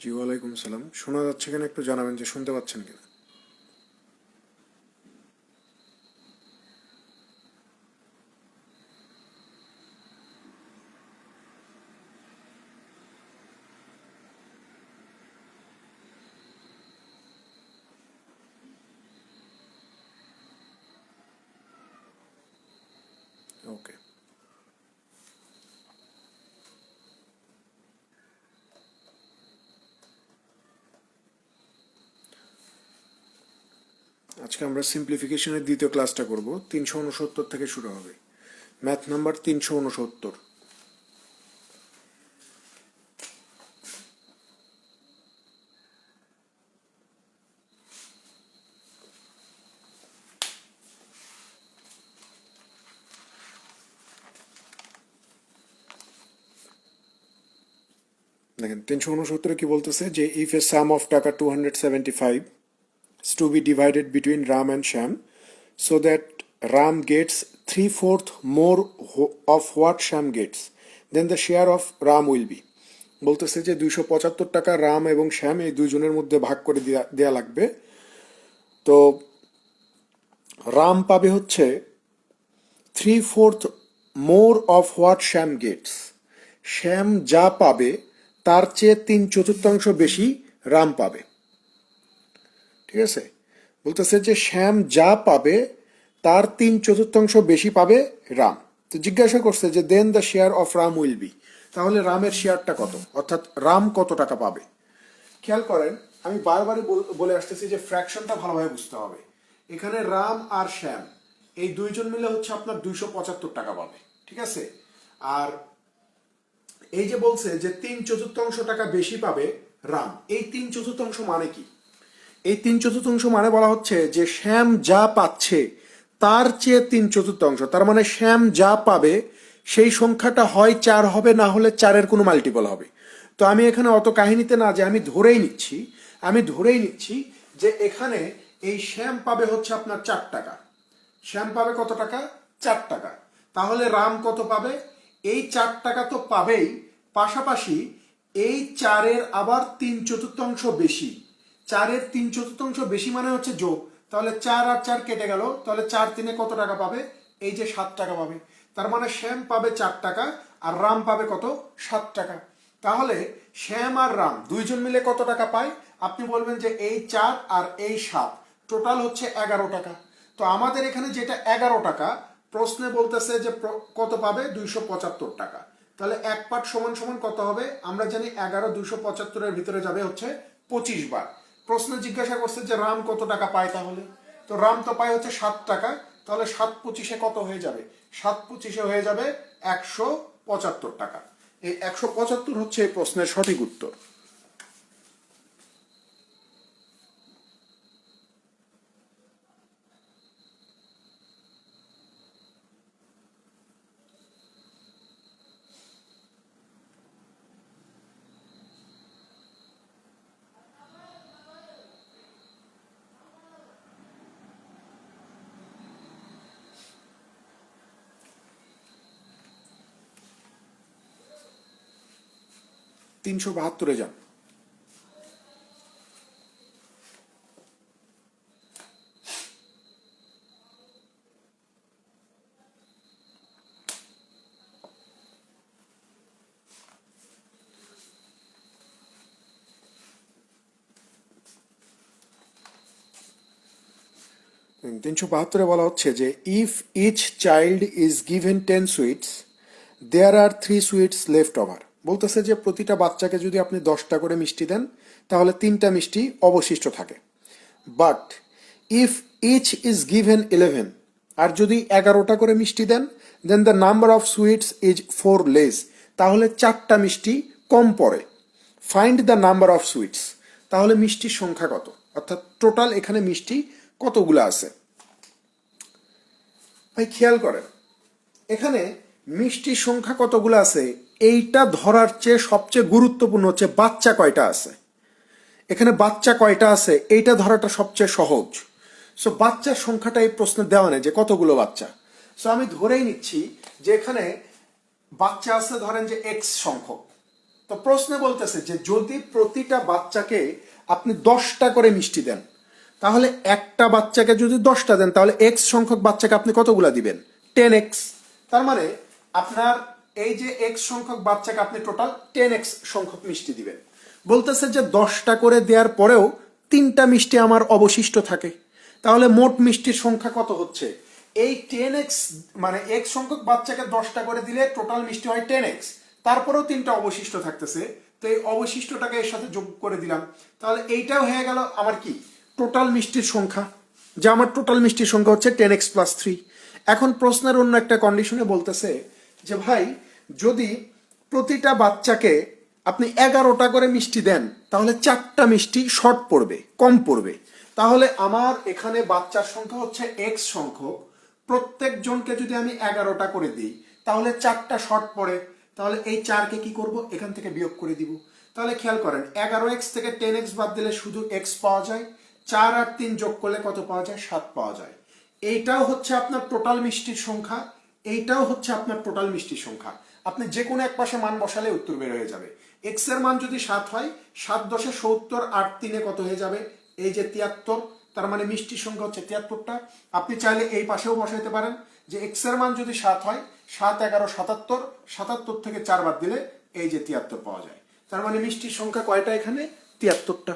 জি ওয়ালাইকুম সালাম। শোনা যাচ্ছে কিনা একটু জানাবেন যে শুনতে পাচ্ছেন কিনা। ওকে, আজকে আমরা সিম্পলিফিকেশনের দ্বিতীয় ক্লাসটা করব। 369 থেকে শুরু হবে। Math number 369। দেখেন 369 কি বলতেছে যে ইফ এ সাম অফ টাকা 275 is to be divided between Ram and Sham so that Ram gets 3/4 more of what Sham gets, then the share of Ram will be. বলতেছে যে 275 টাকা রাম এবং শ্যাম এই দুইজনের মধ্যে ভাগ করে দেয়া লাগবে। তো রাম পাবে হচ্ছে 3/4 more of what Shyam gets. Shyam যা পাবে তার চেয়ে 3/4 বেশি রাম পাবে। ঠিক আছে, বলতেছে যে শ্যাম যা পাবে তার 3/4 বেশি পাবে রাম। তো জিজ্ঞাসা করছে যে then the share of Ram will be, তাহলে রামের শেয়ারটা কত, অর্থাৎ রাম কত টাকা পাবে। খেয়াল করেন, আমি বারবারই বলে আসতেছি যে ফ্র্যাকশনটা ভালোভাবে বুঝতে হবে। এখানে রাম আর শ্যাম এই দুইজন মিলে হচ্ছে আপনার 275 টাকা পাবে। ঠিক আছে, আর এই যে বলছে যে 3/4 টাকা বেশি পাবে রাম, এই 3/4 মানে কি? এই 3/4 মানে বলা হচ্ছে যে শ্যাম যা পাচ্ছে তার চেয়ে 3/4, তার মানে শ্যাম যা পাবে সেই সংখ্যাটা হয় 4 হবে, না হলে 4-এর কোনো মাল্টিপল হবে। তো আমি এখানে অত কাহিনীতে না যে আমি ধরেই নিচ্ছি যে এখানে এই শ্যাম পাবে হচ্ছে আপনার 4 টাকা। শ্যাম পাবে কত টাকা? 4 টাকা। তাহলে রাম কত পাবে? এই 4 টাকা তো পাবেই, পাশাপাশি এই 4-এর আবার 3/4 বেশি। 4-এর 3/4 বেশি মানে হচ্ছে যোগ। তাহলে 4 আর 4 কেটে গেল, তাহলে 4 3-এ কত টাকা পাবে? এই যে 7 টাকা পাবে। তার মানে শ্যাম পাবে 4 টাকা আর রাম পাবে কত? 7 টাকা। তাহলে শ্যাম আর রাম দুইজন মিলে কত টাকা পায়? আপনি বলবেন যে এই 4 আর এই 7 টোটাল হচ্ছে 11 টাকা। তো আমাদের এখানে যেটা 11 টাকা, প্রশ্নে বলতেছে যে কত পাবে? 275 টাকা। তাহলে এক পার্ট সমান সমান কত হবে? আমরা জানি 11 275-এর ভিতরে যাবে হচ্ছে 25 বার। প্রশ্নে জিজ্ঞাসা করছে যে রাম কত টাকা পায়, তাহলে তো রাম তো পায় হচ্ছে 7 টাকা। তাহলে 7 25-এ কত হয়ে যাবে? 7 25-এ হয়ে যাবে 175 টাকা। এই 175 হচ্ছে এই প্রশ্নের সঠিক উত্তর। 372-এ যান। 372-এ বলা হচ্ছে যে if each child is given 10 sweets, there are 3 sweets left over. বলতেছে যে প্রতিটা বাচ্চাকে যদি আপনি 10টা করে মিষ্টি দেন তাহলে 3টা মিষ্টি অবশিষ্ট থাকে। But if each is given 11, আর যদি 11টা করে মিষ্টি দেন, then the number of sweets is 4 less, তাহলে 4টা মিষ্টি কম পড়ে। Find the number of sweets, তাহলে মিষ্টির সংখ্যা কত, অর্থাৎ টোটাল এখানে মিষ্টি কতগুলো আছে। ভাই খেয়াল করেন, এখানে মিষ্টির সংখ্যা কতগুলো আছে এইটা ধরার চেয়ে সবচেয়ে গুরুত্বপূর্ণ হচ্ছে বাচ্চা কয়টা আছে। এখানে বাচ্চা কয়টা আছে এইটা ধরাটা সবচেয়ে সহজ। সো বাচ্চার সংখ্যাটা এই প্রশ্নে দেওয়া নেই যে কতগুলো বাচ্চা। সো আমি ধরেই নিচ্ছি যে এখানে বাচ্চা আছে ধরেন যে এক্স সংখ্যক। তো প্রশ্নে বলতেছে যে যদি প্রতিটা বাচ্চাকে আপনি 10টা করে মিষ্টি দেন, তাহলে একটা বাচ্চাকে যদি 10টা দেন, তাহলে এক্স সংখ্যক বাচ্চাকে আপনি কতগুলা দিবেন? 10x। তার মানে আপনার এই যে এক্স সংখ্যক বাচ্চাকে আপনি টোটাল 10x সংখ্যক মিষ্টি দিবেন। বলতেছে যে 10টা করে দেওয়ার পরেও 3টা মিষ্টি আমার অবশিষ্ট থাকে, তাহলে মোট মিষ্টির সংখ্যা কত হচ্ছে? এই 10x মানে এক্স সংখ্যক বাচ্চাকে 10টা করে দিলে টোটাল মিষ্টি হয় 10x, তারপরেও 3টা অবশিষ্ট থাকতেছে, তো এই অবশিষ্টটাকে এর সাথে যোগ করে দিলাম, তাহলে এইটাও হয়ে গেল আমার কি টোটাল মিষ্টির সংখ্যা, যে আমার টোটাল মিষ্টির সংখ্যা হচ্ছে 10x + 3। এখন প্রশ্নের অন্য একটা কন্ডিশনে বলতেছে যে ভাই যদি প্রতিটা বাচ্চাকে আপনি 11টা করে মিষ্টি দেন, তাহলে 4টা মিষ্টি শর্ট পড়বে, কম পড়বে। তাহলে আমার এখানে বাচ্চার সংখ্যা হচ্ছে এক্স সংখ্যক, প্রত্যেকজনকে যদি আমি 11টা করে দিই, তাহলে 4টা শর্ট পড়ে, তাহলে এই 4কে কি করব? এখান থেকে বিয়োগ করে দিব। তাহলে খেয়াল করেন 11x থেকে 10x বাদ দিলে শুধু x পাওয়া যায়, 4 আর 3 যোগ করলে কত পাওয়া যায়? 7 পাওয়া যায়। এইটাও হচ্ছে আপনার টোটাল মিষ্টির সংখ্যা, এইটাও হচ্ছে আপনার টোটাল মিষ্টির সংখ্যা। আপনি যে কোনো এক পাশে মান বসালে উত্তর বের হয়ে যাবে। x এর মান যদি 7 হয়, 7 × 10 = 70, 8 × 3 কত হয়ে যাবে? এই যে 73, তার মানে মিষ্টির সংখ্যা হচ্ছে 73টা। আপনি চাইলে এই পাশেও বসাইতে পারেন যে x এর মান যদি 7 হয়, 7 11 77, 77 থেকে 4 বাদ দিলে এই যে 73 পাওয়া যায়। তার মানে মিষ্টির সংখ্যা কয়টা এখানে? 73টা।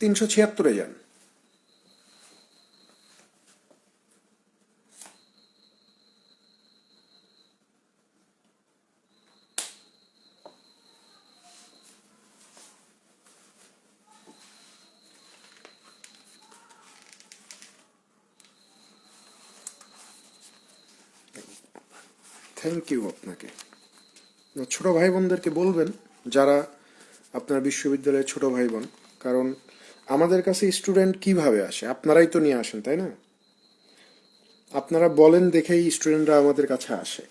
তিনশো 76-এ যান। থ্যাংক ইউ আপনাকে। ছোট ভাই বোনদেরকে বলবেন যারা আপনার বিশ্ববিদ্যালয়ের ছোট ভাই বোন, কারণ আমাদের কাছে স্টুডেন্ট কিভাবে আসে? আপনারাই তো নিয়ে আসেন, তাই না? আপনারা বলেন দেখেই স্টুডেন্টরা আমাদের কাছে আসে।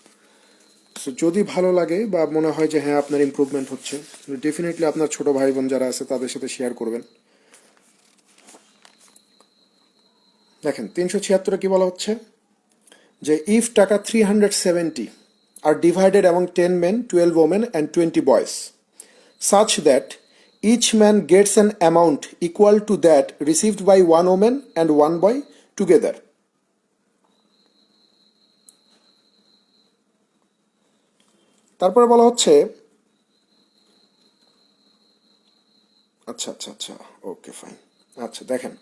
সো যদি ভালো লাগে বা মনে হয় যে হ্যাঁ আপনার ইমপ্রুভমেন্ট হচ্ছে, ডেফিনেটলি আপনার ছোট ভাই বোন যারা আছে তাদের সাথে শেয়ার করবেন। দেখেন 376-এ কি বলা হচ্ছে যে ইফ টাকা 370 are divided among 10 men, 12 women and 20 boys such that each man gets an amount equal to that received by one woman and one boy together. তারপরে বলা হচ্ছে আচ্ছা ওকে ফাইন। আচ্ছা দেখেন,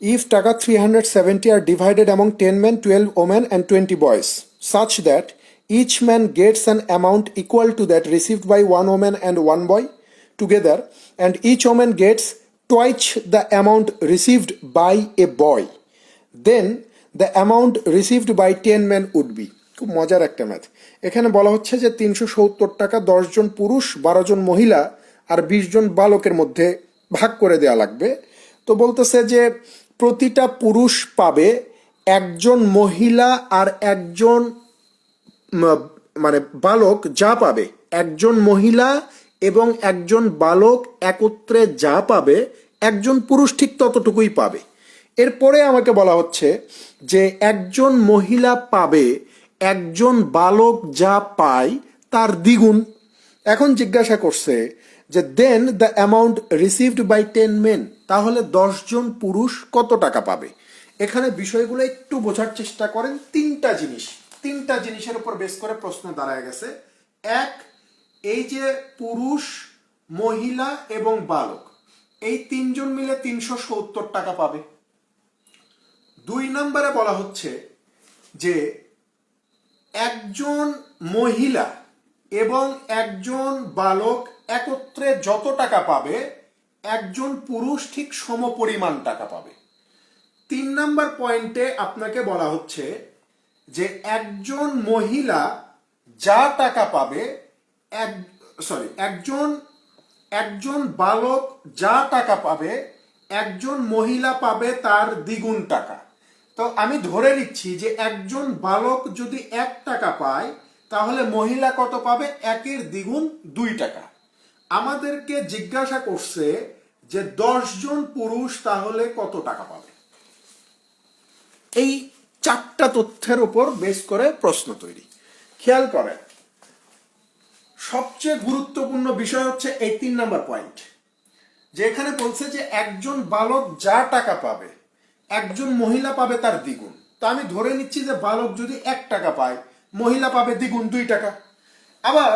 if টাকা 370 are divided among 10 men, 12 women and 20 boys such that each man gets an amount equal to that received by one woman and one boy together, and each woman gets twice the amount received by a boy, then the amount received by 10 men would be. খুব মজার একটা math. এখানে বলা হচ্ছে যে 370 টাকা 10 জন পুরুষ, 12 জন মহিলা আর 20 জন বালকের মধ্যে ভাগ করে দেওয়া লাগবে। তো বলতেছে যে প্রতিটা পুরুষ পাবে, একজন মহিলা আর একজন মানে বালক যা পাবে, একজন মহিলা এবং একজন বালক একত্রে যা পাবে, একজন পুরুষ ঠিক ততটুকুই পাবে। এরপরে আমাকে বলা হচ্ছে যে একজন মহিলা পাবে একজন বালক যা পায় তার দ্বিগুণ। এখন জিজ্ঞাসা করছে যে then the amount received by 10 men, তাহলে 10 জন পুরুষ কত টাকা পাবে? এখানে বিষয়গুলো একটু বোঝার চেষ্টা করেন। তিনটা জিনিসের উপর বেস করে প্রশ্ন দাঁড়ায় গেছে। এক, এই যে পুরুষ, মহিলা এবং বালক, এই তিনজন মিলে 370 টাকা পাবে। 2 নম্বরে বলা হচ্ছে যে একজন মহিলা এবং একজন বালক একত্রে যত টাকা পাবে, একজন পুরুষ ঠিক সমপরিমাণ টাকা পাবে। 3 নম্বর পয়েন্টে আপনাকে বলা হচ্ছে যে একজন মহিলা যা টাকা পাবে, একজন বালক যা টাকা পাবে, একজন মহিলা পাবে তার দ্বিগুণ টাকা। তো আমি ধরে নিচ্ছি যে একজন বালক যদি 1 টাকা পায়, তাহলে মহিলা কত পাবে? 1-এর দ্বিগুণ 2 টাকা। আমাদেরকে জিজ্ঞাসা করছে যে 10 জন পুরুষ তাহলে কত টাকা পাবে। এই 4টা তথ্যের উপর বেস করে প্রশ্ন তৈরি। খেয়াল করেন, সবচেয়ে গুরুত্বপূর্ণ বিষয় হচ্ছে এই 3 নাম্বার পয়েন্ট, যে এখানে বলছে যে একজন বালক যা টাকা পাবে একজন মহিলা পাবে তার দ্বিগুণ। তা আমি ধরে নিচ্ছি যে বালক যদি 1 টাকা পায়, মহিলা পাবে দ্বিগুণ 2 টাকা। আবার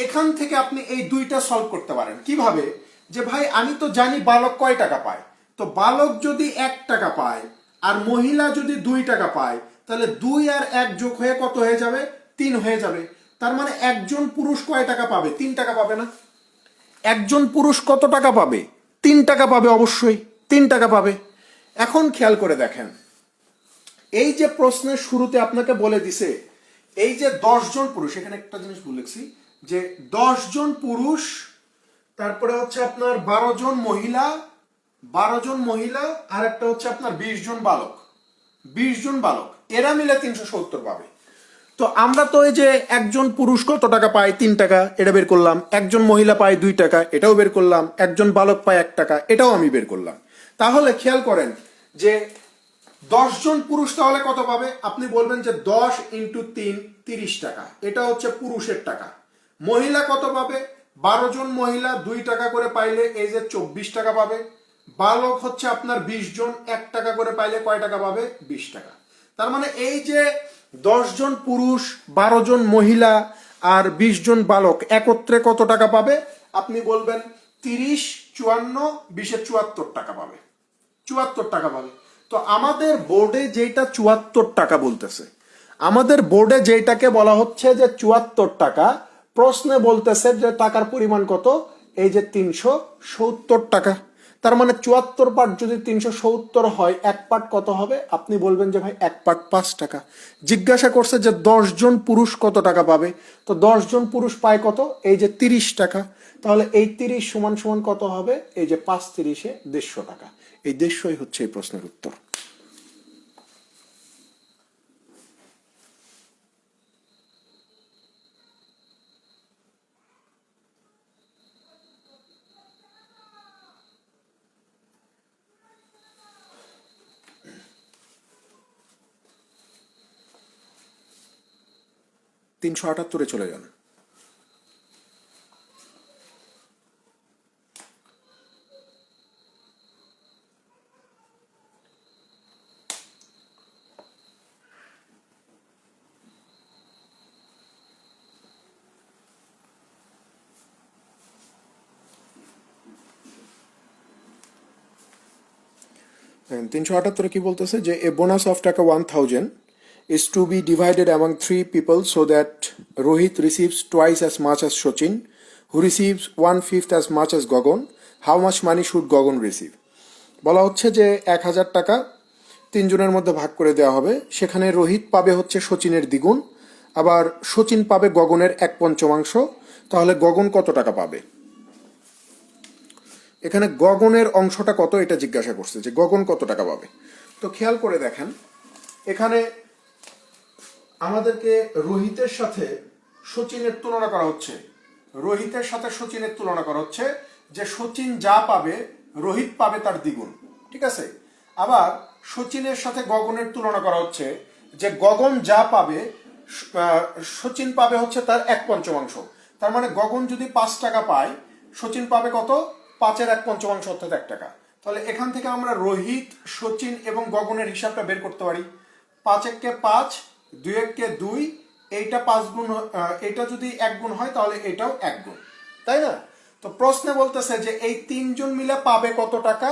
এখান থেকে আপনি এই 2টা সলভ করতে পারেন কিভাবে, যে ভাই আমি তো জানি বালক কয় টাকা পায়, তো বালক যদি 1 টাকা পায় আর মহিলা যদি 2 টাকা পায়, তাহলে 2 আর 1 যোগ হয়ে কত হয়ে যাবে? 3 হয়ে যাবে। তার মানে একজন পুরুষ কয় টাকা পাবে? 3 টাকা পাবে না? একজন পুরুষ কত টাকা পাবে? 3 টাকা পাবে, অবশ্যই 3 টাকা পাবে। এখন খেয়াল করে দেখেন, এই যে প্রশ্নের শুরুতে আপনাকে বলে দিছে এই যে 10 জন পুরুষ, এখানে একটা জিনিস ভুল লিখছি, যে 10 জন পুরুষ, তারপরে হচ্ছে আপনার 12 জন মহিলা, 12 জন মহিলা, আর একটা হচ্ছে আপনার 20 জন বালক, 20 জন বালক, এরা মিলে 370 পাবে। তো আমরা তো এই যে একজন পুরুষ কত টাকা পায়? 3 টাকা, এটা বের করলাম। একজন মহিলা পায় 2 টাকা, এটাও বের করলাম। একজন বালক পায় 1 টাকা, এটাও আমি বের করলাম। তাহলে খেয়াল করেন যে 10 জন পুরুষ তাহলে কত পাবে? আপনি বলবেন যে 10 ইন্টু 3 30 টাকা, এটা হচ্ছে পুরুষের টাকা। মহিলা কত পাবে? 12 জন মহিলা 2 টাকা করে পাইলে এই যে 24 টাকা পাবে। বালক হচ্ছে আপনার 20 জন 1 টাকা করে পাইলে কয় টাকা পাবে? 20 টাকা। তার মানে এই যে 10 জন পুরুষ, 12 জন মহিলা আর 20 জন বালক একত্রে কত টাকা পাবে? আপনি বলবেন 30, 54, 20-এ 74 টাকা পাবে। 74 টাকা পাবে। তো আমাদের বোর্ডে যেটা 74 টাকা বলতেছে, আমাদের বোর্ডে যেটাকে বলা হচ্ছে যে 74 টাকা, প্রশ্নে বলতেছে যে টাকার পরিমাণ কত? এই যে 370 টাকা। তার মানে 74 পার্ট যদি 370 হয়, 1 পার্ট কত হবে? আপনি বলবেন যে ভাই 1 পার্ট 5 টাকা। জিজ্ঞাসা করছে যে 10 জন পুরুষ কত টাকা পাবে, তো 10 জন পুরুষ পায় কত? এই যে 30 টাকা। তাহলে এই 30 সমান সমান কত হবে? এই যে 5 30-এ 150 টাকা। এই 150-ই হচ্ছে এই প্রশ্নের উত্তর। তিনশো 78-এ চলে যান। And 378-এ কি বলতেছে যে এ বোনাস অফ টাকা 1000 is to be divided among 3 people so that Rohit receives twice as much as Sachin, who receives 1/5 as much as Gagan. How much money should Gagan receive? বলা হচ্ছে যে 1000 টাকা 3 জনের মধ্যে ভাগ করে দেওয়া হবে। সেখানে রোহিত পাবে হচ্ছে সচিনের দ্বিগুণ, আবার সচিন পাবে গগনের 1/5। তাহলে গগন কত টাকা পাবে? এখানে গগনের অংশটা কত এটা জিজ্ঞাসা করছে, যে গগন কত টাকা পাবে। তো খেয়াল করে দেখেন, এখানে আমাদেরকে রোহিতের সাথে সচিনের তুলনা করা হচ্ছে। রোহিতের সাথে সচিনের তুলনা করা হচ্ছে, যে সচিন যা পাবে রোহিত পাবে তার দ্বিগুণ, ঠিক আছে। আবার সচিনের সাথে গগনের তুলনা করা হচ্ছে, যে গগন যা পাবে সচিন পাবে হচ্ছে তার 1/5। তার মানে গগন যদি 5 টাকা পায়, সচিন পাবে কত? 5-এর 1/5 অর্থাৎ 1 টাকা। তাহলে এখান থেকে আমরা রোহিত, সচিন এবং গগনের হিসাবটা বের করতে পারি। 5 একে 5, 2 একে 2, এইটা 5 গুণ, এটা যদি 1 গুণ হয় তাহলে এটাও 1 গুণ, তাই না? তো প্রশ্নে বলতেছে যে এই 3 জন মিলে পাবে কত টাকা?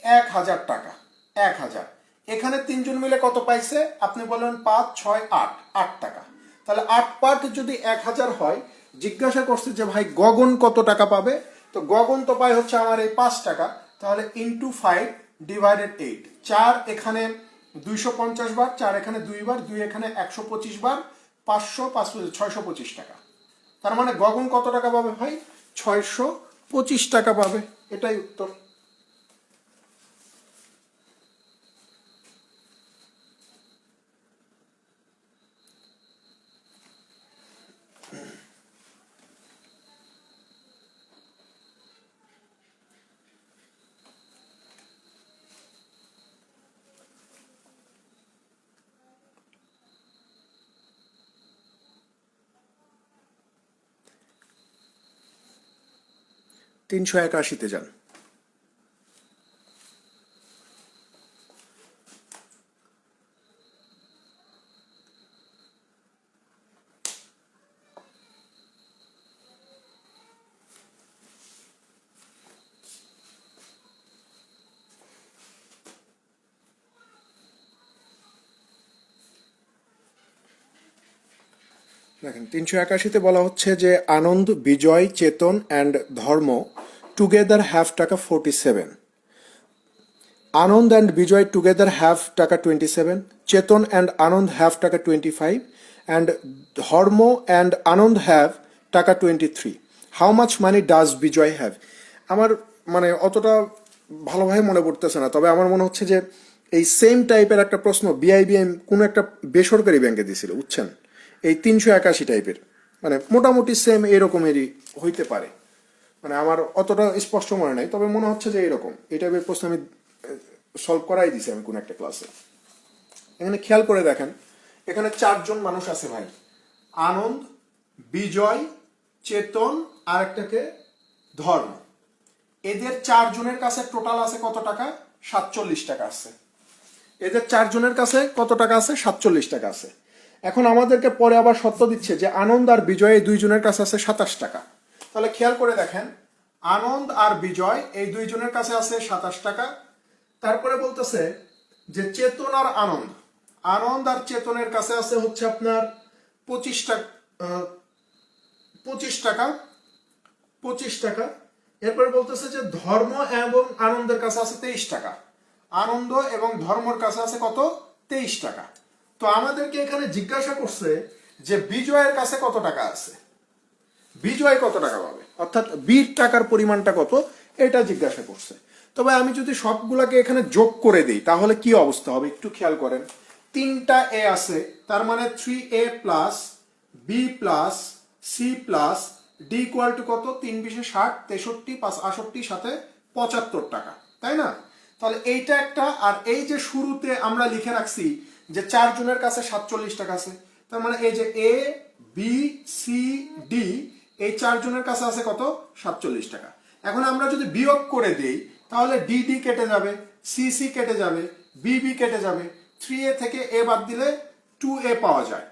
1000 টাকা। 1000। এখানে 3 জন মিলে কত পাইছে? আপনি বলেন 5, 6, 8, 8 টাকা। তাহলে 8 পার্ট যদি 1000 হয়, জিজ্ঞাসা করছে যে ভাই গগন কত টাকা পাবে। তো গগন তো পায় হচ্ছে আমার এই 5 টাকা। তাহলে ইন্টু 5 ডিভাইডেড 8, 4 এখানে 250 বার, 4 এখানে 2 বার, 2 এখানে 125 বার, 500, 5 625 টাকা। তার মানে গগন কত টাকা পাবে ভাই? 625 টাকা পাবে। এটাই উত্তর। 381-তে যান। দেখেন 381-তে বলা হচ্ছে যে আনন্দ, বিজয়, চেতন অ্যান্ড ধর্ম টুগেদার হ্যাভ টাকা 47। আনন্দ অ্যান্ড বিজয় টুগেদার হ্যাভ টাকা 27, চেতন অ্যান্ড আনন্দ হ্যাভ টাকা 25, অ্যান্ড ধর্ম অ্যান্ড আনন্দ হ্যাভ টাকা 23। How much money does Vijay have? আমার মানে অতটা ভালোভাবে মনে পড়তেছে না, তবে আমার মনে হচ্ছে যে এই সেম টাইপের একটা প্রশ্ন বিআইবিএম কোনো একটা বেসরকারি ব্যাংকে দিয়েছিল, বুঝছেন? এই 381 টাইপের, মানে মোটামুটি সেম এরকমেরই হইতে পারে, মানে আমার অতটা স্পষ্ট মনে নাই, তবে মনে হচ্ছে যে এরকম এই টাইপের প্রশ্ন আমি সলভ করাই দিছি আমি কোন একটা ক্লাসে। এখানে খেয়াল করে দেখেন, এখানে 4জন মানুষ আছে ভাই, আনন্দ, বিজয়, চেতন আর একটাকে ধর্ম। এদের 4জনের কাছে টোটাল আছে কত টাকা? 47 টাকা আছে। এদের 4জনের কাছে কত টাকা আছে? 47 টাকা আছে। এখন আমাদেরকে পরে আবার শর্ত দিচ্ছে যে আনন্দ আর বিজয় এই 2জনের কাছে আছে 27 টাকা। তাহলে খেয়াল করে দেখেন, আনন্দ আর বিজয় এই 2জনের কাছে আছে 27 টাকা। তারপরে বলতেছে যে চেতন আর আনন্দ, আনন্দ আর চেতনের কাছে আছে হচ্ছে আপনার 25 টাকা, 25 টাকা। এরপরে বলতেছে যে ধর্ম এবং আনন্দের কাছে আছে 23 টাকা। আনন্দ এবং ধর্মর কাছে আছে কত? 23 টাকা। তো আমাদেরকে এখানে জিজ্ঞাসা করছে যে বিজয়ের কাছে কত টাকা আছে, বিজয় কত টাকা পাবে, অর্থাৎ বির টাকার পরিমাণটা কত, এটা জিজ্ঞাসা করছে। তবে আমি যদি সবগুলাকে এখানে যোগ করে দিই তাহলে কি অবস্থা হবে একটু খেয়াল করেন। 3টা এ আছে, তার মানে 3a plus B plus C plus D equal to কত? 3 বিশে 60, 63, 5 68, সাথে 75 টাকা, তাই না? তাহলে এইটা একটা, আর এই যে শুরুতে আমরা লিখে রাখছি যে 4জনের কাছে 47 টাকা আছে, তার মানে এই যে এ বি সি ডি এই 4জনের কাছে আছে কত? 47 টাকা। এখন আমরা যদি বিয়োগ করে দিই তাহলে ডি ডি কেটে যাবে, সি সি কেটে যাবে, বি বি কেটে যাবে, 3a থেকে এ বাদ দিলে 2a পাওয়া যায়।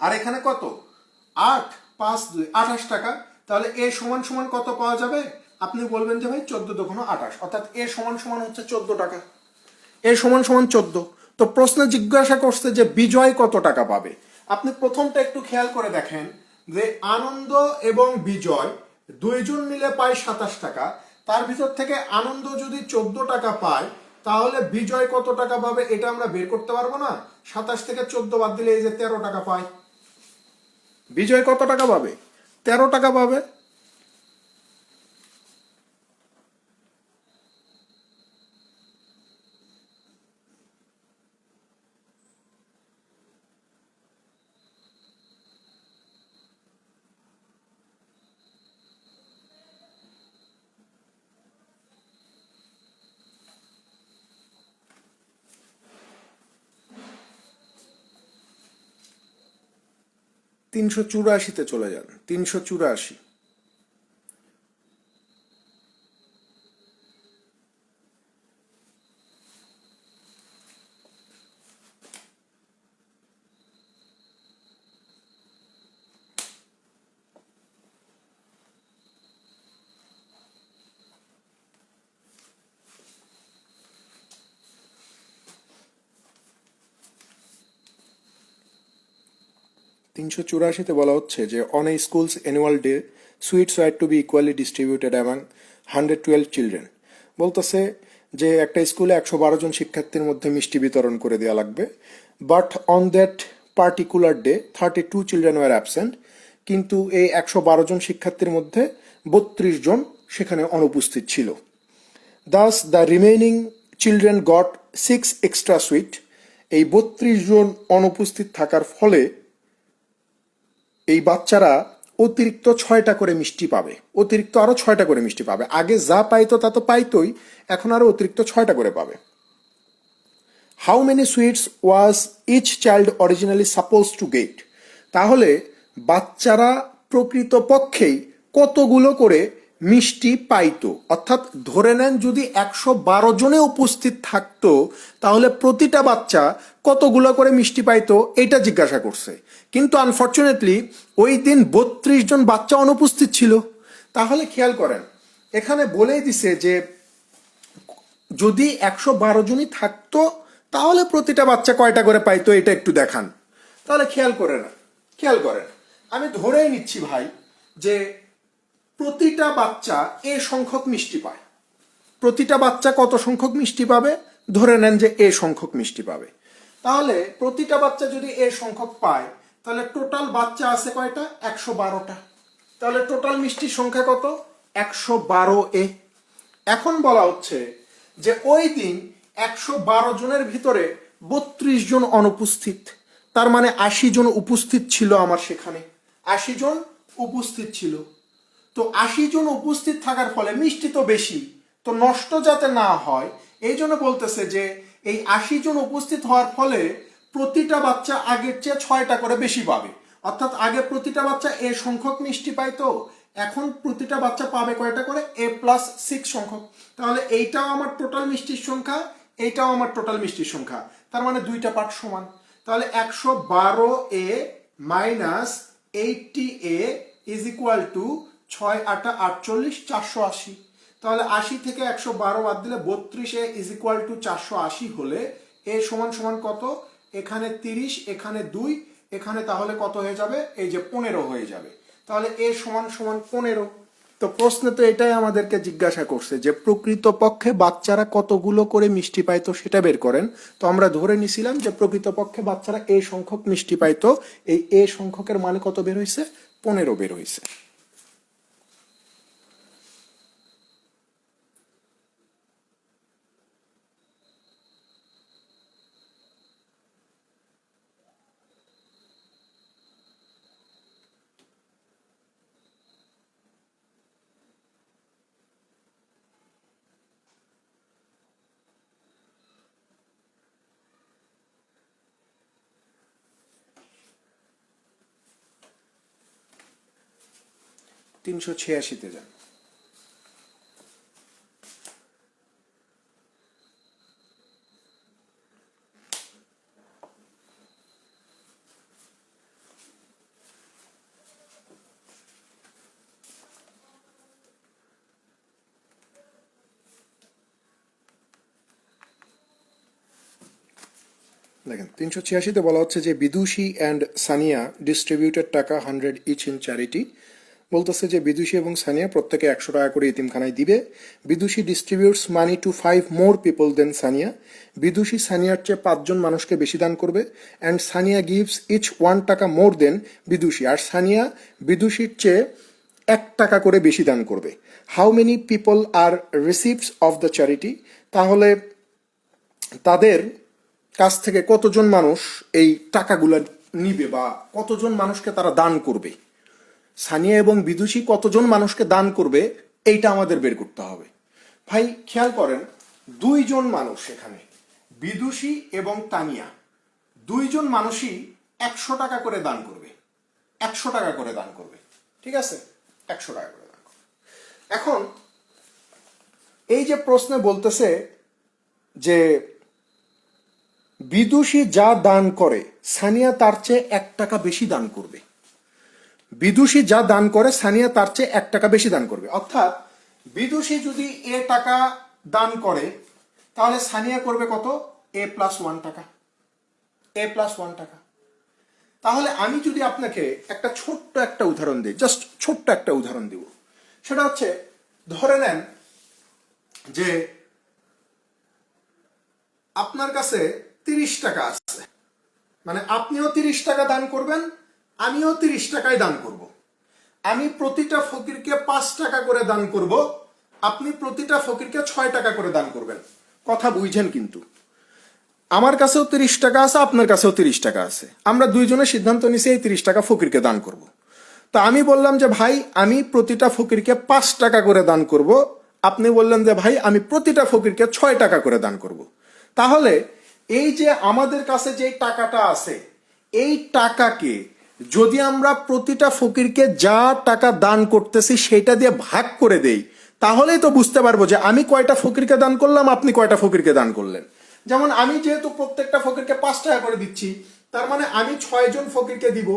আর এখানে কত? 8, 5, 2, 28 টাকা। তাহলে এ সমান সমান কত পাওয়া যাবে? আপনি বলবেন যে ভাই 14 দুগুণ 28, অর্থাৎ এ সমান সমান হচ্ছে 14 টাকা। এ সমান সমান 14। তো প্রশ্নে জিজ্ঞাসা করছে যে বিজয় কত টাকা পাবে। আপনি প্রথমটা একটু খেয়াল করে দেখেন যে আনন্দ এবং বিজয় 2জন মিলে পায় 27 টাকা। তার ভিতর থেকে আনন্দ যদি 14 টাকা পায় তাহলে বিজয় কত টাকা পাবে এটা আমরা বের করতে পারবো না? 27 থেকে 14 বাদ দিলে এই যে 13 টাকা পায়। বিজয় কত টাকা পাবে? 13 টাকা পাবে। তিনশো চুরাশিতে চলে যান, 384। তিনশো চুরাশিতে বলা হচ্ছে যে on a school's annual day sweets were to be equally distributed among 112 children. বলতেছে যে একটা স্কুলে 112 জন শিক্ষার্থীর মধ্যে মিষ্টি বিতরণ করে দেওয়া লাগবে, but on that particular day 32 children were absent. কিন্তু এই 112 জন শিক্ষার্থীর মধ্যে 32 জন সেখানে অনুপস্থিত ছিল। Das the remaining children goat 6 extra sweet. এই 32 জন অনুপস্থিত থাকার ফলে এই বাচ্চারা অতিরিক্ত 6টা করে মিষ্টি পাবে, অতিরিক্ত আরো 6টা করে মিষ্টি পাবে। আগে যা পাইতো তা তো পাইতোই, এখন আরো অতিরিক্ত 6টা করে পাবে। How many sweets was each child originally suppose to get. তাহলে বাচ্চারা প্রকৃত পক্ষেই কতগুলো করে মিষ্টি পাইতো, অর্থাৎ ধরে নেন যদি 112 জনে উপস্থিত থাকতো তাহলে প্রতিটা বাচ্চা কতগুলো করে মিষ্টি পাইতো এটা জিজ্ঞাসা করছে। কিন্তু আনফর্চুনেটলি ওই দিন 32 জন বাচ্চা অনুপস্থিত ছিল। তাহলে খেয়াল করেন এখানে বলেই দিছে যে যদি 112 জনই থাকতো তাহলে প্রতিটা বাচ্চা কয়টা করে পাইতো এটা একটু দেখান। তাহলে খেয়াল করেন আমি ধরেই নিচ্ছি ভাই যে প্রতিটা বাচ্চা এ সংখ্যক মিষ্টি পায়। প্রতিটা বাচ্চা কত সংখ্যক মিষ্টি পাবে? ধরে নেন যে এ সংখ্যক মিষ্টি পাবে। তাহলে প্রতিটা বাচ্চা যদি এ সংখ্যক পায় তাহলে টোটাল বাচ্চা আছে কয়টা? 112টা। তাহলে টোটাল মিষ্টির সংখ্যা কত? 112 এ। এখন বলা হচ্ছে যে ওই দিন 112 জনের ভিতরে 32 জন অনুপস্থিত, তার মানে 80 জন উপস্থিত ছিল আমার সেখানে, 80 জন উপস্থিত ছিল। তো 80 জন উপস্থিত থাকার ফলে মিষ্টি তো বেশি, তো নষ্ট যাতে না হয় এই জন্য বলতেছে যে এই 80 জন উপস্থিত হওয়ার ফলে প্রতিটা বাচ্চা আগের চেয়ে 6টা করে বেশি পাবে। অর্থাৎ আগে প্রতিটা বাচ্চা এ সংখ্যক মিষ্টি পাইতো, এখন প্রতিটা বাচ্চা পাবে কয়টা করে? A+6 সংখ্যক। তাহলে এইটাও আমার টোটাল মিষ্টির সংখ্যা, এইটাও আমার টোটাল মিষ্টির সংখ্যা, তার মানে দুইটা পার্ট সমান। তাহলে 112A minus 80A is equal to 6×8 = 48, 480। তাহলে 80 থেকে 112 বাদ দিলে 32A ইজ ইকুয়াল টু 480 হলে এ সমান সমান কত? এখানে 30, এখানে 2, এখানে তাহলে কত হয়ে যাবে? এই যে 15 হয়ে যাবে। তাহলে এ সমান সমান 15। তো প্রশ্নে তো এটাই আমাদেরকে জিজ্ঞাসা করছে যে প্রকৃতপক্ষে বাচ্চারা কতগুলো করে মিষ্টি পাইতো সেটা বের করেন। তো আমরা ধরে নিছিলাম যে প্রকৃতপক্ষে বাচ্চারা এ সংখ্যক মিষ্টি পাইতো। এই এ সংখ্যকের মানে কত বের হয়েছে? 15 বের হয়েছে। তিনশো 86-তে যান। দেখেন 386-তে বলা হচ্ছে যে বিদুষী অ্যান্ড সানিয়া ডিস্ট্রিবিউটেড টাকা 100 ইচ ইন চ্যারিটি। বলতেছে যে বিদুষী এবং সানিয়া প্রত্যেকে 100 টাকা করে ইতিমখানায় দিবে। বিদুষী ডিস্ট্রিবিউটস মানি টু 5 মোর পিপল দেন সানিয়া। বিদুষী সানিয়ার চেয়ে 5 জন মানুষকে বেশি দান করবে। অ্যান্ড সানিয়া গিভস ইচ 1 টাকা মোর দেন বিদুষী। আর সানিয়া বিদুষীর চেয়ে 1 টাকা করে বেশি দান করবে। How many people are receives of the charity? তাহলে তাদের কাছ থেকে কতজন মানুষ এই টাকাগুলো নিবে বা কতজন মানুষকে তারা দান করবে। সানিয়া এবং বিদুষী কতজন মানুষকে দান করবে এইটা আমাদের বের করতে হবে। ভাই খেয়াল করেন 2 জন মানুষ, এখানে বিদুষী এবং তানিয়া 2 জন মানুষই 100 টাকা করে দান করবে। 100 টাকা করে দান করবে, ঠিক আছে? 100 টাকা করে দান করবে। এখন এই যে প্রশ্নে বলতেছে যে বিদুষী যা দান করে সানিয়া তার চেয়ে 1 টাকা বেশি দান করবে। বিদুষী যা দান করে সানিয়া তার চেয়ে 1 টাকা বেশি দান করবে। অর্থাৎ বিদুষী যদি এ টাকা দান করে তাহলে সানিয়া করবে কত? A+1 টাকা। A+1 টাকা। তাহলে আমি যদি আপনাকে একটা ছোট্ট একটা উদাহরণ দিই, জাস্ট ছোট্ট একটা উদাহরণ দিব, সেটা হচ্ছে ধরে নেন যে আপনার কাছে 30 টাকা আছে, মানে আপনিও 30 টাকা দান করবেন, আমিও 30 টাকায় দান করব। আমি প্রতিটা ফকিরকে 5 টাকা করে দান করব, আপনি প্রতিটা ফকিরকে 6 টাকা করে দান করবেন। কথা বুঝছেন? কিন্তু আমার কাছেও 30 টাকা আছে, আপনার কাছেও 30 টাকা আছে, আমরা দুইজনে সিদ্ধান্ত নিছি এই 30 টাকা ফকিরকে দান করব। তো আমি বললাম যে ভাই আমি প্রতিটা ফকিরকে 5 টাকা করে দান করব, আপনি বললেন যে ভাই আমি প্রতিটা ফকিরকে 6 টাকা করে দান করব। তাহলে এই যে আমাদের কাছে যে টাকাটা আছে এই টাকাকে যদি আমরা প্রতিটা ফকিরকে যা টাকা দান করতেছি সেটা দিয়ে ভাগ করে দেই, তাহলেই তো বুঝতে পারবো যে আমি কয়টা ফকিরকে দান করলাম, আপনি কয়টা ফকিরকে দান করলেন। যেমন আমি যেহেতু প্রত্যেকটা ফকিরকে 5 টাকা করে দিচ্ছি, তার মানে আমি 6 জন ফকিরকে দিব,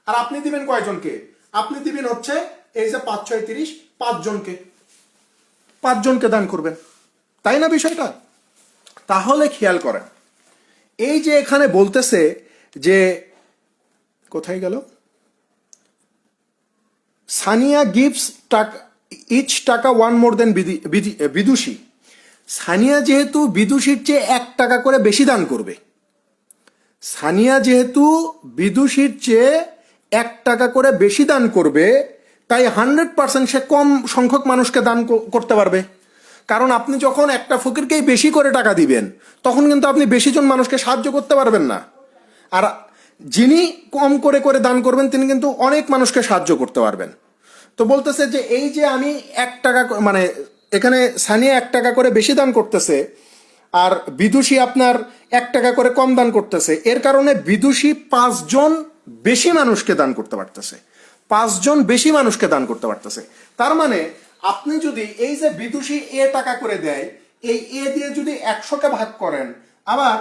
আর আপনি দিবেন কয়জনকে? আপনি দিবেন হচ্ছে এই যে 5 6 30, 5 জনকে, 5 জনকে দান করবেন, তাই না বিষয়টা? তাহলে খেয়াল করেন, এই যে এখানে বলতেছে যে, কোথায় গেল, সানিয়া গিভস টাকা, ইচ টাকা ওয়ান মোর দেন বিদুষী। সানিয়া যেহেতু বিদুষীর চেয়ে 1 টাকা করে বেশি দান করবে, সানিয়া যেহেতু বিদুষীর চেয়ে 1 টাকা করে বেশি দান করবে, তাই 100% সে কম সংখ্যক মানুষকে দান করতে পারবে। কারণ আপনি যখন একটা ফকিরকেই বেশি করে টাকা দিবেন, তখন কিন্তু আপনি বেশি জন মানুষকে সাহায্য করতে পারবেন না। আর যিনি কম করে করে দান করবেন, তিনি কিন্তু অনেক মানুষকে সাহায্য করতে পারবেন। তো বলতেছে যে এই যে আমি 1 টাকা, মানে এখানে সানিয়া 1 টাকা করে বেশি দান করতেছে, আর বিদুষী আপনার 1 টাকা করে কম দান করতেছে, এর কারণে বিদুষী 5 জন বেশি মানুষকে দান করতে পারতেছে, 5 জন বেশি মানুষকে দান করতে পারতেছে। তার মানে আপনি যদি এই যে বিদুষী টাকা করে দেয়, এই দিয়ে যদি 100কে ভাগ করেন, আবার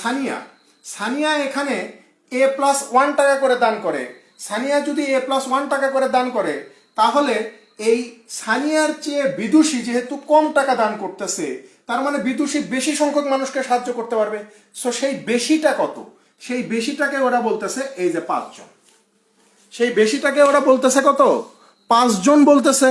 সানিয়া সানিয়া এখানে +1 টাকা করে দান করে, সানিয়া যদি +1 টাকা করে দান করে, তাহলে এই সানিয়ার চেয়ে বিদুষী যেহেতু কম টাকা দান করতেছে, তার মানে বিদুষী বেশি সংখ্যক মানুষকে সাহায্য করতে পারবে। সো সেই বেশিটা কত? সেই বেশিটাকে ওরা বলতেছে এই যে 5 জন। সেই বেশিটাকে ওরা বলতেছে কত? 5 জন বলতেছে।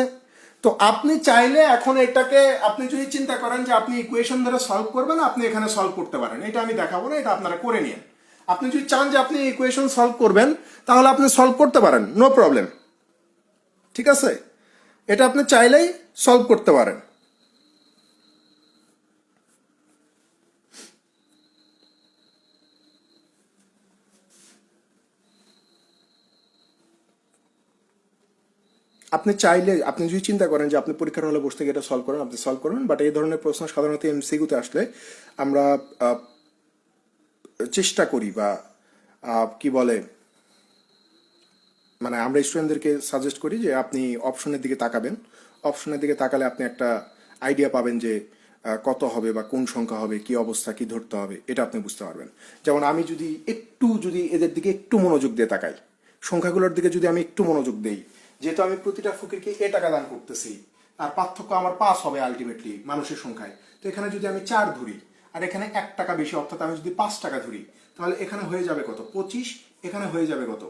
তো আপনি চাইলে এখন এটাকে, আপনি যদি চিন্তা করেন যে আপনি ইকুয়েশন ধরে সলভ করবেন, আপনি এখানে সলভ করতে পারেন, এটা আমি দেখাবো না, এটা আপনারা করে নিন। আপনি যদি চান যে আপনি ইকুয়েশন সলভ করবেন, তাহলে আপনি সলভ করতে পারেন, নো প্রবলেম, ঠিক আছে? এটা আপনি চাইলেই সলভ করতে পারেন। আপনি চাইলে, আপনি যদি চিন্তা করেন যে আপনি পরীক্ষার হলে বসে থেকে এটা সলভ করেন, আপনি সলভ করবেন। বাট এই ধরনের প্রশ্ন সাধারণত এমসিকিউতে আসলে আমরা চেষ্টা করি, বা কি বলে, মানে আমরা স্টুডেন্টদেরকে সাজেস্ট করি যে আপনি অপশনের দিকে তাকাবেন। অপশনের দিকে তাকালে আপনি একটা আইডিয়া পাবেন যে কত হবে বা কোন সংখ্যা হবে, কি অবস্থা, কি ধরতে হবে, এটা আপনি বুঝতে পারবেন। যেমন আমি যদি এদের দিকে একটু মনোযোগ দিয়ে তাকাই, সংখ্যাগুলোর দিকে যদি আমি একটু মনোযোগ দেই, যেহেতু আমি প্রতিটা ফকিরকে টাকা দান করতেছি, আর পার্থক্য আমার 5 হবে আলটিমেটলি মানুষের সংখ্যায়। তো এখানে যদি আমি 4 ধরি, আর এখানে 1 টাকা বেশি, অর্থাৎ আমি যদি 5 টাকা ধরি, তাহলে এখানে হয়ে যাবে কত? 25, এখানে হয়ে যাবে কত?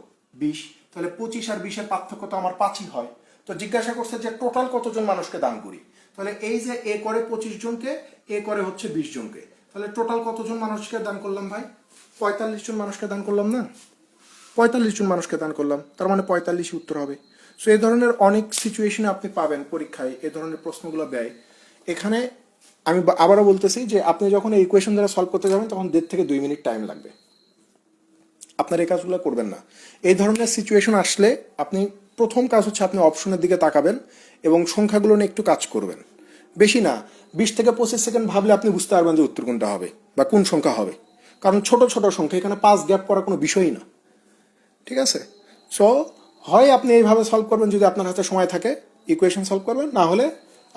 20। তাহলে 25 আর 20-এর পার্থক্য তো আমার 5ই হয়। তো জিজ্ঞাসা করছে যে টোটাল কতজন মানুষকে দান করি, তাহলে এই যে করে 25 জনকে, করে হচ্ছে 20 জনকে, তাহলে টোটাল কতজন মানুষকে দান করলাম ভাই? 45 জন মানুষকে দান করলাম না? 45 জন মানুষকে দান করলাম, তার মানে 45 উত্তর হবে। সো এই ধরনের অনেক সিচুয়েশনে আপনি পাবেন পরীক্ষায়, এই ধরনের প্রশ্নগুলো দেয়। এখানে আমি আবারও বলতেছি যে আপনি যখন এই ইকুয়েশন দ্বারা সলভ করতে যাবেন, তখন 1.5 থেকে 2 মিনিট টাইম লাগবে। আপনার এই কাজগুলো করবেন না। এই ধরনের সিচুয়েশন আসলে আপনি প্রথম কাজ হচ্ছে আপনি অপশনের দিকে তাকাবেন এবং সংখ্যাগুলো নিয়ে একটু কাজ করবেন, বেশি না। 20 থেকে 25 সেকেন্ড ভাবলে আপনি বুঝতে পারবেন যে উত্তর কোনটা হবে বা কোন সংখ্যা হবে, কারণ ছোট ছোট সংখ্যা, এখানে 5 গ্যাপ করা কোনো বিষয়ই না, ঠিক আছে? সো হয় আপনি এইভাবে সলভ করবেন যদি আপনার হাতে সময় থাকে, ইকুয়েশন সলভ করবেন, না হলে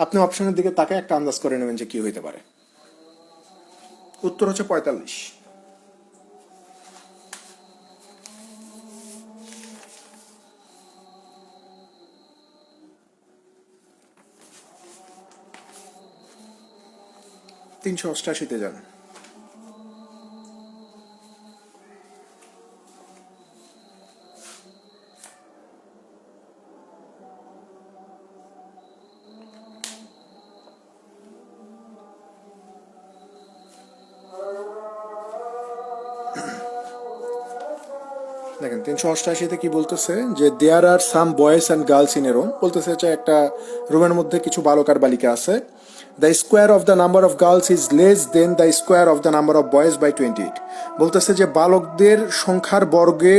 আপনি অপশনের দিকে তাকে একটা আন্দাজ করে নেবেন যে কি হইতে পারে। উত্তর হচ্ছে 45। তিনশো অষ্টাশিতে যান। দেখেন 388-তে কি বলতেছে যে there are some boys and girls in a room, বলতেছে যে একটা রুমের মধ্যে কিছু বালক আর বালিকা আছে। The square of the number of girls is less than the square of the number of boys by 28। বলতেছে যে বালকদের সংখ্যার বর্গে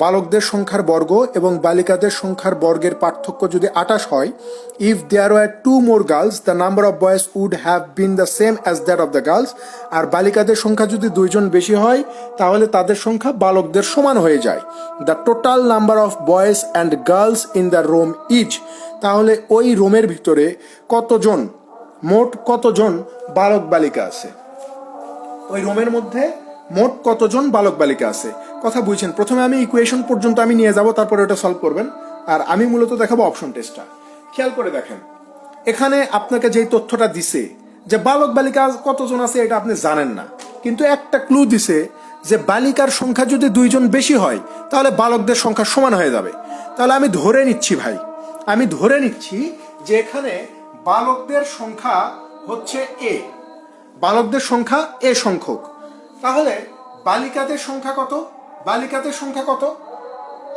বালকদের সংখ্যার বর্গ এবং বালিকাদের সংখ্যার বর্গের পার্থক্য যদি 28 হয়, if there were 2 more girls the number of boys would have been the same as that of the girls. আর বালিকাদের সংখ্যা যদি 2 জন বেশি হয় তাহলে তাদের সংখ্যা বালকদের সমান হয়ে যায়। The total number of boys and girls in the room is, তাহলে ওই রোমের ভিতরে কতজন, মোট কতজন বালক বালিকা আছে, ওই রোমের মধ্যে মোট কতজন বালক বালিকা আছে। কথা বুঝছেন? প্রথমে আমি ইকুয়েশন পর্যন্ত আমি নিয়ে যাব, তারপরে ওটা সলভ করবেন। আর আমি মূলত দেখাবো অপশন টেস্টটা। খেয়াল করে দেখেন, এখানে আপনাকে যেই তথ্যটা দিছে যে বালক বালিকা কতজন আছে এটা আপনি জানেন না, কিন্তু একটা ক্লু দিছে যে বালিকার সংখ্যা যদি 2 জন বেশি হয় তাহলে বালকদের সংখ্যা সমান হয়ে যাবে। তাহলে আমি ধরে নিচ্ছি ভাই, আমি ধরে নিচ্ছি যে এখানে বালকদের সংখ্যা হচ্ছে এ, বালকদের সংখ্যা এ সংখ্যক। তাহলে বালিকাদের সংখ্যা কত? বালিকাদের সংখ্যা কত?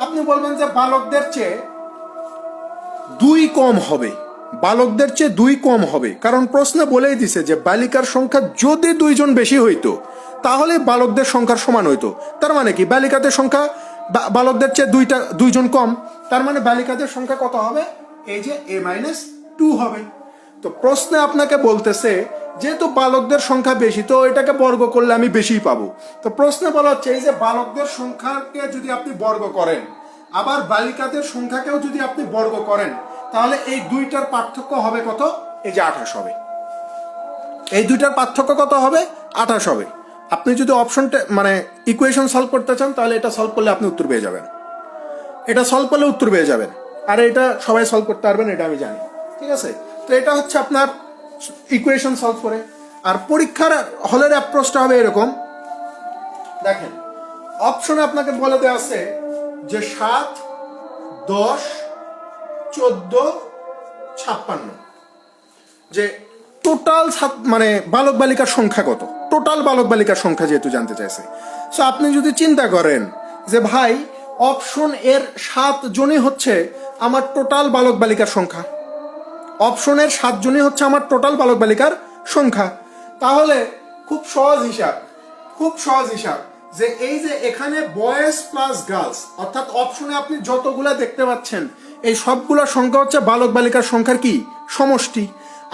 আপনি বলবেন যে বালকদের চেয়ে 2 কম হবে, বালকদের চেয়ে 2 কম হবে, কারণ প্রশ্নে বলেই দিছে যে বালিকার সংখ্যা যদি 2 জন বেশি হইতো তাহলে বালকদের সংখ্যার সমান হইতো। তার মানে কি বালিকাদের সংখ্যা বালকদের চেয়ে 2 জন কম, তার মানে বালিকাদের সংখ্যা কত হবে? এই যে a-2 হবে। তো প্রশ্নে আপনাকে বলতেছে যেহেতু বালকদের সংখ্যা বেশি তো এটাকে বর্গ করলে আমি বেশিই পাবো। তো প্রশ্নে বলা হচ্ছে এই যে বালকদের সংখ্যাকে যদি আপনি বর্গ করেন আবার বালিকাদের সংখ্যাকেও যদি আপনি বর্গ করেন তাহলে এই দুইটার পার্থক্য হবে কত? এই যে 28 হবে। এই দুইটার পার্থক্য কত হবে? 28 হবে। আপনি যদি অপশনটা মানে ইকুয়েশন সলভ করতে চান তাহলে এটা সলভ করলে আপনি উত্তর পেয়ে যাবেন, এটা সলভ করলে উত্তর পেয়ে যাবেন। আর এটা সবাই সলভ করতে পারবেন, এটা আমি জানি, ঠিক আছে? তো এটা হচ্ছে আপনার ইকুয়েশন সলভ করে। আর পরীক্ষার হলের অ্যাপ্রোচটা হবে এরকম, দেখেন অপশনে আপনাকে বলে দেওয়া আছে যে 7, 10, 14, 56, যে টোটাল মানে বালক বালিকার সংখ্যা কত, টোটাল বালক বালিকার সংখ্যা যেহেতু জানতে চাইছে। সো আপনি যদি চিন্তা করেন যে ভাই অপশন এর 7 জনই হচ্ছে আমার টোটাল বালক বালিকার সংখ্যা, অপশনের 7 জনই হচ্ছে আমার টোটাল বালক বালিকার সংখ্যা, তাহলে খুব সহজ হিসাব, খুব সহজ হিসাব যে এই যে এখানে বয়েজ প্লাস গার্লস, অর্থাৎ অপশনে আপনি যতগুলা দেখতে পাচ্ছেন এই সবগুলা সংখ্যা হচ্ছে বালক বালিকার সংখ্যার কি সমষ্টি।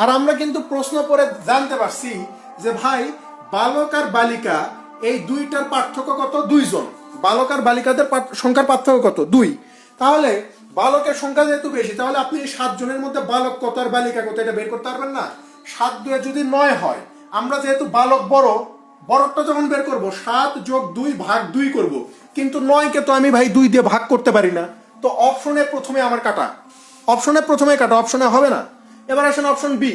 আর আমরা কিন্তু প্রশ্ন পড়ে জানতে পারছি যে ভাই বালক আর বালিকা এই দুইটার পার্থক্য কত? 2 জন। বালক আর বালিকাদের সংখ্যার পার্থক্য কত? 2। তাহলে বালকের সংখ্যা যেহেতু বেশি তাহলে আপনি এই 7 জনের মধ্যে বালক কত আর বালিকা কত এটা বের করতে পারবেন না। 7 2 যদি 9 হয়, আমরা যেহেতু বালক বড়, বড়টা যখন বের করব 7 + 2 ভাগ 2 করব, কিন্তু 9 কে তো আমি ভাই 2 দিয়ে ভাগ করতে পারি না। তো অপশনে প্রথমে আমার কাটা, অপশনে প্রথমে কাটা, অপশনে হবে না। এবার আসেন অপশন বি,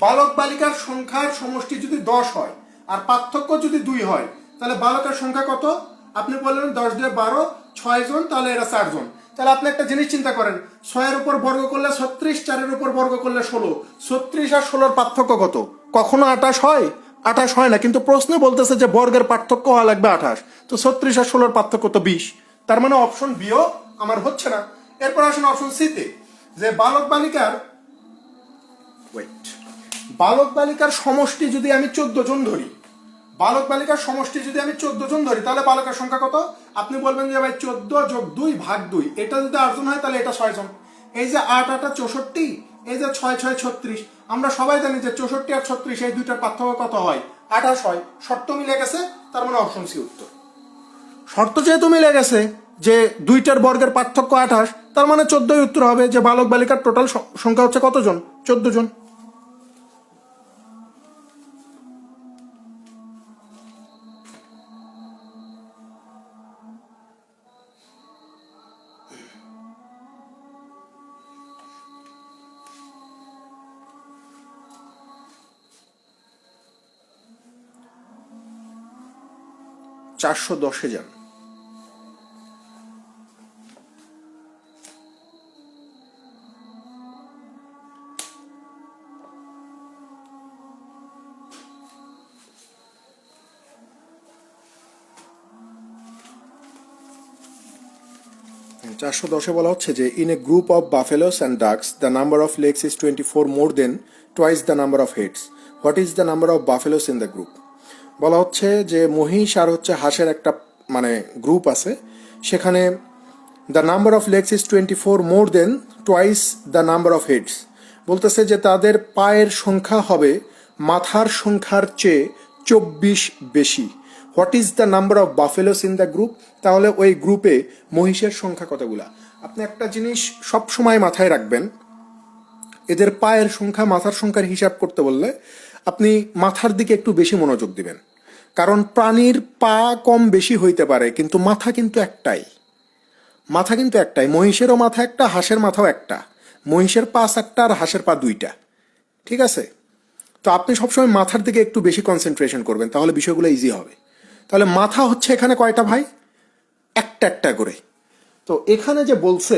বালক বালিকার সংখ্যার সমষ্টি যদি 10 হয় আর পার্থক্য যদি 2 হয় তাহলে বালকের সংখ্যা কত? আপনি বললেন 10 2 12, 6 জন, তাহলে এরা 4 জন। তাহলে আপনি একটা জিনিস চিন্তা করেন, 6 এর উপর বর্গ করলে 36, 4 এর উপর বর্গ করলে 16, 36 আর 16 পার্থক্য কত? কখনো 28 হয়? 28 হয় না, কিন্তু প্রশ্নে বলতেছে যে বর্গের পার্থক্য হওয়া লাগবে 28, তো 36 আর 16 পার্থক্য তো 20, তার মানে অপশন বিও আমার হচ্ছে না। এরপর আসেন অপশন সিতে, যে বালক বালিকার বালক বালিকার সমষ্টি যদি আমি 14 জন ধরি, বালক বালিকার সমষ্টি যদি আমি 14 জন ধরি তাহলে বালকের সংখ্যা কত? আপনি বলবেন যে ভাই 14 + 2 ভাগ 2, এটা যদি 8 জন হয় তাহলে এটা 6 জন। এই যে 8 8 64, এই যে 6 6 36, আমরা সবাই জানি যে 64 আর 36 এই দুইটার পার্থক্য কত হয়? 28 হয়। শর্ত মিলে গেছে, তার মানে অপশন সি উত্তর। শর্ত যেহেতু মিলে গেছে যে দুইটার বর্গের পার্থক্য 28, তার মানে 14ই উত্তর হবে, যে বালক বালিকার টোটাল সংখ্যা হচ্ছে কতজন? 14 জন। চারশো 10-এ যান। চারশো 10-এ বলা হচ্ছে যে in a group of buffaloes and ducks the number of legs is 24 more than twice the number of heads, what is the number of buffaloes in the group. বলা হচ্ছে যে মহিষ আর হচ্ছে হাঁসের একটা মানে গ্রুপ আছে, সেখানে the number of legs is 24 more than twice the number of heads. বলতেছে যে তাদের পায়ের সংখ্যা হবে মাথার সংখ্যার চেয়ে 24 বেশি। What is the number of buffaloes in the group? তাহলে ওই গ্রুপে মহিষের সংখ্যা কতগুলা? আপনি একটা জিনিস সব সময় মাথায় রাখবেন, এদের পায়ের সংখ্যা মাথার সংখ্যার হিসাব করতে বললে আপনি মাথার দিকে একটু বেশি মনোযোগ দিবেন, কারণ প্রাণীর পা কম বেশি হইতে পারে কিন্তু মাথা কিন্তু একটাই। মাথা কিন্তু একটাই, মহিষেরও মাথা একটা, হাঁসের মাথাও একটা। মহিষের পা একটা আর হাঁসের পা দুইটা, ঠিক আছে? তো আপনি সবসময় মাথার দিকে একটু বেশি কনসেন্ট্রেশন করবেন, তাহলে বিষয়গুলো ইজি হবে। তাহলে মাথা হচ্ছে এখানে কয়টা ভাই? একটা একটা করে। তো এখানে যে বলছে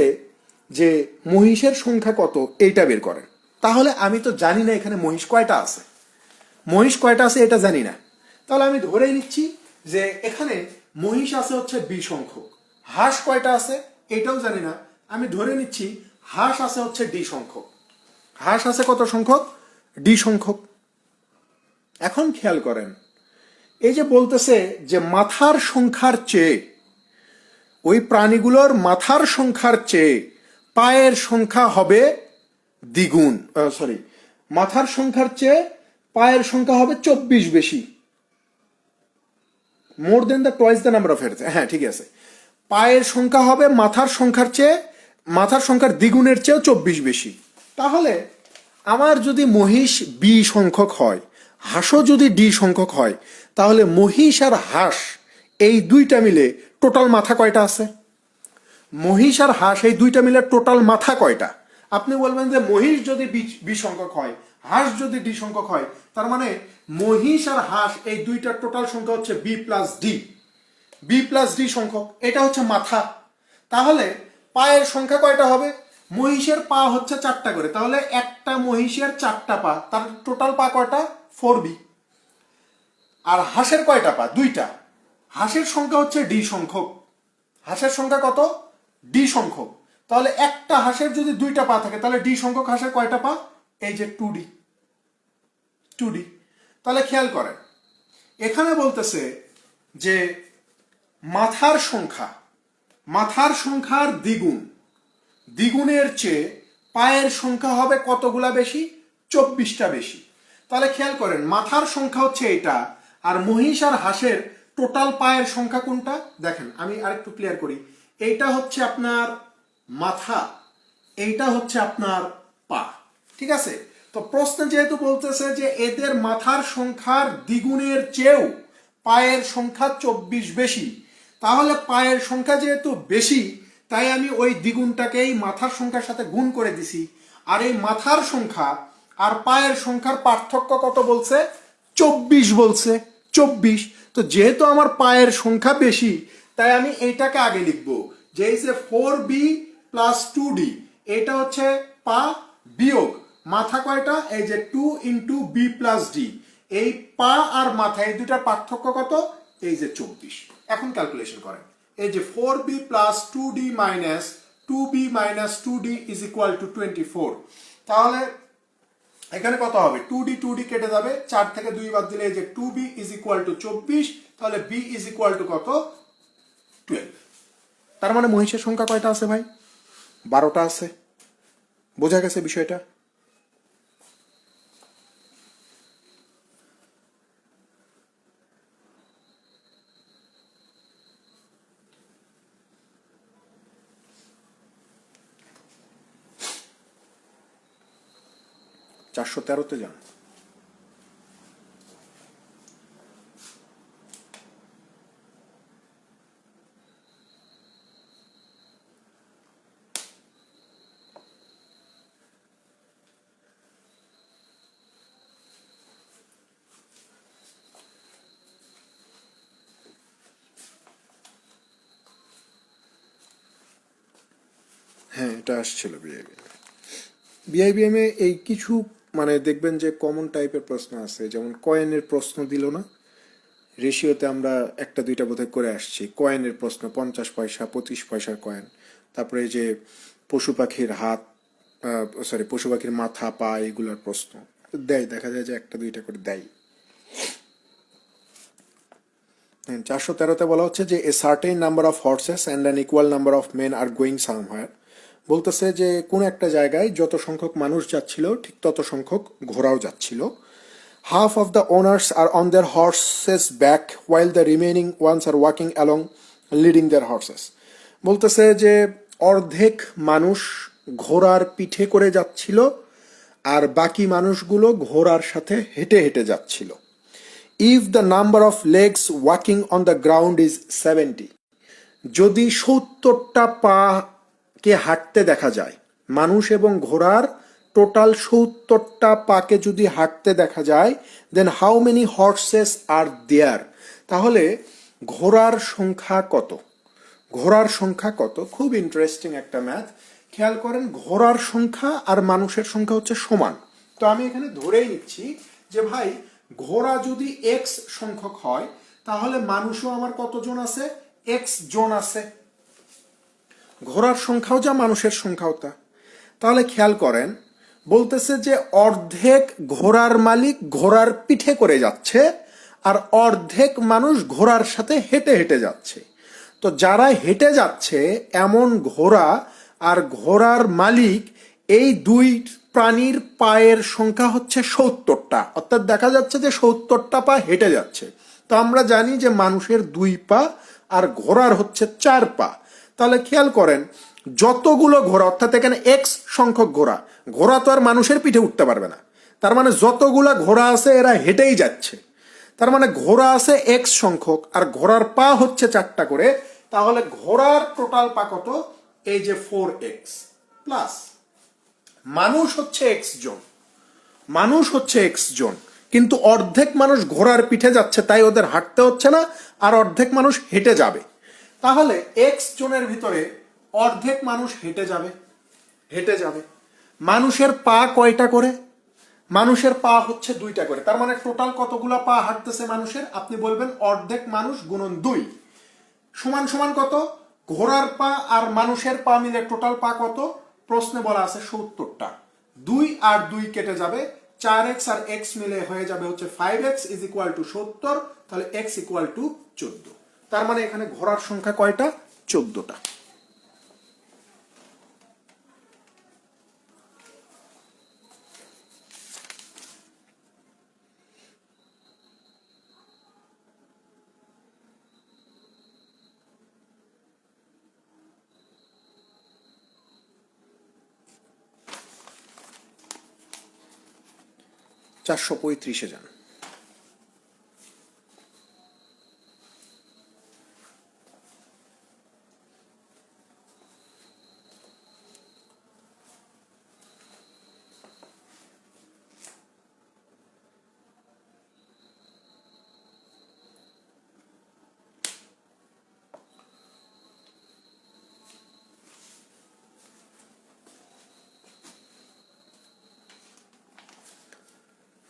যে মহিষের সংখ্যা কত এইটা বের করেন, তাহলে আমি তো জানি না এখানে মহিষ কয়টা আছে। মহিষ কয়টা আছে এটা জানি না, তাহলে আমি ধরেই নিচ্ছি যে এখানে মহিষ আছে হচ্ছে 20 সংখ্যক। হাঁস কয়টা আছে এটাও জানি না, আমি ধরে নিচ্ছি হাঁস আছে হচ্ছে ডি সংখ্যক। হাঁস আছে কত সংখ্যক? ডি সংখ্যক। এখন খেয়াল করেন, এই যে বলতেছে যে মাথার সংখ্যার চেয়ে, ওই প্রাণীগুলোর মাথার সংখ্যার চেয়ে পায়ের সংখ্যা হবে দ্বিগুণ, সরি, মাথার সংখ্যার চেয়ে পায়ের সংখ্যা হবে 24 বেশি। More than the twice the number of heads. হ্যাঁ ঠিক আছে, পায়ের সংখ্যা হবে মাথার সংখ্যার চেয়ে, মাথার সংখ্যার দ্বিগুণের চেয়েও 24 বেশি। তাহলে আমার যদি মহিষ বি সংখ্যক হয়, হাঁসও যদি ডি সংখ্যক হয়, তাহলে মহিষ আর হাঁস এই দুইটা মিলে টোটাল মাথা কয়টা আছে? মহিষ আর হাঁস এই দুইটা মিলে টোটাল মাথা কয়টা? আপনি বলবেন যে মহিষ যদি বি সংখ্যক হয়, হাঁস যদি ডি সংখ্যক হয়, তার মানে মহিষ আর হাঁস এই দুইটার টোটাল সংখ্যা হচ্ছে B plus D. B plus D সংখ্যক, এটা হচ্ছে মাথা। তাহলে পায়ের সংখ্যা কয়টা হবে? মহিষের পা হচ্ছে 4টা করে, তাহলে একটা মহিষের 4টা পা, তার টোটাল পা কয়টা? 4b। আর হাঁসের কয়টা পা? 2টা। হাঁসের সংখ্যা হচ্ছে ডি সংখ্যক। হাঁসের সংখ্যা কত? ডি সংখ্যক। তাহলে একটা হাঁসের যদি 2টা পা থাকে, তাহলে ডি সংখ্যক হাঁসের কয়টা পা? এই যে 2d। 2d। তাহলে খেয়াল করেন, এখানে বলতেছে যে মাথার সংখ্যা, মাথার সংখ্যার দ্বিগুণ, দ্বিগুণের চেয়ে পায়ের সংখ্যা হবে কতগুলা বেশি? 24টা বেশি। তাহলে খেয়াল করেন, মাথার সংখ্যা হচ্ছে এটা, আর মহিষ আর হাঁসের টোটাল পায়ের সংখ্যা কোনটা? দেখেন আমি আরেকটু ক্লিয়ার করি, এইটা হচ্ছে আপনার মাথা, এইটা হচ্ছে আপনার পা, ঠিক আছে? তো প্রশ্ন যেহেতু বলতেছে যে এদের মাথার সংখ্যার দ্বিগুণের চেয়েও পায়ের সংখ্যা 24 বেশি, তাহলে পায়ের সংখ্যা যেহেতু বেশি, তাই আমি ওই দ্বিগুণটাকেই মাথার সংখ্যার সাথে গুণ করে দিছি। আর এই মাথার সংখ্যা আর পায়ের সংখ্যার পার্থক্য কত বলছে? 24 বলছে। 24। তো যেহেতু আমার পায়ের সংখ্যা বেশি, তাই আমি এইটাকে আগে লিখব, যে এই যে 4b প্লাস 2d, এটা হচ্ছে পা বিয়োগ মাথা কয়টা? এই যে 2 ইন্টু বি প্লাস ডি। এই পা আর মাথা এই দুটার পার্থক্য কত? এই যে 24। এখন ক্যালকুলেশন করেন, এই যে 4b plus 2d minus 2b minus 2d is equal to 24। তাহলে এখানে কত হবে? 2d কেটে যাবে, 4 থেকে 2 বাদ দিলে এই যে 2b ইজ ইকুয়াল টু 24, তাহলে b ইজ ইকুয়াল টু কত? 12। তার মানে মহিষের সংখ্যা কয়টা আছে ভাই? 12টা আছে। বোঝা গেছে বিষয়টা? চারশো তেরোতে যান। হ্যাঁ এটা আসছিল বিআইবিএম। বিআইবিএম এ এই কিছু মানে দেখবেন যে কমন টাইপের প্রশ্ন আছে, যেমন কয়েনের প্রশ্ন দিল না, রেশিওতে আমরা একটা দুইটা বোধহয় করে আসছি। কয়েনের প্রশ্ন 50 পয়সা 25 পয়সার কয়েন, তারপরে যে পশু পাখির হাত, সরি পশু পাখির মাথা পা এগুলোর প্রশ্ন দেয়, দেখা যায় যে একটা দুইটা করে দেয়। 413-তে বলা হচ্ছে যে a certain number of horses and an equal number of men are going somewhere. বলতেছে যে কোন একটা জায়গায় যত সংখ্যক মানুষ যাচ্ছিল ঠিক তত সংখ্যক ঘোড়াও যাচ্ছিল। Half of the owners are on their horses back while the remaining ones are walking along leading their horses. বলতেছে যে অর্ধেক মানুষ ঘোড়ার পিঠে করে যাচ্ছিল আর বাকি মানুষগুলো ঘোড়ার সাথে হেঁটে হেঁটে যাচ্ছিল। If the number of legs walking on the ground is 70, যদি 70টা পাকে হাঁটতে দেখা যায়, মানুষ এবং ঘোড়ার টোটাল 70টা পাকে যদি হাঁটতে দেখা যায়, দেন হাউ মেনি হর্সেস আর দেয়ার, তাহলে ঘোড়ার সংখ্যা কত? ঘোড়ার সংখ্যা কত? খুব ইন্টারেস্টিং একটা ম্যাথ। খেয়াল করেন, ঘোড়ার সংখ্যা আর মানুষের সংখ্যা হচ্ছে সমান। তো আমি এখানে ধরেই নিচ্ছি যে ভাই ঘোড়া যদি এক্স সংখ্যক হয় তাহলে মানুষও আমার কতজন আছে? এক্স জন আছে। ঘোড়ার সংখ্যাও যা মানুষের সংখ্যাও তা। তাহলে খেয়াল করেন, বলতেছে যে অর্ধেক ঘোড়ার মালিক ঘোড়ার পিঠে করে যাচ্ছে আর অর্ধেক মানুষ ঘোড়ার সাথে হেঁটে হেঁটে যাচ্ছে। তো যারা হেঁটে যাচ্ছে এমন ঘোড়া আর ঘোড়ার মালিক, এই দুই প্রাণীর পায়ের সংখ্যা হচ্ছে 70টা, অর্থাৎ দেখা যাচ্ছে যে 70টা পা হেঁটে যাচ্ছে। তো আমরা জানি যে মানুষের 2 পা আর ঘোড়ার হচ্ছে 4 পা। তাহলে খেয়াল করেন, যতগুলো ঘোড়া, অর্থাৎ এখানে এক্স সংখ্যক ঘোড়া, ঘোড়া তো আর মানুষের পিঠে উঠতে পারবে না, তার মানে যতগুলা ঘোড়া আছে এরা হেঁটেই যাচ্ছে। তার মানে ঘোড়া আছে এক্স সংখ্যক আর ঘোড়ার পা হচ্ছে 4টা করে। তাহলে ঘোড়ার টোটাল পা কত? এই যে 4x প্লাস মানুষ হচ্ছে এক্স জন, মানুষ হচ্ছে এক্স জন, কিন্তু অর্ধেক মানুষ ঘোড়ার পিঠে যাচ্ছে তাই ওদের হাঁটতে হচ্ছে না, আর অর্ধেক মানুষ হেঁটে যাবে। তাহলে এক্স জনের ভিতরে অর্ধেক মানুষ হেঁটে যাবে, হেঁটে যাবে। মানুষের পা কয়টা করে? মানুষের পা হচ্ছে 2টা করে। তার মানে টোটাল কতগুলা পা হাঁটতেছে মানুষের? আপনি বলবেন অর্ধেক মানুষ গুণন 2 সমান সমান কত? ঘোড়ার পা আর মানুষের পা মিলে টোটাল পা কত? প্রশ্নে বলা আছে 70টা। 2 আর 2 কেটে যাবে, 4x আর x মিলে হয়ে যাবে হচ্ছে 5x ইজ ইকুয়াল টু 70। তাহলে x ইকুয়াল টু 14। তার মানে এখানে ঘোড়ার সংখ্যা কয়টা? 14টা। চারশো 35-এ যান।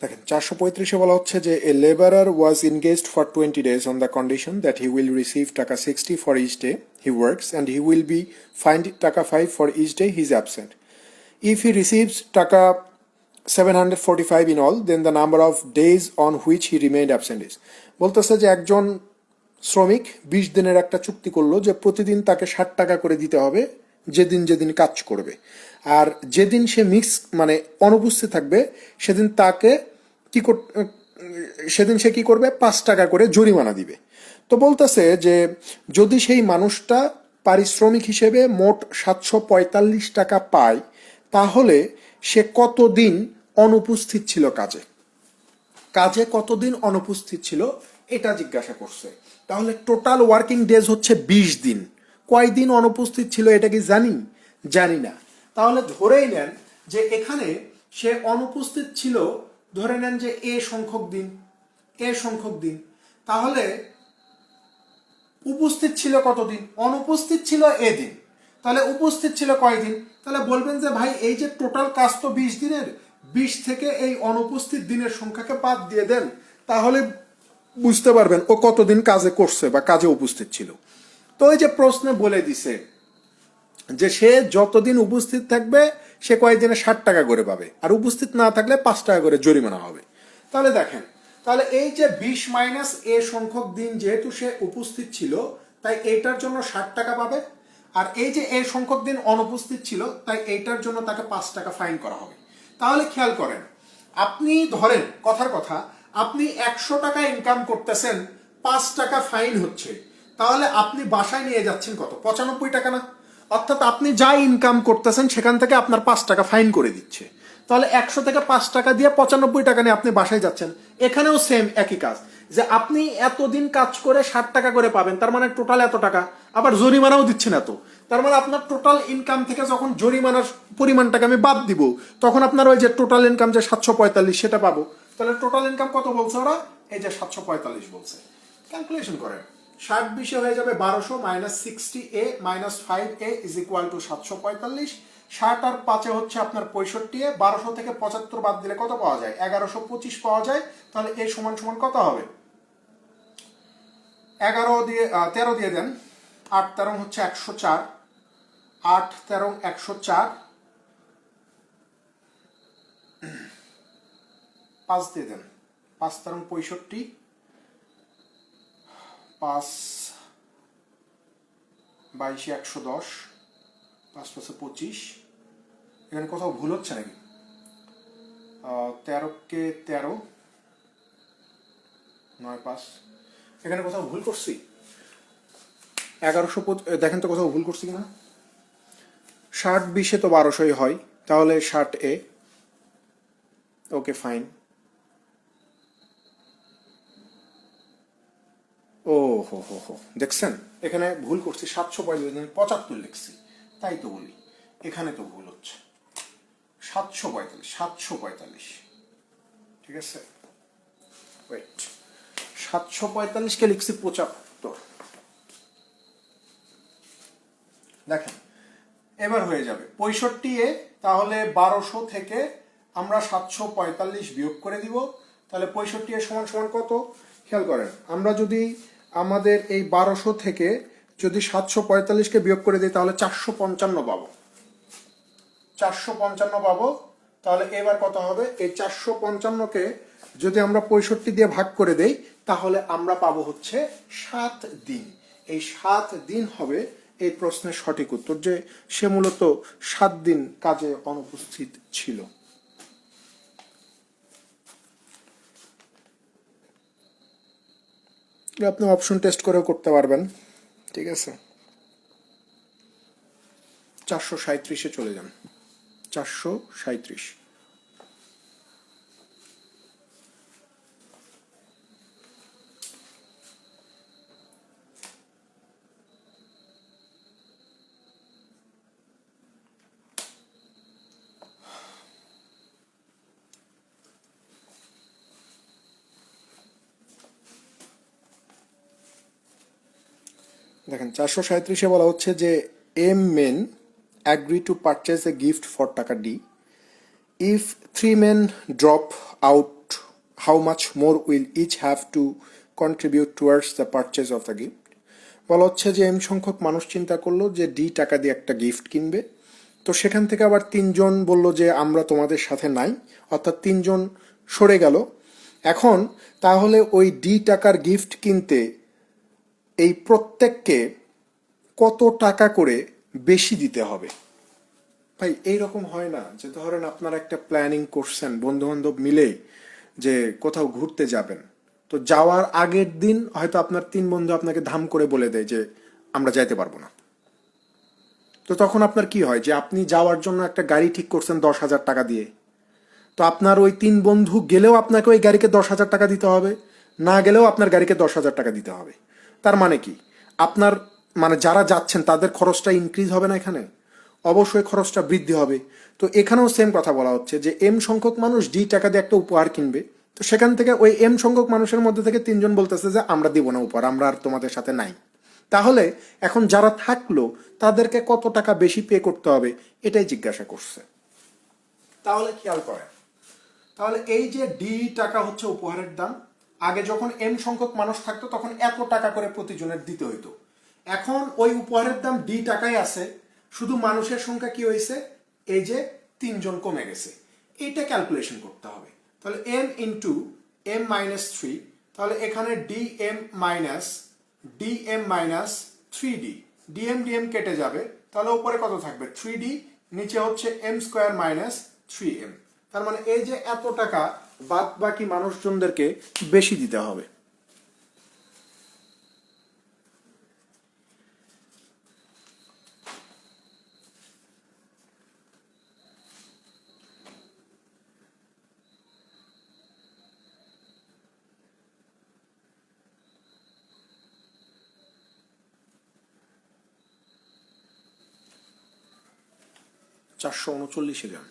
দেখেন 435-এ বলা হচ্ছে যে a labourer was engaged for 20 days on the condition that he will receive টাকা 60 for each day he works and he will be fined টাকা 5 for each day he is absent. If he receives টাকা 745 in all, then the number of days on which he remained absent is. বলতেছে যে একজন শ্রমিক 20 দিনের একটা চুক্তি করলো যে প্রতিদিন তাকে 60 টাকা করে দিতে হবে যেদিন যেদিন কাজ করবে, আর যেদিন সে মানে অনুপস্থিত থাকবে সেদিন তাকে সেদিন সে কি করবে? 5 টাকা করে জরিমানা দিবে। তো বলতেছে যে যদি সেই মানুষটা পারিশ্রমিক হিসেবে মোট 745 টাকা পায় তাহলে সে কতদিন অনুপস্থিত ছিল কাজে? কাজে কতদিন অনুপস্থিত ছিল এটা জিজ্ঞাসা করছে। তাহলে টোটাল ওয়ার্কিং ডেজ হচ্ছে 20 দিন। কয়দিন অনুপস্থিত ছিল এটা কি জানি? জানি না। তাহলে ধরেই নেন যে এখানে সে অনুপস্থিত ছিল, ধরে নেন যে এ সংখ্যক দিন, এ সংখ্যক দিন। তাহলে উপস্থিত ছিল কতদিন? অনুপস্থিত ছিল এ দিন। তাহলে উপস্থিত ছিল কয়দিন? তাহলে বলবেন যে ভাই এই যে টোটাল কাজ তো 20 দিনের, 20 থেকে এই অনুপস্থিত দিনের সংখ্যাকে বাদ দিয়ে দেন, তাহলে বুঝতে পারবেন ও কতদিন কাজে করছে বা কাজে উপস্থিত ছিল। তো এই যে প্রশ্নে বলে দিছে যে সে যতদিন উপস্থিত থাকবে সে কয়েকদিনে 60 টাকা করে পাবে, আর উপস্থিত না থাকলে 5 টাকা করে জরিমানা হবে। তাহলে দেখেন তাহলে এই যে 20 মাইনাস এ সংখ্যক দিন যেহেতু সে উপস্থিত ছিল তাই এইটার জন্য 60 টাকা পাবে, আর এই যে এ সংখ্যক দিন অনুপস্থিত ছিল তাই এইটার জন্য তাকে 5 টাকা ফাইন করা হবে। তাহলে খেয়াল করেন, আপনি ধরেন কথার কথা আপনি 100 টাকা ইনকাম করতেছেন, 5 টাকা ফাইন হচ্ছে, তাহলে আপনি বাসায় নিয়ে যাচ্ছেন কত? 95 টাকা না? অর্থাৎ আপনি যা ইনকাম করতেছেন সেখান থেকে আপনার 5 টাকা ফাইন করে দিচ্ছে। তাহলে 100 থেকে 5 টাকা দিয়ে 95 টাকা নিয়ে আপনি বাসায় যাচ্ছেন। এখানেও সেম একই কাজ, যে আপনি এতদিন কাজ করে 60 টাকা করে পাবেন, তার মানে টোটাল এত টাকা, আবার জরিমানাও দিচ্ছেন এত, তার মানে আপনার টোটাল ইনকাম থেকে যখন জরিমানার পরিমাণটাকে আমি বাদ দিব তখন আপনার ওই যে টোটাল ইনকাম যে 745 সেটা পাবো। তাহলে টোটাল ইনকাম কত বলছে ওরা? এই যে 745 বলছে। ক্যালকুলেশন করেন, 60 হয়ে যাবে 1200 minus 60A minus 5A is equal to 745। 60 আর 5 হচ্ছে আপনার 65A, 1200 থেকে 75 বাদ দিলে কত পাওয়া যায়? 1125 পাওয়া যায়। তাহলে এ সমান সমান কত হবে? 13 দিয়ে দেন, 8 13 হচ্ছে 104, 8 13 104, 5 দিয়ে দেন, 5 13 65, 5 22 110, 5 5 25। এখানে কোথাও ভুল হচ্ছে নাকি? 13 কে 13, 9 5, এখানে কোথাও ভুল করছি? 1100 দেখেন তো কোথাও ভুল করছি কিনা। 60 20 তো 1200 হয়, তাহলে 60A। Okay fine. ও হো হো হো, দেখছেন এখানে ভুল করছি, 745 লিখছি, তাই তো বলি এখানে তো ভুল হচ্ছে। 745, ঠিক আছে, ওয়েট, 745 লিখছি 75। দেখেন এবার হয়ে যাবে 65A, তাহলে 1200 থেকে আমরা 745 বিয়োগ করে দিব, তাহলে 65A সমান সমান কত? খেয়াল করেন, আমরা যদি আমাদের এই 1200 থেকে যদি 745কে বিয়োগ করে দিই তাহলে 455 পাবো, 455 পাবো। তাহলে এবার কত হবে? এই 455কে যদি আমরা 65 দিয়ে ভাগ করে দেই তাহলে আমরা পাবো হচ্ছে 7 দিন। এই 7 দিন হবে এই প্রশ্নের সঠিক উত্তর, যে সে মূলত 7 দিন কাজে অনুপস্থিত ছিল। আপনি অপশন টেস্ট করেও করতে পারবেন, ঠিক আছে। 437-এ চলে যান, 437। দেখেন 437-এ বলা হচ্ছে যে M men agree to purchase a gift for টাকা D, if 3 men drop out, how much more will each have to contribute towards the purchase of the gift? বলা হচ্ছে যে এম সংখ্যক মানুষ চিন্তা করলো যে ডি টাকা দিয়ে একটা গিফট কিনবে, তো সেখান থেকে আবার 3 জন বলল যে আমরা তোমাদের সাথে নাই, অর্থাৎ 3 জন সরে গেল। এখন তাহলে ওই ডি টাকার গিফট কিনতে এই প্রত্যেককে কত টাকা করে বেশি দিতে হবে? ভাই এইরকম হয় না যে ধরেন আপনারা একটা প্ল্যানিং করছেন বন্ধু বান্ধব মিলে যে কোথাও ঘুরতে যাবেন, তো যাওয়ার আগের দিন হয়তো আপনার 3 বন্ধু আপনাকে ধাম করে বলে দেয় যে আমরা যাইতে পারবো না। তো তখন আপনার কি হয়, যে আপনি যাওয়ার জন্য একটা গাড়ি ঠিক করছেন 10,000 টাকা দিয়ে, তো আপনার ওই 3 বন্ধু গেলেও আপনাকে ওই গাড়িকে 10,000 টাকা দিতে হবে, না গেলেও আপনার গাড়িকে 10,000 টাকা দিতে হবে। তার মানে কি, আপনার মানে যারা যাচ্ছেন তাদের খরচটা ইনক্রিজ হবে না? এখানে অবশ্যই খরচটা বৃদ্ধি হবে। তো এখানেও সেম কথা বলা হচ্ছে যে এম সংখ্যক মানুষ ডি টাকা দিয়ে একটা উপহার কিনবে, তো সেখান থেকে ওই এম সংখ্যক মানুষের মধ্যে থেকে 3 জন বলতেছে যে আমরা দিব না উপহার, আমরা আর তোমাদের সাথে নাই। তাহলে এখন যারা থাকলো তাদেরকে কত টাকা বেশি পে করতে হবে এটাই জিজ্ঞাসা করছে। তাহলে খেয়াল করেন, তাহলে এই যে ডি টাকা হচ্ছে উপহারের দাম, আগে যখন এম সংখ্যক মানুষ থাকতো তখন এত টাকা করে প্রতিজনের দিতে হইতো, এখন ওই উপহারের দাম ডি টাকাই আছে, শুধু মানুষের সংখ্যা কি হয়েছে, এই যে 3 জন কমে গেছে, এইটা ক্যালকুলেশন করতে হবে। তাহলে M into M minus three, তাহলে এখানে DM minus three D, DM কেটে যাবে, তাহলে উপরে কত থাকবে থ্রি ডি, নিচে হচ্ছে M square minus three M. তার মানে এই যে এত টাকা বাদ বাকি মানুষজনদেরকে বেশি দিতে হবে। চারশো উনচল্লিশে যান।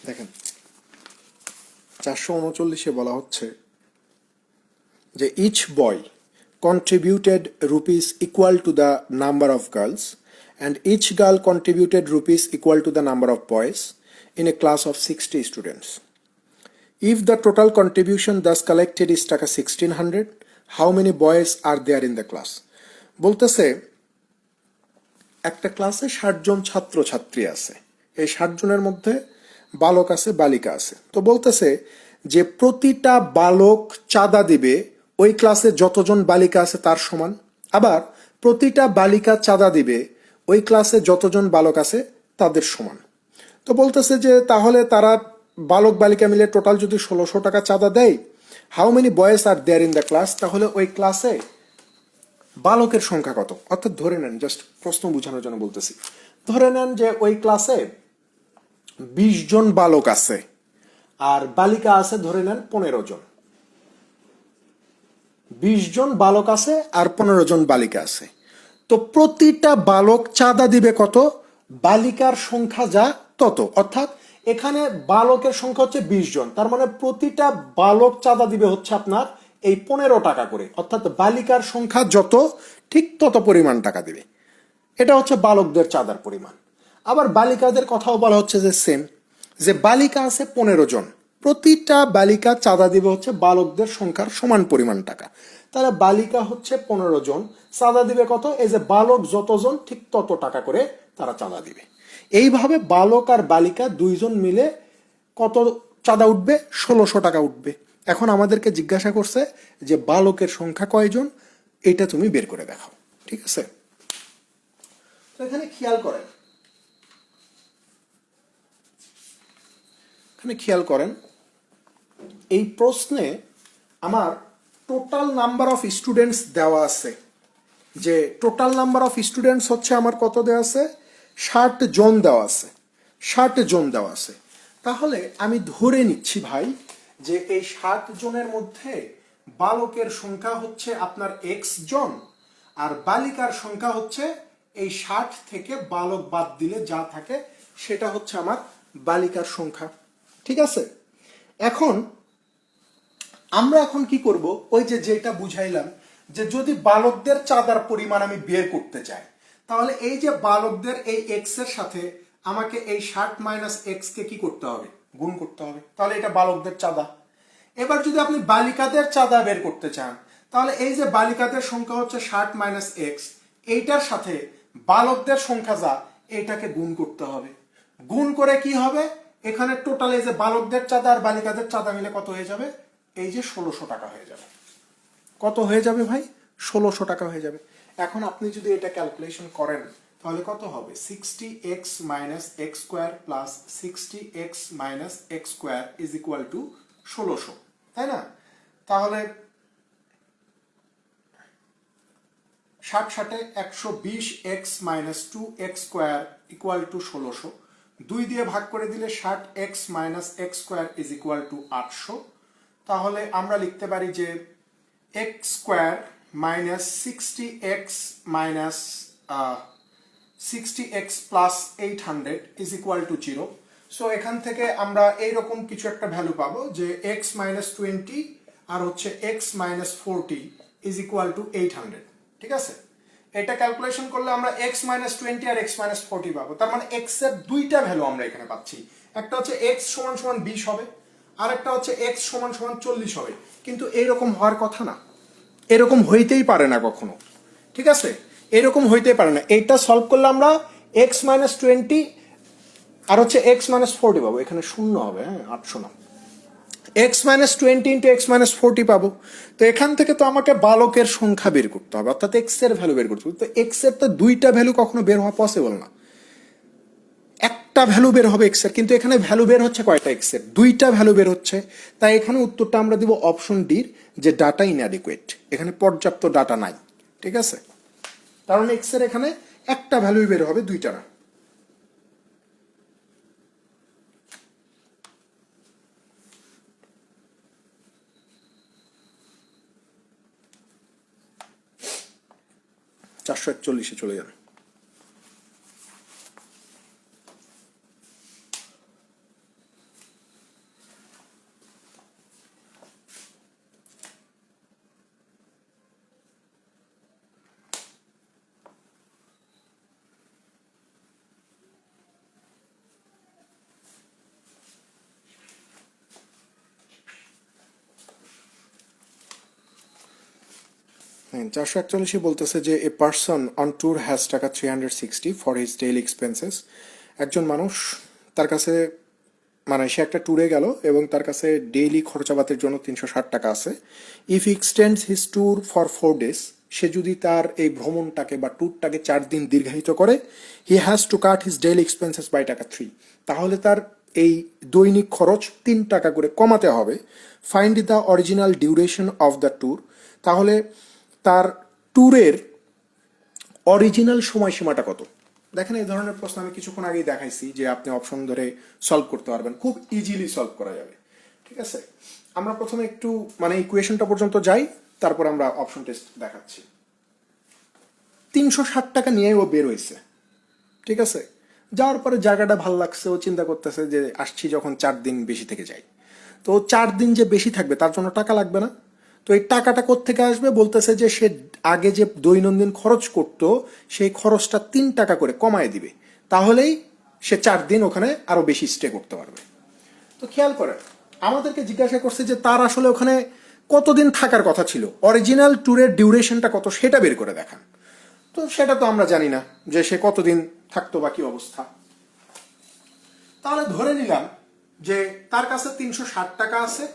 দেখেন 439-এ বলা হচ্ছে যে each boy contributed rupees equal to the number of girls and each girl contributed rupees equal to the number of boys in a class of 60 students. If the total contribution thus collected is টাকা 1600, how many boys are there in the class? বলতেছে একটা ক্লাসে 60 জন ছাত্র ছাত্রী আছে, এই 60 জনের মধ্যে বালক আছে বালিকা আছে। তো বলতেছে যে প্রতিটা বালক চাঁদা দিবে ওই ক্লাসে যতজন বালিকা আছে তার সমান, আবার প্রতিটা বালিকা চাঁদা দিবে ওই ক্লাসে যতজন বালক আছে তাদের সমান। তো বলতেছে যে তাহলে তারা বালক বালিকা মিলে টোটাল যদি 1600 টাকা চাঁদা দেয়, how many boys are there in the class, তাহলে ওই ক্লাসে বালকের সংখ্যা কত? অর্থাৎ ধরে নেন, জাস্ট প্রশ্ন বোঝানোর জন্য বলতেছি, ধরে নেন যে ওই ক্লাসে 20 জন বালক আছে আর বালিকা আছে ধরে নেন 15 জন। 20 জন বালক আছে আর 15 জন বালিকা আছে। তো প্রতিটা বালক চাঁদা দিবে কত? বালিকার সংখ্যা যা তত। অর্থাৎ এখানে বালকের সংখ্যা হচ্ছে 20 জন, তার মানে প্রতিটা বালক চাঁদা দিবে হচ্ছে আপনার এই 15 টাকা করে। অর্থাৎ বালিকার সংখ্যা যত ঠিক তত পরিমাণ টাকা দিবে। এটা হচ্ছে বালকদের চাঁদার পরিমাণ। আবার বালিকাদের কথাও বলা হচ্ছে যে সেম, যে বালিকা আছে 15 জন, প্রতিটা বালিকা চাঁদা দিবে হচ্ছে বালকদের সংখ্যার সমান পরিমাণ টাকা। তাহলে বালিকা হচ্ছে 15 জন, চাঁদা দিবে কত? এই যে বালক যতজন ঠিক তত টাকা করে তারা চাঁদা দিবে। এইভাবে বালক আর বালিকা দুইজন মিলে কত চাঁদা উঠবে? 1600 টাকা উঠবে। এখন আমাদেরকে জিজ্ঞাসা করছে যে বালকের সংখ্যা কয়জন, এটা তুমি বের করে দেখাও। ঠিক আছে, তো এখানে খেয়াল করেন এই প্রশ্নে আমার টোটাল নাম্বার অফ স্টুডেন্টস দেওয়া আছে, যে টোটাল নাম্বার অফ স্টুডেন্টস হচ্ছে আমার কত দেওয়া আছে? 60 জন দেওয়া আছে, 60 জন দেওয়া আছে। তাহলে আমি ধরে নিচ্ছি ভাই যে এই 60 জনের মধ্যে বালকের সংখ্যা হচ্ছে আপনার x জন আর বালিকার সংখ্যা হচ্ছে এই 60 থেকে বালক বাদ দিলে যা থাকে সেটা হচ্ছে আমার বালিকার সংখ্যা। ঠিক আছে, এখন আমরা এখন কি করব? ওই যে যেটা বুঝাইলাম যে যদি বালকদের চাঁদার পরিমাণ আমি বের করতে চাই, তাহলে এই যে বালকদের এই এক্স এর সাথে আমাকে এই 60 মাইনাস এক্স কে কি করতে হবে? গুণ করতে হবে। তাহলে এটা বালকদের চাঁদা। এবার যদি আপনি বালিকাদের চাঁদা বের করতে চান, তাহলে এই যে বালিকাদের সংখ্যা হচ্ছে 60 মাইনাস এক্স, এইটার সাথে বালকদের সংখ্যা যা এইটাকে গুণ করতে হবে। গুণ করে কি হবে? এখানে টোটাল এই যে বালকদের চাঁদা আর বালিকাদের চাঁদা মিলে কত হয়ে যাবে? এই যে 1600 টাকা হয়ে যাবে। কত হয়ে যাবে ভাই? 1600 টাকা হয়ে যাবে। এখন আপনি যদি এটা ক্যালকুলেশন করেন তাহলে কত হবে? 60x minus x square plus 60x minus x square is equal to 1600, তাই না? তাহলে 60 60 120x minus 2x square equal to 1600, 2 দিয়ে ভাগ করে দিলে 60x minus x square is equal to 800। তাহলে আমরা লিখতে পারি যে x square minus 60x minus 60x plus 800 is equal to 0। So এখান থেকে আমরা এইরকম কিছু একটা ভ্যালু পাবো যে x মাইনাস 20 আর হচ্ছে x minus 40 is equal to 800। ঠিক আছে, এটা ক্যালকুলেশন করলে আমরা এক্স মাইনাস 20 আর এক্স মাইনাস 40 পাবো। তার মানে এক্স এর দুইটা ভ্যালু আমরা এখানে পাচ্ছি, একটা হচ্ছে এক্স সমান সমান 20 হবে, আর একটা হচ্ছে এক্স সমান সমান 40 হবে। কিন্তু এইরকম হওয়ার কথা না, এরকম হইতেই পারে না কখনো, ঠিক আছে, এরকম হইতেই পারে না। এইটা সলভ করলে আমরা এক্স মাইনাস 20 আর হচ্ছে এক্স মাইনাস 40 পাবো, এখানে শূন্য হবে, হ্যাঁ 800 না, x minus 20 into x minus 40 পাবো। তো এখান থেকে তো আমাকে বালকের সংখ্যা বের করতে হবে, অর্থাৎ এক্স এর ভ্যালু বের করতে হবে। তো এক্স এর তো দুইটা ভ্যালু কখনো বের হওয়া পসিবল না, একটা ভ্যালু বের হবে এক্স এর, কিন্তু এখানে ভ্যালু বের হচ্ছে কয়টা, এক্স এর দুইটা ভ্যালু বের হচ্ছে। তাই এখানে উত্তরটা আমরা দিব অপশন ডির, যে ডাটা ইনঅ্যাডিকুয়েট, এখানে পর্যাপ্ত ডাটা নাই, ঠিক আছে, কারণ এক্স এর এখানে একটা ভ্যালুই বের হবে, দুইটা না। চারশো 41 চলে যান। হ্যাঁ, 441 বলতেছে যে a person on tour has টাকা 360 ফর হিজ ডেইলি এক্সপেন্সেস। একজন মানুষ, তার কাছে মানে সে একটা ট্যুরে গেল এবং তার কাছে ডেইলি খরচাপাতির জন্য 360 টাকা আছে। If he extends his tour for 4 days, সে যদি তার এই ভ্রমণটাকে বা ট্যুরটাকে 4 দিন দীর্ঘায়িত করে, he has to cut his daily expenses by টাকা 3, তাহলে তার এই দৈনিক খরচ 3 টাকা করে কমাতে হবে। Find the original duration of the tour, তাহলে তার ট্যুরের অরিজিনাল সময়সীমাটা কত। দেখেন এই ধরনের প্রশ্ন আমি কিছুক্ষণ আগেই দেখাইছি যে আপনি অপশন ধরে সলভ করতে পারবেন, খুব ইজিলি সলভ করা যাবে, ঠিক আছে। আমরা প্রথমে একটু মানে ইকুয়েশনটা পর্যন্ত যাই, তারপর আমরা অপশন টেস্ট দেখাচ্ছি। 360 টাকা নিয়ে ও বের হয়েছে, ঠিক আছে, যাওয়ার পরে জায়গাটা ভালো লাগছে, ও চিন্তা করতেছে যে আসছি যখন 4 দিন বেশি থেকে যাই, তো 4 দিন যে বেশি থাকবে তার জন্য টাকা লাগবে না। তো এই টাকাটা কোত্থেকে আসবে, বলতেছে যে সে আগে যে দৈনন্দিন খরচ করতো সেই খরচটা 3 টাকা করে কমায় দিবে, তাহলেই সে 4 দিন ওখানে আরো বেশি স্টে করতে পারবে। তো খেয়াল করেন, আমাদেরকে জিজ্ঞাসা করছে যে তার আসলে ওখানে কতদিন থাকার কথা ছিল, অরিজিনাল ট্যুরের ডিউরেশনটা কত সেটা বের করে দেখান। তো সেটা তো আমরা জানি না যে সে কতদিন থাকতো বা কি অবস্থা। তাহলে ধরে নিলাম যে তার কাছে 360 টাকা আছে,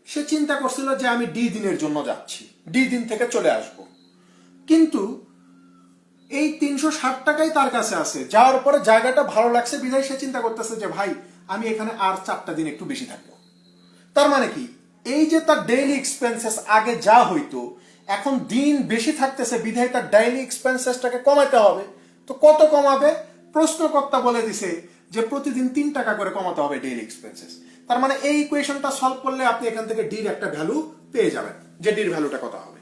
সে চিন্তা করছিল যে আমি ডি দিনের জন্য যাচ্ছি, ডি দিন থেকে চলে আসব, কিন্তু এই 360 টাকাই তার কাছে আছে, যাওয়ার পরে জায়গাটা ভালো লাগছে বিধায় সে চিন্তা করতেছে যে ভাই আমি এখানে আর 4টা দিন একটু বেশি থাকবো। তার মানে কি, এই যে তার ডেইলি এক্সপেন্সেস আগে যা হইতো এখন দিন বেশি থাকতেছে বিধায় তার ডেইলি এক্সপেন্সেসটাকে কমাতে হবে। তো কত কমাবে, প্রশ্নকর্তা বলে দিছে যে প্রতিদিন 3 টাকা করে কমাতে হবে ডেইলি এক্সপেন্সেস। তার মানে এই ইকুয়েশনটা সলভ করলে আপনি এখান থেকে ডির একটা ভ্যালু পেয়ে যাবেন, যে ডির ভ্যালুটা কত হবে,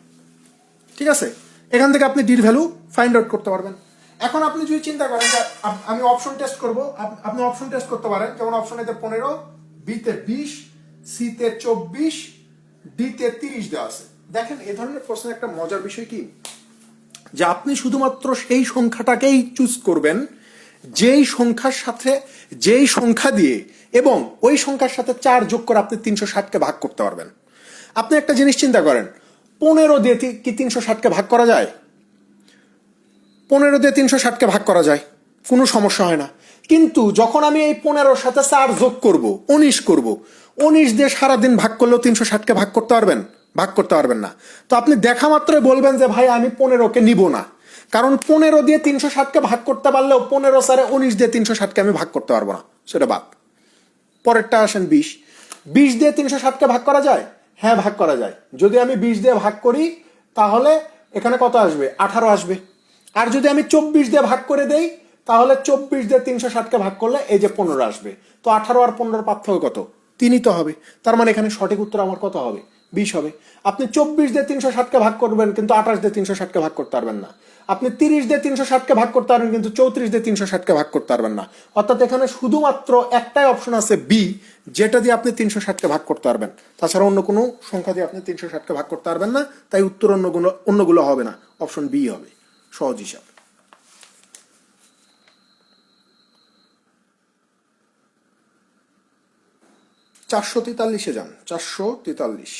ঠিক আছে। এখান থেকে আপনি ডির ভ্যালু ফাইন্ড আউট করতে পারবেন। এখন আপনি যদি চিন্তা করেন যে আমি অপশন টেস্ট করব, আপনি অপশন টেস্ট করতে পারেন, যেমন অপশন এতে 15, বিতে 20, সিতে 24, ডিতে 30 দেওয়া আছে। দেখেন এই ধরনের প্রশ্নের একটা মজার বিষয় কি, যে আপনি শুধুমাত্র সেই সংখ্যাটাকেই চুজ করবেন যেই সংখ্যার সাথে, যেই সংখ্যা দিয়ে এবং ওই সংখ্যার সাথে 4 যোগ করে আপনি 360কে ভাগ করতে পারবেন। আপনি একটা জিনিস চিন্তা করেন, 15 দিয়ে কি 360কে ভাগ করা যায়? 15 দিয়ে 360কে ভাগ করা যায়, কোনো সমস্যা হয় না। কিন্তু যখন আমি এই 15-র সাথে 4 যোগ করব, 19 করব, 19 দিয়ে সারাদিন ভাগ করলেও 360কে ভাগ করতে পারবেন? ভাগ করতে পারবেন না। তো আপনি দেখা মাত্রই বলবেন যে ভাই আমি 15কে নিব না, কারণ 15 দিয়ে 360কে ভাগ করতে পারলেও 15 সারে 19 দিয়ে 360কে আমি ভাগ করতে পারবো না, সেটা বাদ। পরেরটা আসেন 20, 20 দিয়ে 360কে ভাগ করা যায়? হ্যাঁ ভাগ করা যায়। যদি আমি 20 দিয়ে ভাগ করি তাহলে এখানে কত আসবে, 18 আসবে। আর যদি আমি 24 দিয়ে ভাগ করে দেই তাহলে 24 দিয়ে 360কে ভাগ করলে এই যে 15 আসবে। তো 18 আর 15 পার্থক্য কত, 3ই তো হবে। তার মানে এখানে সঠিক উত্তর আমার কত হবে, 20 হবে। আপনি 24 দিয়ে 360কে ভাগ করবেন কিন্তু 28 দিয়ে 360কে ভাগ করতে পারবেন না। আপনি 30 দিয়ে 360কে ভাগ করতে পারবেন কিন্তু 34 দিয়ে 360কে ভাগ করতে পারবেন না। অর্থাৎ এখানে শুধুমাত্র একটাই অপশন আছে বি, যেটা দিয়ে আপনি 360কে ভাগ করতে পারবেন। তাছাড়া অন্য কোনো সংখ্যা দিয়ে আপনি 360কে ভাগ করতে পারবেন না, তাই উত্তর অন্যগুলো হবে না, অপশন বি হবে সহজ হিসাব। 443-এ যান, 443।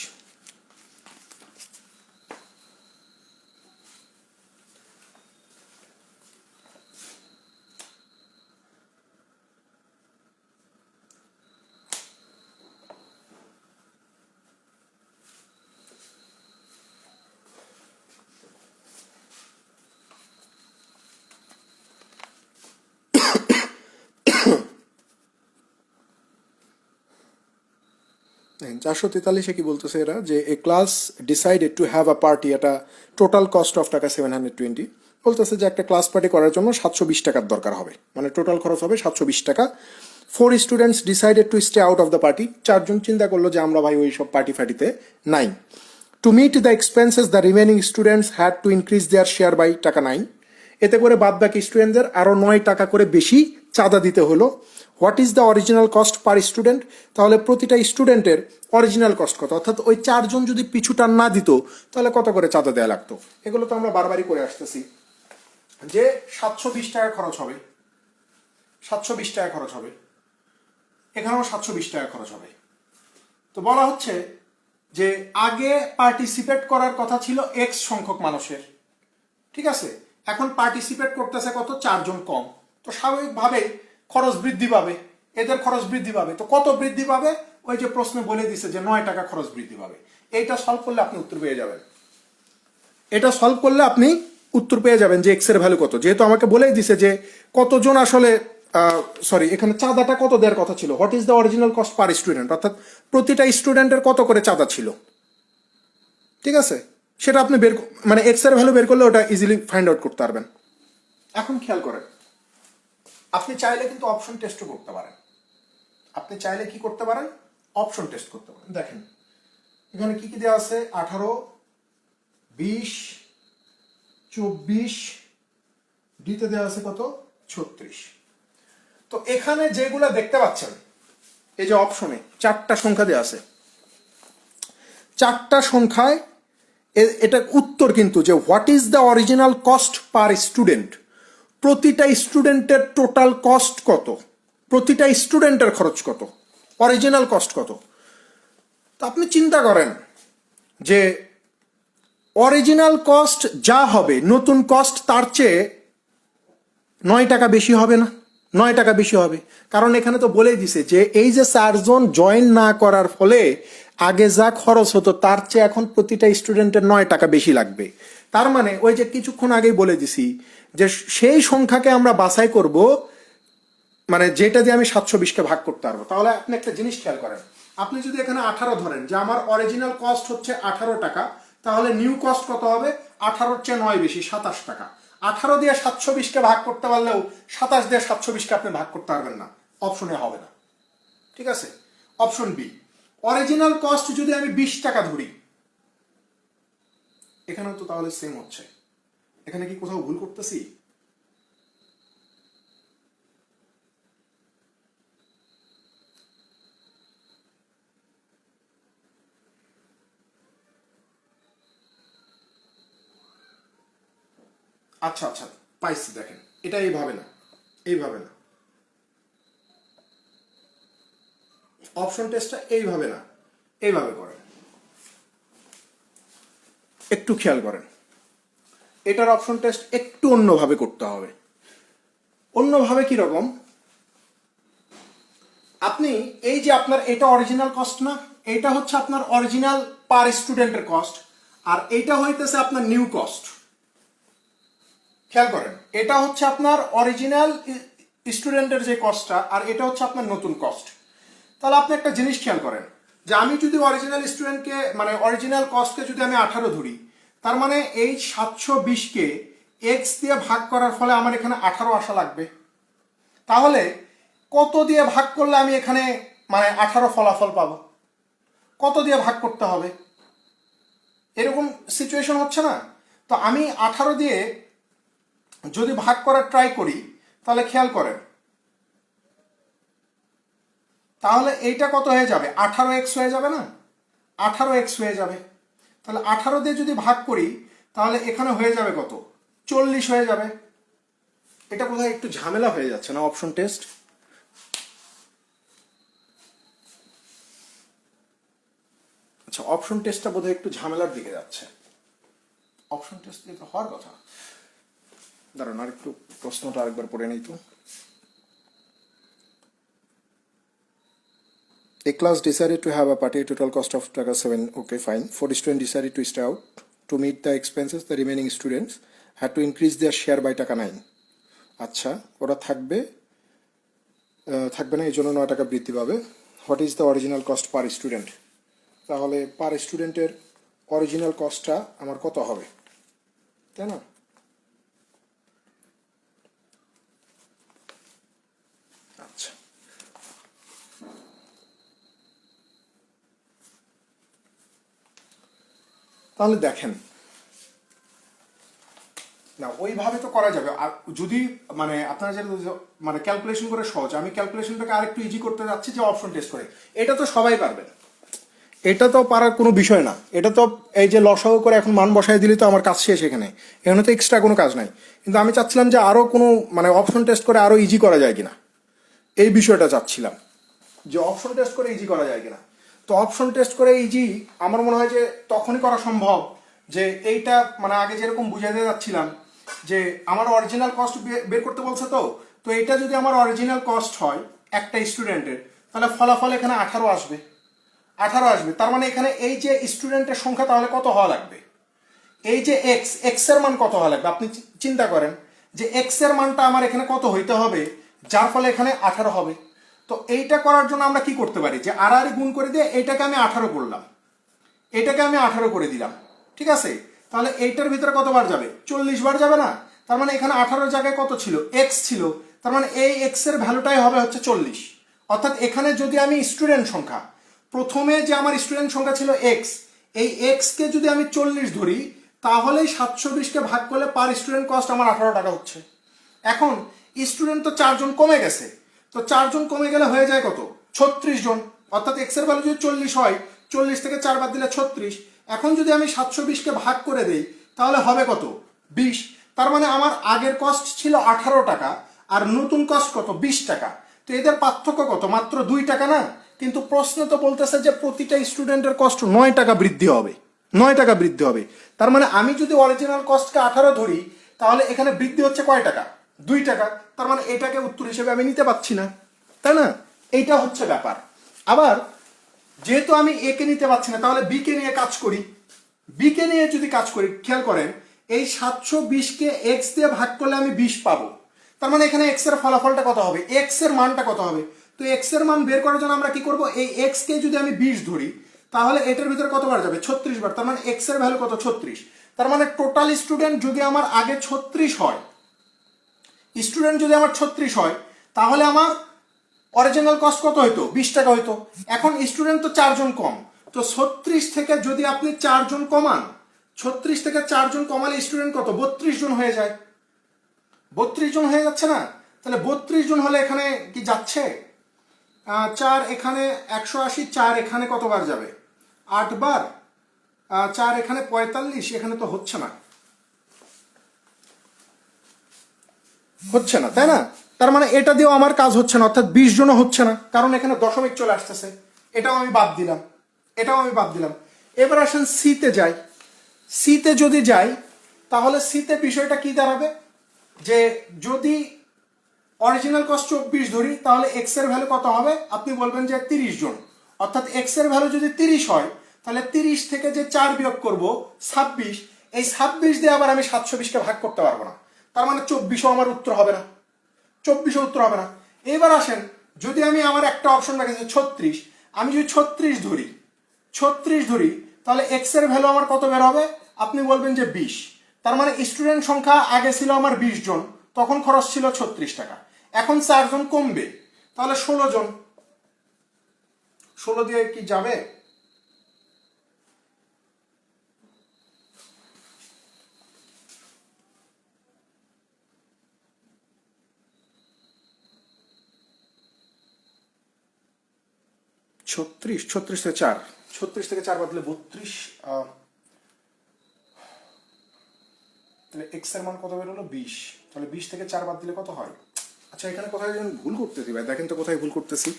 দেখেন 443-এ কি বলতেছে এরা, যে a class decided to have a party at a total cost of টাকা 720। বলতেছে যে একটা ক্লাস পার্টি করার জন্য 720 টাকার দরকার হবে, মানে টোটাল খরচ হবে 720 টাকা। 4 students decided to stay out of the party. 4জন চিন্তা করলো যে আমরা ভাই ওই সব পার্টি ফাটিতে নাই। To meet the expenses the remaining students had to increase their share by টাকা 9। এতে করে বাদ বাকি স্টুডেন্টদের আরও 9 টাকা করে বেশি চাঁদা দিতে হলো। What is the original cost per student? তাহলে প্রতিটা স্টুডেন্টের অরিজিনাল কস্ট কত, অর্থাৎ ওই 4জন যদি পিছুটান না দিত তাহলে কত করে চাঁদা দেওয়া লাগতো। এগুলো তো আমরা বারবারই করে আসতেছি যে 720 টাকা খরচ হবে, 720 টাকা খরচ হবে, এখানেও 720 টাকা খরচ হবে। তো বলা হচ্ছে যে আগে পার্টিসিপেট করার কথা ছিল এক্স সংখ্যক মানুষের, ঠিক আছে, এখন পার্টিসিপেট করতেছে কত, 4জন কম, তো স্বাভাবিকভাবে খরচ বৃদ্ধি পাবে, এদের খরচ বৃদ্ধি পাবে। তো কত বৃদ্ধি পাবে? ওই যে প্রশ্নে বলে দিছে যে 9 টাকা খরচ বৃদ্ধি পাবে। এইটা সলভ করলে আপনি উত্তর পেয়ে যাবেন, এটা সলভ করলে আপনি উত্তর পেয়ে যাবেন যে এক্স এর ভ্যালু কত। যেহেতু আমাকে বলেই দিছে যে কতজন আসলে, সরি, এখানে চাঁদাটা কত দেওয়ার কথা ছিল, what is the original cost per student, অর্থাৎ প্রতিটা স্টুডেন্টের কত করে চাঁদা ছিল, ঠিক আছে, সেটা আপনি মানে এক্স এর ভ্যালু বের করলে ওটা ইজিলি ফাইন্ড আউট করতে পারবেন। এখন খেয়াল করেন, আপনি চাইলে কিন্তু অপশন টেস্টও করতে পারেন, আপনি চাইলে কি করতে পারেন, অপশন টেস্ট করতে পারেন। দেখেন এখানে কি কি দেওয়া আছে, 18, 20, 24, ডিতে দেওয়া আছে কত, 36। তো এখানে যেগুলো দেখতে পাচ্ছেন এই যে অপশনে 4টা সংখ্যা দেওয়া আছে, 4টা সংখ্যায় এটা উত্তর কিন্তু যে what is the original cost per student, প্রতিটা স্টুডেন্টের টোটাল কস্ট কত, প্রতিটা স্টুডেন্টের খরচ কত, অরিজিনাল কস্ট কত। তো আপনি চিন্তা করেন যে অরিজিনাল কস্ট যা হবে নতুন কস্ট তার চেয়ে 9 টাকা বেশি হবে না, 9 টাকা বেশি হবে, কারণ এখানে তো বলেই দিছে যে এই যে 4জন জয়েন না করার ফলে আগে যা খরচ হতো তার চেয়ে এখন প্রতিটা স্টুডেন্টের 9 টাকা বেশি লাগবে। তার মানে ওই যে কিছুক্ষণ আগেই বলে দিছি যে সেই সংখ্যাকে আমরা বাছাই করব, মানে যেটা দিয়ে আমি 720কে ভাগ করতে পারবো। তাহলে আপনি একটা জিনিস খেয়াল করেন, আপনি যদি এখানে 18 ধরেন যে আমার অরিজিনাল কস্ট হচ্ছে 18 টাকা, তাহলে নিউ কস্ট কত হবে, 18-র চেয়ে 9 বেশি, 27 টাকা। 18 দিয়ে 720কে ভাগ করতে পারলেও 27 দিয়ে 720কে আপনি ভাগ করতে পারবেন না, অপশনে হবে না, ঠিক আছে। অপশন বি, অরিজিনাল কস্ট যদি আমি 20 টাকা ধরি, এখানেও তো তাহলে সেম হচ্ছে, এখানে কি কোথাও ভুল করতেছি? আচ্ছা আচ্ছা, পাইছি, দেখেন এটা এইভাবে না, এইভাবে না, অপশন টেস্টটা এইভাবে না, এইভাবে করেন, একটু খেয়াল করেন, এটার অপশন টেস্ট একটু অন্যভাবে করতে হবে। অন্যভাবে কি রকম, আপনি এই যে আপনার এটা অরিজিনাল কস্ট না, এটা হচ্ছে আপনার অরিজিনাল পার স্টুডেন্টের কস্ট, আর এইটা হইতেছে আপনার নিউ কস্ট। খেয়াল করেন, এটা হচ্ছে আপনার অরিজিনাল স্টুডেন্টের যে কস্টটা, আর এটা হচ্ছে আপনার নতুন কস্ট। তাহলে আপনি একটা জিনিস খেয়াল করেন যে আমি যদি অরিজিনাল স্টুডেন্টকে, মানে অরিজিনাল কস্টকে যদি আমি 18 ধরি, তার মানে এই 720কে এক্স দিয়ে ভাগ করার ফলে আমার এখানে 18 আসা লাগবে। তাহলে কত দিয়ে ভাগ করলে আমি এখানে মানে 18 ফলাফল পাবো, কত দিয়ে ভাগ করতে হবে, এরকম সিচুয়েশন হচ্ছে না? তো আমি 18 দিয়ে যদি ভাগ করার ট্রাই করি তাহলে খেয়াল করেন, তাহলে এইটা কত হয়ে যাবে? 18x হয়ে যাবে না? 18x হয়ে যাবে। তাহলে 18 দিয়ে যদি ভাগ করি তাহলে এখানে হয়ে যাবে কত? 40 হয়ে যাবে। এটা বোধহয় একটু ঝামেলা হয়ে যাচ্ছে না অপশন টেস্ট? আচ্ছা, অপশন টেস্টটা বোধহয় একটু ঝামেলার দিকে যাচ্ছে। অপশন টেস্ট দিয়ে তো হওয়ার কথা। দাঁড়ান আর একটু প্রশ্নটা আরেকবার পড়ে নিই তো। A class decided to have a party, total cost of টাকা 7, okay fine. 4 students decided to stay out. To meet the expenses, the remaining students had to increase their share by টাকা 9. আচ্ছা, ওরা থাকবে না, এই জন্য 9 টাকা বৃদ্ধি পাবে। What is the original cost per student? তাহলে পার স্টুডেন্টের অরিজিনাল কস্টটা আমার কত হবে, তাই না? আচ্ছা, তাহলে দেখেন না, ওইভাবে তো করা যাবে। আর যদি মানে আপনারা যেটা মানে ক্যালকুলেশন করে সহজ, আমি ক্যালকুলেশনটাকে আরেকটু ইজি করতে যাচ্ছি যে অপশন টেস্ট করে। এটা তো সবাই পারবেন, এটা তো পারার কোনো বিষয় না। এটা তো এই যে লসাগু করে এখন মান বসায় দিলে তো আমার কাজ শেষ। এখানে তো এক্সট্রা কোনো কাজ নাই। কিন্তু আমি চাচ্ছিলাম যে আরও কোনো মানে অপশন টেস্ট করে আরও ইজি করা যায় কিনা, এই বিষয়টা চাচ্ছিলাম যে অপশন টেস্ট করে ইজি করা যায় কিনা। তো অপশন টেস্ট করে ইজি আমার মনে হয় যে তখনই করা সম্ভব যে এইটা মানে আগে যেরকম বুঝাতে যাচ্ছিলাম যে আমার অরিজিনাল কস্ট বের করতে বলছে। তো তো এটা যদি আমার অরিজিনাল কস্ট হয় একটা স্টুডেন্টের, তাহলে ফলাফল এখানে 18 আসবে। 18 আসবে, তার মানে এখানে এই যে স্টুডেন্টের সংখ্যা তাহলে কত হওয়া লাগবে? এই যে এক্স এর মান কত হওয়া লাগবে? আপনি চিন্তা করেন যে এক্স এর মানটা আমার এখানে কত হইতে হবে যার ফলে এখানে 18 হবে। তো এইটা করার জন্য আমরা কি করতে পারি যে আর গুণ করে দিয়ে এইটাকে আমি 18 করলাম, এটাকে আমি 18 করে দিলাম, ঠিক আছে? তাহলে এইটার ভিতরে কতবার যাবে? 40 বার যাবে না? তার মানে এখানে 18 জায়গায় কত ছিল? এক্স ছিল। তার মানে এই এক্স এর ভ্যালুটাই হবে হচ্ছে 40। অর্থাৎ এখানে যদি আমি স্টুডেন্ট সংখ্যা, প্রথমে যে আমার স্টুডেন্ট সংখ্যা ছিল এক্স, এই এক্স কে যদি আমি 40 ধরি তাহলেই 720কে ভাগ করলে পার স্টুডেন্ট কস্ট আমার 18 টাকা হচ্ছে। এখন স্টুডেন্ট তো 4 জন কমে গেছে, তো 4 জন কমে গেলে হয়ে যায় কত? 36 জন। অর্থাৎ এক্স এর ভ্যালু যদি 40 হয়, 40 থেকে 4 বাদ দিলে 36। এখন যদি আমি 720কে ভাগ করে দেই তাহলে হবে কত? 20। তার মানে আমার আগের কস্ট ছিল 18 টাকা আর নতুন কস্ট কত? 20 টাকা। তো এদের পার্থক্য কত? মাত্র 2 টাকা না? কিন্তু প্রশ্ন তো বলতেছে যে প্রতিটা স্টুডেন্টের কস্ট 9 টাকা বৃদ্ধি হবে, 9 টাকা বৃদ্ধি হবে। তার মানে আমি যদি অরিজিনাল কস্টকে 18 ধরি তাহলে এখানে বৃদ্ধি হচ্ছে কয় টাকা? 2 টাকা। তার মানে এটাকে উত্তর হিসেবে আমি নিতে পারছি না, তাই না? এইটা হচ্ছে ব্যাপার। আবার যেহেতু আমি এ কে নিতে পারছি না, তাহলে বি কে নিয়ে কাজ করি। বি কে নিয়ে যদি কাজ করি, খেয়াল করেন এই 720কে এক্স দিয়ে ভাগ করলে আমি 20 পাবো। তার মানে এখানে এক্স এর ফলাফলটা কত হবে? এক্স এর মানটা কত হবে? তো এক্স এর মান বের করার জন্য আমরা কি করব? এই এক্স কে যদি আমি 20 ধরি তাহলে এটার ভিতরে কতবার যাবে? 36 বার। তার মানে এক্স এর ভ্যালু কত? 36। তার মানে টোটাল স্টুডেন্ট যদি আমার আগে 36 হয়, স্টুডেন্ট যদি আমার 36 হয় তাহলে আমার অরিজিনাল কস্ট কত হইতো? 20 টাকা হইতো। এখন স্টুডেন্ট তো 4 জন কম, তো 36 থেকে যদি আপনি 4 জন কমান, 36 থেকে 4 জন কমালে স্টুডেন্ট কত? 32 জন হয়ে যায়। 32 জন হয়ে যাচ্ছে না? তাহলে 32 জন হলে এখানে কি যাচ্ছে? 4 এখানে 180, 4 এখানে কতবার যাবে? 8 বার। 4 এখানে 45, এখানে তো হচ্ছে না, হচ্ছে না, তাই না? তার মানে এটা দিয়েও আমার কাজ হচ্ছে না, অর্থাৎ 20 জনও হচ্ছে না, কারণ এখানে দশমিক চলে আসতেছে। এটাও আমি বাদ দিলাম, এটাও আমি বাদ দিলাম। এবার আসেন সিতে যাই। সিতে যদি যাই তাহলে সিতে বিষয়টা কি দাঁড়াবে যে যদি অরিজিনাল কস্ট 24 ধরি তাহলে এক্স এর ভ্যালু কত হবে? আপনি বলবেন যে 30 জন। অর্থাৎ এক্স এর ভ্যালু যদি 30 হয় তাহলে 30 থেকে যে 4 বিয়োগ করব 26, এই 26 দিয়ে আবার আমি 720কে ভাগ করতে পারবো না। তার মানে 24ও আমার উত্তর হবে না, 24ও উত্তর হবে না। এবার আসেন যদি আমি আমার একটা অপশন রাখি 36, আমি যদি 36 ধরি, 36 ধরি তাহলে এক্স এর ভ্যালু আমার কত বের হবে? আপনি বলবেন যে 20। তার মানে স্টুডেন্ট সংখ্যা আগে ছিল আমার 20 জন, তখন খরচ ছিল 36 টাকা। এখন 4 জন কমবে, তাহলে 16 জন। 16 দিয়ে কি যাবে? 36, 36 থেকে 4, 36 থেকে 4 বাদ দিলে 32, তাহলে এক্স এর মান কত বের হলো 20, তাহলে 20 থেকে 4 বাদ দিলে কত হয়? আচ্ছা এখানে কোথায় যেন ভুল করতেছি ভাই, দেখেন তো কোথায় ভুল করতেছি।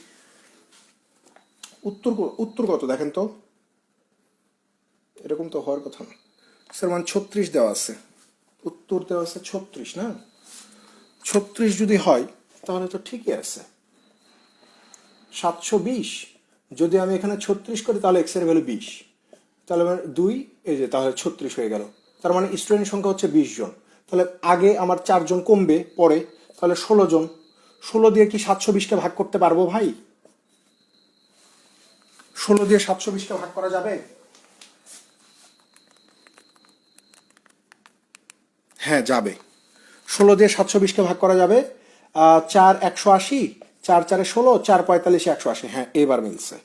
উত্তর কত দেখেন তো, এরকম তো হওয়ার কথা না। স্যার মান 36 দেওয়া আছে, উত্তর দেওয়া আছে 36 না, 36 যদি হয় তাহলে তো ঠিকই আছে। 720 যদি আমি এখানে 36 করি তাহলে এক্স এর ভ্যালু 20, তাহলে 2 এই যে তাহলে 36 হয়ে গেল। তার মানে স্টুডেন্ট সংখ্যা হচ্ছে 20 জন। তাহলে আগে আমার 4 জন কমবে পরে, তাহলে 16 জন। 16 দিয়ে কি 720কে ভাগ করতে পারবো ভাই? 16 দিয়ে 720কে ভাগ করা যাবে? হ্যাঁ যাবে, 16 দিয়ে 720কে ভাগ করা যাবে। 4 180, 4 4 16, 4 45 180, হ্যাঁ এবার মিলছে।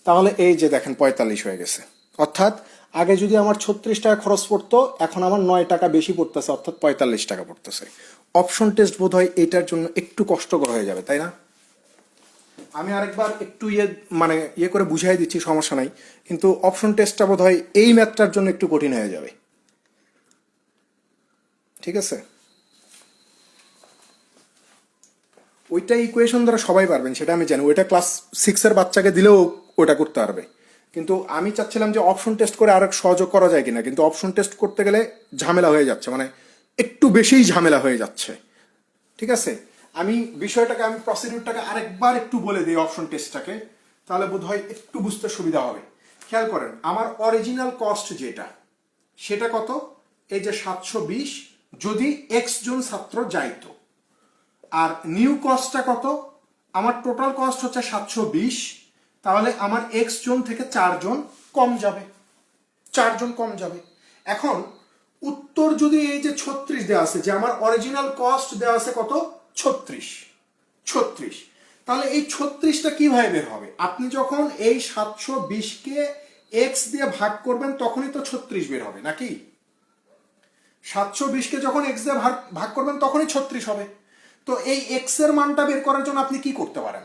তাহলে এই যে দেখেন 45 হয়ে গেছে। অর্থাৎ আগে যদি আমার 36 টাকা খরচ পড়তো, এখন আমার 9 টাকা বেশি পড়তেছে, অর্থাৎ 45 টাকা পড়তেছে। অপশন টেস্ট বোধ হয় এটার জন্য একটু কষ্টকর হয়ে যাবে, তাই না? আমি আরেকবার একটু ইয়ে করে বুঝাই দিচ্ছি, সমস্যা নাই, কিন্তু অপশন টেস্টটা বোধ হয় এই ম্যাথটার জন্য একটু কঠিন হয়ে যাবে। ঠিক আছে, ওইটা ইকুয়েশন দ্বারা সবাই পারবেন সেটা আমি জানি, ওইটা ক্লাস 6-এর বাচ্চাকে দিলেও ওটা করতে পারবে। কিন্তু আমি চাচ্ছিলাম যে অপশন টেস্ট করে আরেক সহযোগ করা যায় কিনা, কিন্তু অপশন টেস্ট করতে গেলে ঝামেলা হয়ে যাচ্ছে, মানে একটু বেশিই ঝামেলা হয়ে যাচ্ছে। ঠিক আছে, আমি বিষয়টাকে, আমি প্রসিডিউরটাকে আরেকবার একটু বলে দিই অপশন টেস্টটাকে, তাহলে বোধ হয় একটু বুঝতে সুবিধা হবে। খেয়াল করেন, আমার অরিজিনাল কস্ট যেটা, সেটা কত? এই যে 720, যদি এক্স জন ছাত্র যাইতো। আর নিউ কস্টটা কত? আমার টোটাল কস্ট হচ্ছে 720, তাহলে আমার এক্স জন থেকে 4 জন কম যাবে, 4 জন কম যাবে। এখন উত্তর যদি এই যে 36 দেওয়া আছে, যে আমার অরিজিনাল কস্ট দেওয়া আছে কত? 36, তাহলে এই 36টা কিভাবে বের হবে? আপনি যখন এই 720কে এক্স দিয়ে ভাগ করবেন তখনই তো 36 বের হবে নাকি? 720কে যখন এক্স দিয়ে ভাগ করবেন তখনই 36 হবে। তো এই এক্স এর মানটা বের করার জন্য আপনি কি করতে পারেন?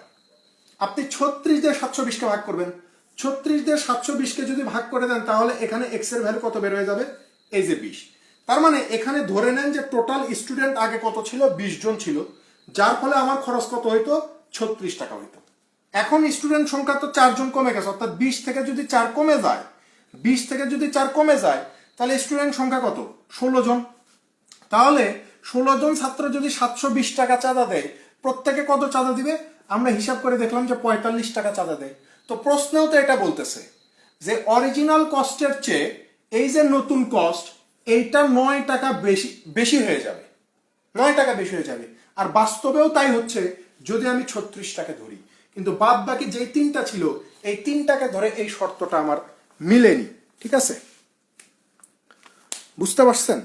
আপনি 36 দিয়ে 720কে ভাগ করবেন। 36 দিয়ে 720কে যদি ভাগ করে দেন তাহলে এখানে এক্স এর ভ্যালু কত বের হয়ে যাবে? এই যে 20। তার মানে এখানে ধরে নেন যে টোটাল স্টুডেন্ট আগে কত ছিল? 20 জন ছিল, যার ফলে আমার খরচ কত হইতো? 36 টাকা হইতো। এখন স্টুডেন্ট সংখ্যা তো 4 জন কমে গেছে, অর্থাৎ 20 থেকে যদি 4 কমে যায়, 20 থেকে যদি 4 কমে যায়, তাহলে স্টুডেন্ট সংখ্যা কত? 16 জন। তাহলে 16 জন ছাত্র যদি 720 টাকা চাঁদা দেয়, প্রত্যেকে কত চাঁদা দিবে? আমরা হিসাব করে দেখলাম যে 45 টাকা চাঁদা দেয়। তো প্রশ্নেও তো এটা বলতেছে যে অরিজিনাল কস্টের চেয়ে এই যে নতুন কস্ট, এইটা 9 টাকা বেশি বেশি হয়ে যাবে, 9 টাকা বেশি হয়ে যাবে। আর বাস্তবেও তাই হচ্ছে যদি আমি 36 টাকা ধরি, কিন্তু বাদ বাকি যেই 3টা ছিল, এই 3টাকে ধরে এই শর্তটা আমার মিলেনি। ঠিক আছে, বুঝতে পারছেন?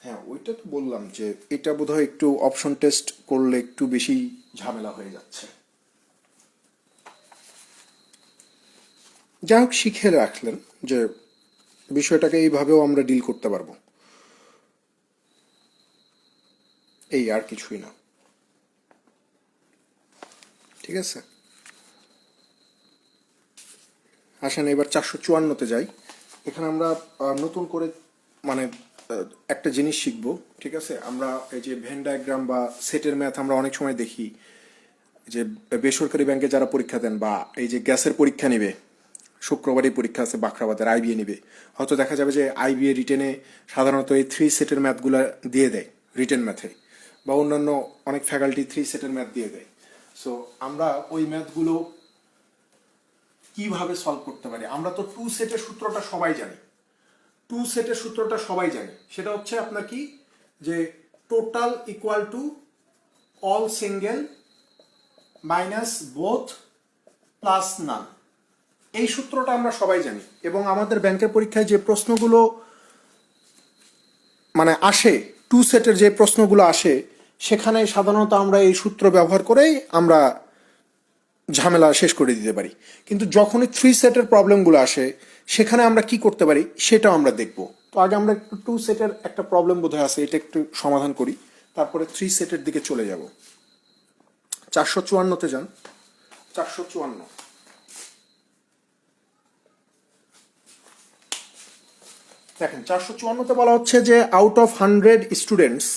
হ্যাঁ ওইটা তো বললাম যে এটা বোধহয় একটু অপশন টেস্ট করলে একটু বেশি ঝামেলা হয়ে যাচ্ছে। যাই হোক, শিখে রাখলেন যে বিষয়টাকে এইভাবেও আমরা ডিল করতে পারবো, এই আর কিছুই না। ঠিক আছে, আসেন এবার 454-তে যাই। এখানে আমরা নতুন করে মানে একটা জিনিস শিখবো। ঠিক আছে, আমরা এই যে ভেন ডায়াগ্রাম বা সেটের ম্যাথ আমরা অনেক সময় দেখি যে বেসরকারি ব্যাংকে যারা পরীক্ষা দেন, বা এই যে গ্যাসের পরীক্ষা নেবে, শুক্রবারই পরীক্ষা আছে বাখরাবাদের, আইবিএ নিবে, হয়তো দেখা যাবে যে আইবিএ রিটেনে সাধারণত এই 3 সেটের ম্যাথগুলো দিয়ে দেয় রিটেন ম্যাথে, বা অন্যান্য অনেক ফ্যাকাল্টি 3 সেটের ম্যাথ দিয়ে দেয়। সো আমরা ওই ম্যাথগুলো কিভাবে সলভ করতে পারি? আমরা তো 2 সেটের সূত্রটা সবাই জানি, 2 সেটের সূত্রটা সবাই জানি, সেটা হচ্ছে আপনার কি, যে total equal to all single minus both plus none. এই সূত্রটা আমরা সবাই জানি, এবং আমাদের ব্যাংকের পরীক্ষায় যে প্রশ্নগুলো মানে আসে, 2 সেটের যে প্রশ্নগুলো আসে, সেখানে সাধারণত আমরা এই সূত্র ব্যবহার করেই আমরা ঝামেলা শেষ করে দিতে পারি। কিন্তু যখনই 3 সেটের প্রবলেমগুলো আসে, সেখানে আমরা কি করতে পারি সেটাও আমরা দেখব। তো আগে আমরা একটু 2 সেটের একটা প্রবলেম বোধহয় আছে, এটা একটু সমাধান করি, তারপরে 3 সেটের দিকে চলে যাব। 454তে যান। 454 দেখেন, 454তে বলা হচ্ছে যে out of 100 students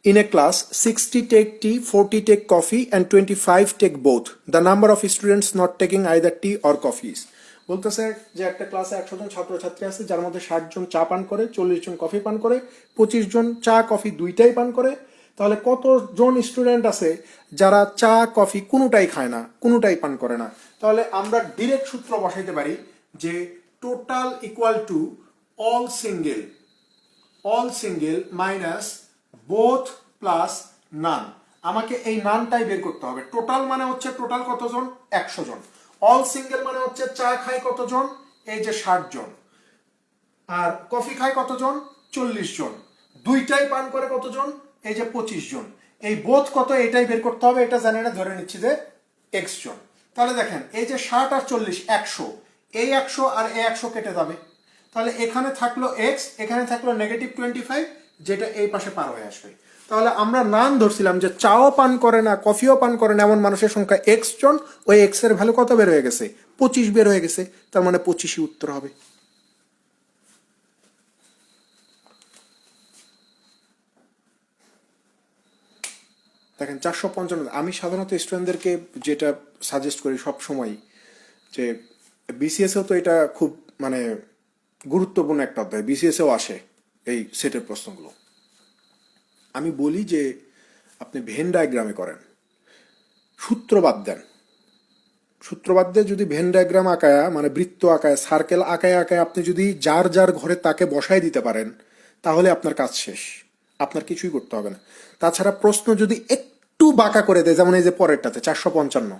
in a class, 60 take tea, 40 take coffee, and 25 take both. The number of students not taking either tea or coffee is. বলতেছে যে একটা ক্লাসে 100 জন ছাত্রছাত্রী আছে, যার মধ্যে 60 জন চা পান করে, 40 জন কফি পান করে, 25 জন চা কফি দুইটাই পান করে। তাহলে কতজন স্টুডেন্ট আছে যারা চা কফি কোনোটাই খায় না, কোনোটাই পান করে না? তাহলে আমরা ডিরেক্ট সূত্র বসাইতে পারি যে total equal to all single minus both plus none. আমাকে এই নানটাই বের করতে হবে। টোটাল মানে হচ্ছে টোটাল কতজন? 100 জন। অল সিঙ্গেল মানে হচ্ছে চা খায় কতজন? এই যে 60 জন। আর কফি খায় কতজন? 40 জন। দুইটাই পান করে কতজন? এই যে 25 জন। এই বোথ কত এটাই বের করতে হবে, এটা জানি না, ধরে নিচ্ছি যে এক্স জন। তাহলে দেখেন এই যে 60 আর 40 100, এই 100 আর এই 100 কেটে যাবে। তাহলে এখানে থাকলো এক্স, এখানে থাকলো -25, যেটা এই পাশে পার হয়ে আসবে। তাহলে আমরা নাম ধরছিলাম যে চাও পান করে না, কফিও পান করে না এমন মানুষের সংখ্যা এক্স জন। ওই এক্স এর ভ্যালু কত বের হয়ে গেছে? 25 বের হয়ে গেছে। তার মানে 25ই উত্তর হবে। দেখেন 455, আমি সাধারণত স্টুডেন্টদেরকে যেটা সাজেস্ট করি সব সময়, যে বিসিএসেও তো এটা খুব মানে গুরুত্বপূর্ণ একটা অধ্যায়, বিসিএসেও আসে এই সেটের প্রশ্নগুলো। আমি বলি যে আপনি ভেন ডায়াগ্রামে করেন, সূত্রবাদ দেন, সূত্রবাদ দিয়ে যদি ভেন ডায়াগ্রাম আঁকায়া মানে বৃত্ত আঁকায়, সার্কেল আঁকায় আঁকায় আপনি যদি যার যার ঘরে তাকে বসায় দিতে পারেন, তাহলে আপনার কাজ শেষ, আপনার কিছুই করতে হবে না। তাছাড়া প্রশ্ন যদি একটু বাঁকা করে দেয়, যেমন এই যে পরেরটাতে 455,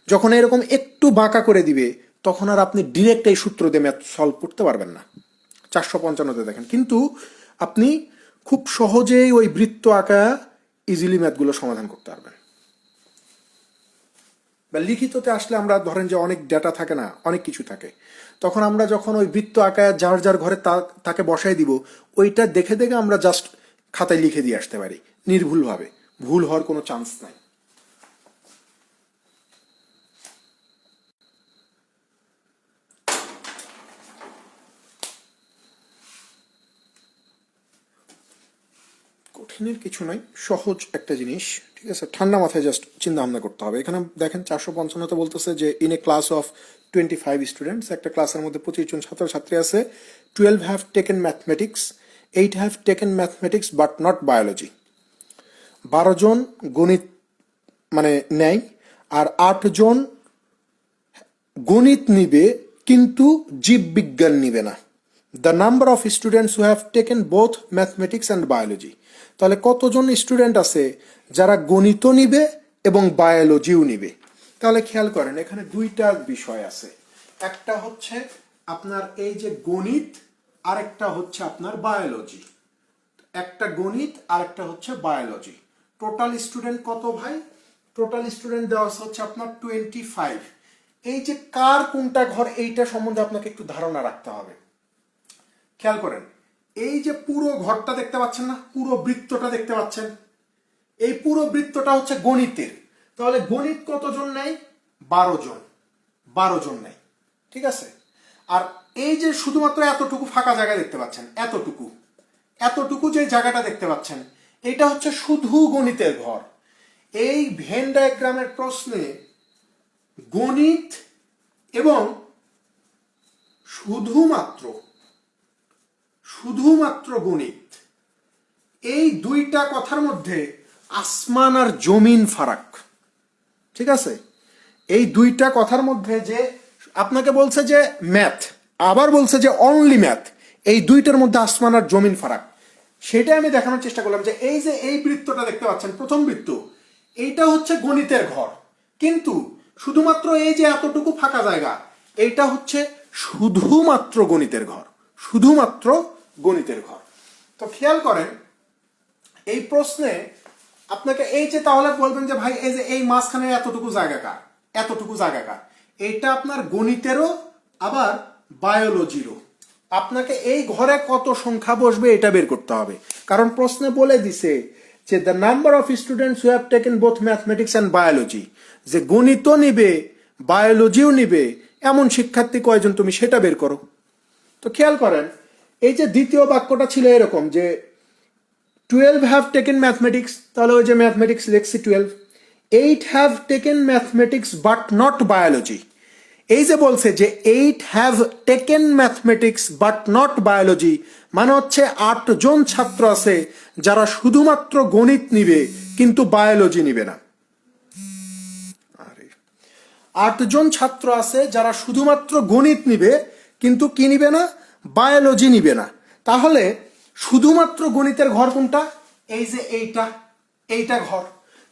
যখন এরকম একটু বাঁকা করে দিবে তখন আর আপনি ডিরেক্ট এই সূত্র দিয়ে ম্যাথ সলভ করতে পারবেন না। 455তে দেখেন, কিন্তু আপনি খুব সহজেই ওই বৃত্ত আঁকা ইজিলি ম্যাথগুলো সমাধান করতে পারবেন। বা লিখিততে আসলে আমরা ধরেন যে অনেক ডেটা থাকে না, অনেক কিছু থাকে, তখন আমরা যখন ওই বৃত্ত আঁকায় যার যার ঘরে তাকে বসাই দিব, ওইটা দেখে দেখে আমরা জাস্ট খাতায় লিখে দিয়ে আসতে পারি নির্ভুলভাবে, ভুল হওয়ার কোনো চান্স নাই। কঠিনের কিছু নাই, সহজ একটা জিনিস, ঠিক আছে? ঠান্ডা মাথায় জাস্ট চিন্তা ভাবনা করতে হবে। এখানে দেখেন 455তে বলতেছে যে in a class of 25 students, একটা ক্লাসের মধ্যে 25 জন ছাত্রছাত্রী আছে। 12 have taken mathematics, 8 have taken mathematics but not biology. 12 জন গণিত মানে নেয়, আর 8 জন গণিত নিবে কিন্তু জীববিজ্ঞান নিবে না। The number of students who have taken both mathematics and biology. তাহলে কতজন স্টুডেন্ট আছে যারা গণিত নিবে এবং বায়োলজিও নিবে? তাহলে খেয়াল করেন এখানে দুইটা বিষয় আছে, একটা হচ্ছে আপনার এই যে গণিত, আর একটা হচ্ছে আপনার বায়োলজি। একটা গণিত আর একটা হচ্ছে বায়োলজি। টোটাল স্টুডেন্ট কত ভাই? টোটাল স্টুডেন্ট দেওয়া হচ্ছে আপনার 25। এই যে কার কোনটা ঘর, এইটা সম্বন্ধে আপনাকে একটু ধারণা রাখতে হবে। খেয়াল করেন এই যে পুরো ঘরটা দেখতে পাচ্ছেন না, পুরো বৃত্তটা দেখতে পাচ্ছেন, এই পুরো বৃত্তটা হচ্ছে গণিতের। তাহলে গণিত কতজন নেয়? 12 জন, 12 জন নেয়, ঠিক আছে? আর এই যে শুধুমাত্র এতটুকু ফাঁকা জায়গা দেখতে পাচ্ছেন, এতটুকু এতটুকু যে জায়গাটা দেখতে পাচ্ছেন, এটা হচ্ছে শুধু গণিতের ঘর। এই ভেন ডায়াগ্রামের প্রশ্নে গণিত এবং শুধুমাত্র গণিত, এই দুইটা কথার মধ্যে আসমান আর জমিন ফারাক, ঠিক আছে? এই দুইটা কথার মধ্যে যে আপনাকে বলছে যে ম্যাথ, আবার বলছে যে অনলি ম্যাথ, এই দুইটার মধ্যে আসমান আর জমিন ফারাক। সেটা আমি দেখানোর চেষ্টা করলাম যে এই যে এই বৃত্তটা দেখতে পাচ্ছেন, প্রথম বৃত্ত, এইটা হচ্ছে গণিতের ঘর, কিন্তু শুধুমাত্র এই যে এতটুকু ফাঁকা জায়গা, এইটা হচ্ছে শুধুমাত্র গণিতের ঘর, শুধুমাত্র গণিতের ঘর। তো খেয়াল করেন এই প্রশ্নে আপনাকে এই যে, তাহলে বলবেন যে ভাই এই যে এই মাঝখানে এতটুকু জায়গা কার, এতটুকু জায়গা কার? এইটা আপনার গণিতেরও আবার বায়োলজিরও। আপনাকে এই ঘরে কত সংখ্যা বসবে এটা বের করতে হবে, কারণ প্রশ্নে বলে দিছে যে the number of students who have taken both mathematics and biology, যে গণিতও নিবে বায়োলজিও নিবে এমন শিক্ষার্থী কয়জন তুমি সেটা বের করো। তো খেয়াল করেন এই যে দ্বিতীয় বাক্যটা ছিল এরকম যে 12 হ্যাভ টেকেন ম্যাথমেটিক্স, তাহলে ওই যে ম্যাথমেটিক্স লিখছি 12। 8 have taken mathematics but not biology, এই যে বলছে যে 8 have taken mathematics but not biology, মানে হচ্ছে 8 জন ছাত্র আছে যারা শুধুমাত্র গণিত নিবে কিন্তু বায়োলজি নিবে না। 8 জন ছাত্র আছে যারা শুধুমাত্র গণিত নিবে কিন্তু কি নিবে না, বায়োলজি নিবে না। তাহলে শুধুমাত্র গণিতের ঘর কোনটা, এই যে এইটা ঘর।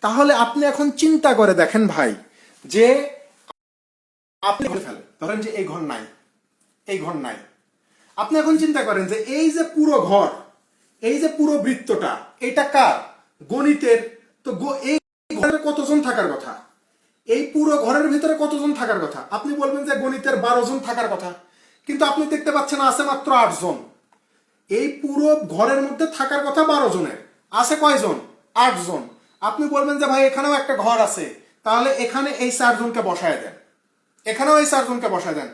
তাহলে আপনি এখন চিন্তা করে দেখেন ভাই, যে আপনি ফেলেন ধরেন যে এই ঘর নাই, এই ঘর নাই। আপনি এখন চিন্তা করেন যে এই যে পুরো ঘর, এই যে পুরো বৃত্তটা, এটা কার, গণিতের। তো এই ঘরে কতজন থাকার কথা, এই পুরো ঘরের ভিতরে কতজন থাকার কথা? আপনি বলবেন যে গণিতের 12 জন থাকার কথা, কিন্তু আপনি দেখতে পাচ্ছেন আছে মাত্র 8 জন। এই পুরো ঘরের মধ্যে থাকার কথা 12 জনের, আছে কয়জন, 8 জন। আপনি বলবেন যে ভাই এখানেও একটা ঘর আছে, তাহলে এখানে এই 4 জনকে বসায় দেন, এখানেও এই 4 জনকে বসায় দেন।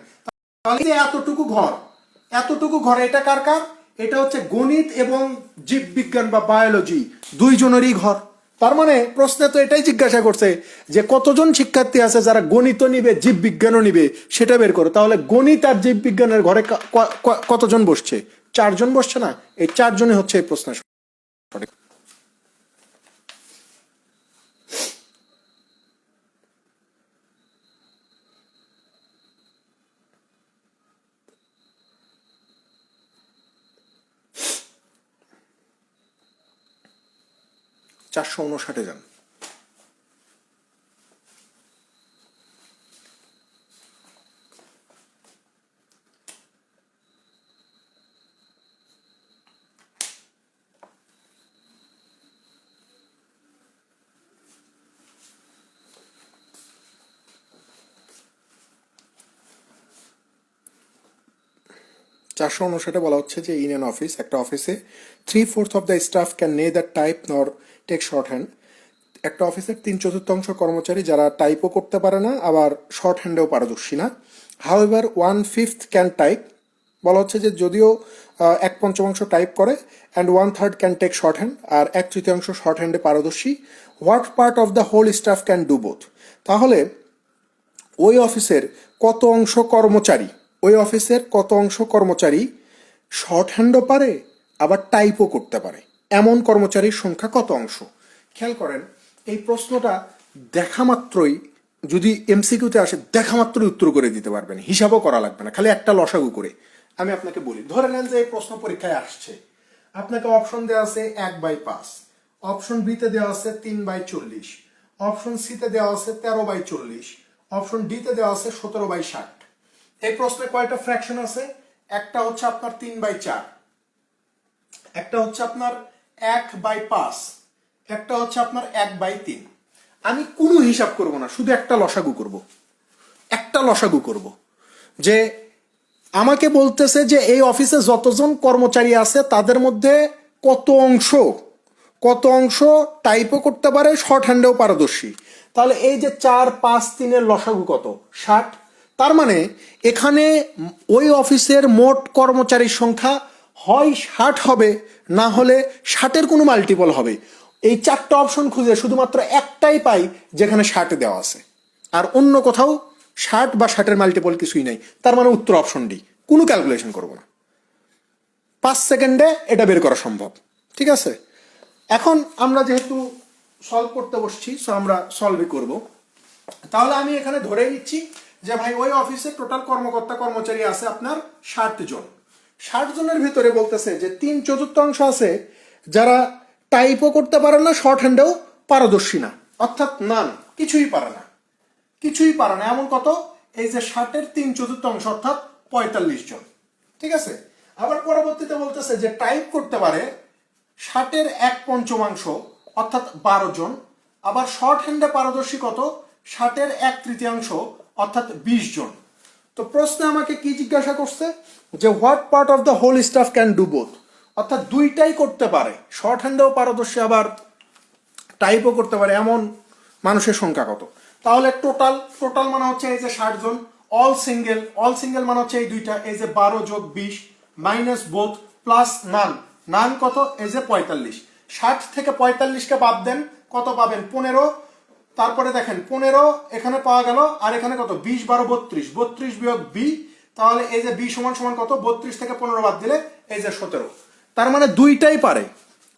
তাহলে এতটুকু ঘর এটা কার কার, এটা হচ্ছে গণিত এবং জীববিজ্ঞান বা বায়োলজি দুইজনেরই ঘর। তার মানে প্রশ্নে তো এটাই জিজ্ঞাসা করছে যে কতজন শিক্ষার্থী আছে যারা গণিতও নিবে জীববিজ্ঞানও নিবে সেটা বের করো। তাহলে গণিত আর জীববিজ্ঞানের ঘরে কতজন বসছে, 4 জন বসছে না? এই 4 জনই হচ্ছে এই প্রশ্নের সঠিক। চারশো 59 যান। চারশো 59 বলা হচ্ছে যে ইন অ্যান অফিস, একটা অফিসে 3/4 of the staff can neither type nor take shorthand. একটা অফিসের 3/4 কর্মচারী যারা টাইপও করতে পারে না আবার শর্ট হ্যান্ডেও পারদর্শী না। হাউএভার 1/5 ক্যান টাইপ, বলা হচ্ছে যে যদিও 1/5 টাইপ করে, and 1/3 can take shorthand, আর 1/3 শর্ট হ্যান্ডে পারদর্শী। What part of the whole staff can do both, তাহলে ওই অফিসের কত অংশ কর্মচারী শর্ট হ্যান্ডও পারে আবার টাইপও করতে পারে, এমন কর্মচারীর সংখ্যা কত অংশ? খেয়াল করেন এই প্রশ্নটা দেখা মাত্রই যদি এমসিকিউতে আসে দেখা মাত্রই উত্তর করে দিতে পারবেন, হিসাবও করা লাগবে না, খালি একটা লসাগু করে। আমি আপনাকে বলি, ধরে নেন যে এই প্রশ্ন পরীক্ষায় আসছে, আপনাকে অপশন দেওয়া আছে 1/5, অপশন বিতে দেওয়া আছে 3/40, অপশন সিতে দেওয়া আছে 13/40, অপশন ডিতে দেওয়া আছে 17/60। এই প্রশ্নে কয়টা ফ্র্যাকশন আছে? একটা হচ্ছে আপনার 3/4, একটা হচ্ছে আপনার 1/5, একটা হচ্ছে আপনার 1/3। আমি কোনো হিসাব করব না, শুধু একটা লসাগু করব যে আমাকে বলতেছে যে এই অফিসে যতজন কর্মচারী আছে তাদের মধ্যে কত অংশ টাইপও করতে পারে শর্ট হ্যান্ডেও পারদর্শী। তাহলে এই যে 4, 5, 3 লসাগু কত? 60। তার মানে এখানে ওই অফিসের মোট কর্মচারীর সংখ্যা হয় 60 হবে, না হলে 60-এর কোনো মাল্টিপল হবে। এই 4টা অপশন খুঁজে শুধুমাত্র একটাই পাই যেখানে 60 দেওয়া আছে, আর অন্য কোথাও 60 বা 60-এর মাল্টিপল কিছুই নাই। তার মানে উত্তর অপশন ডি, কোনো ক্যালকুলেশন করব না, 5 সেকেন্ডে এটা বের করা সম্ভব। ঠিক আছে, এখন আমরা যেহেতু সলভ করতে বসছি, সো আমরা সলভই করব। তাহলে আমি এখানে ধরে নিচ্ছি যে ভাই ওই অফিসে টোটাল কর্মচারী আছে আপনার 60 জন। 60 জনের ভিতরে বলতেছে যে 3/4 আছে যারা টাইপও করতে পারে না, শর্ট হ্যান্ডেও পারদর্শী না, অর্থাৎ নান, কিছুই পারে না। এমন কত? এই যে 60-এর 3/4 অর্থাৎ 45 জন। ঠিক আছে, আবার পরবর্তীতে বলতেছে যে টাইপ করতে পারে 60-এর 1/5 অর্থাৎ 12 জন। আবার শর্ট হ্যান্ডে পারদর্শী কত? 60-এর 1/3 অর্থাৎ 20 জন। তো প্রশ্নে আমাকে কি জিজ্ঞাসা করছে যে what part of the whole staff can do both, অর্থাৎ দুইটাই করতে পারে, শর্ট হ্যান্ডেও পারদর্শী আবার টাইপও করতে পারে এমন মানুষের সংখ্যা কত। তাহলে টোটাল, টোটাল মানে হচ্ছে এই যে 60 জন, অল সিঙ্গেল, অল সিঙ্গেল মানে হচ্ছে এই দুইটা, এই যে 12 যোগ 20 মাইনাস বোথ প্লাস নান, নান কত এই যে 45, 60 থেকে 45কে বাদ দেন কত পাবেন 15, তারপরে দেখেন 15 এখানে পাওয়া গেল, আর এখানে কত 20 12 32, 32 বিয়োগ বি, তাহলে এই যে বি সমান সমান কত 32 থেকে 15 বাদ দিলে এই যে 17। তার মানে দুইটাই পারে,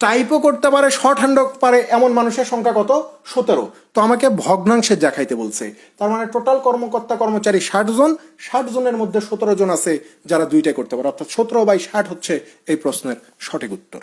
টাইপও করতে পারে শর্ট হ্যান্ডও পারে এমন মানুষের সংখ্যা কত 17। তো আমাকে ভগ্নাংশে দেখাইতে বলছে, তার মানে টোটাল কর্মকর্তা কর্মচারী 60 জন, 60 জনের মধ্যে 17 জন আছে যারা দুইটাই করতে পারে, অর্থাৎ 17/60 হচ্ছে এই প্রশ্নের সঠিক উত্তর।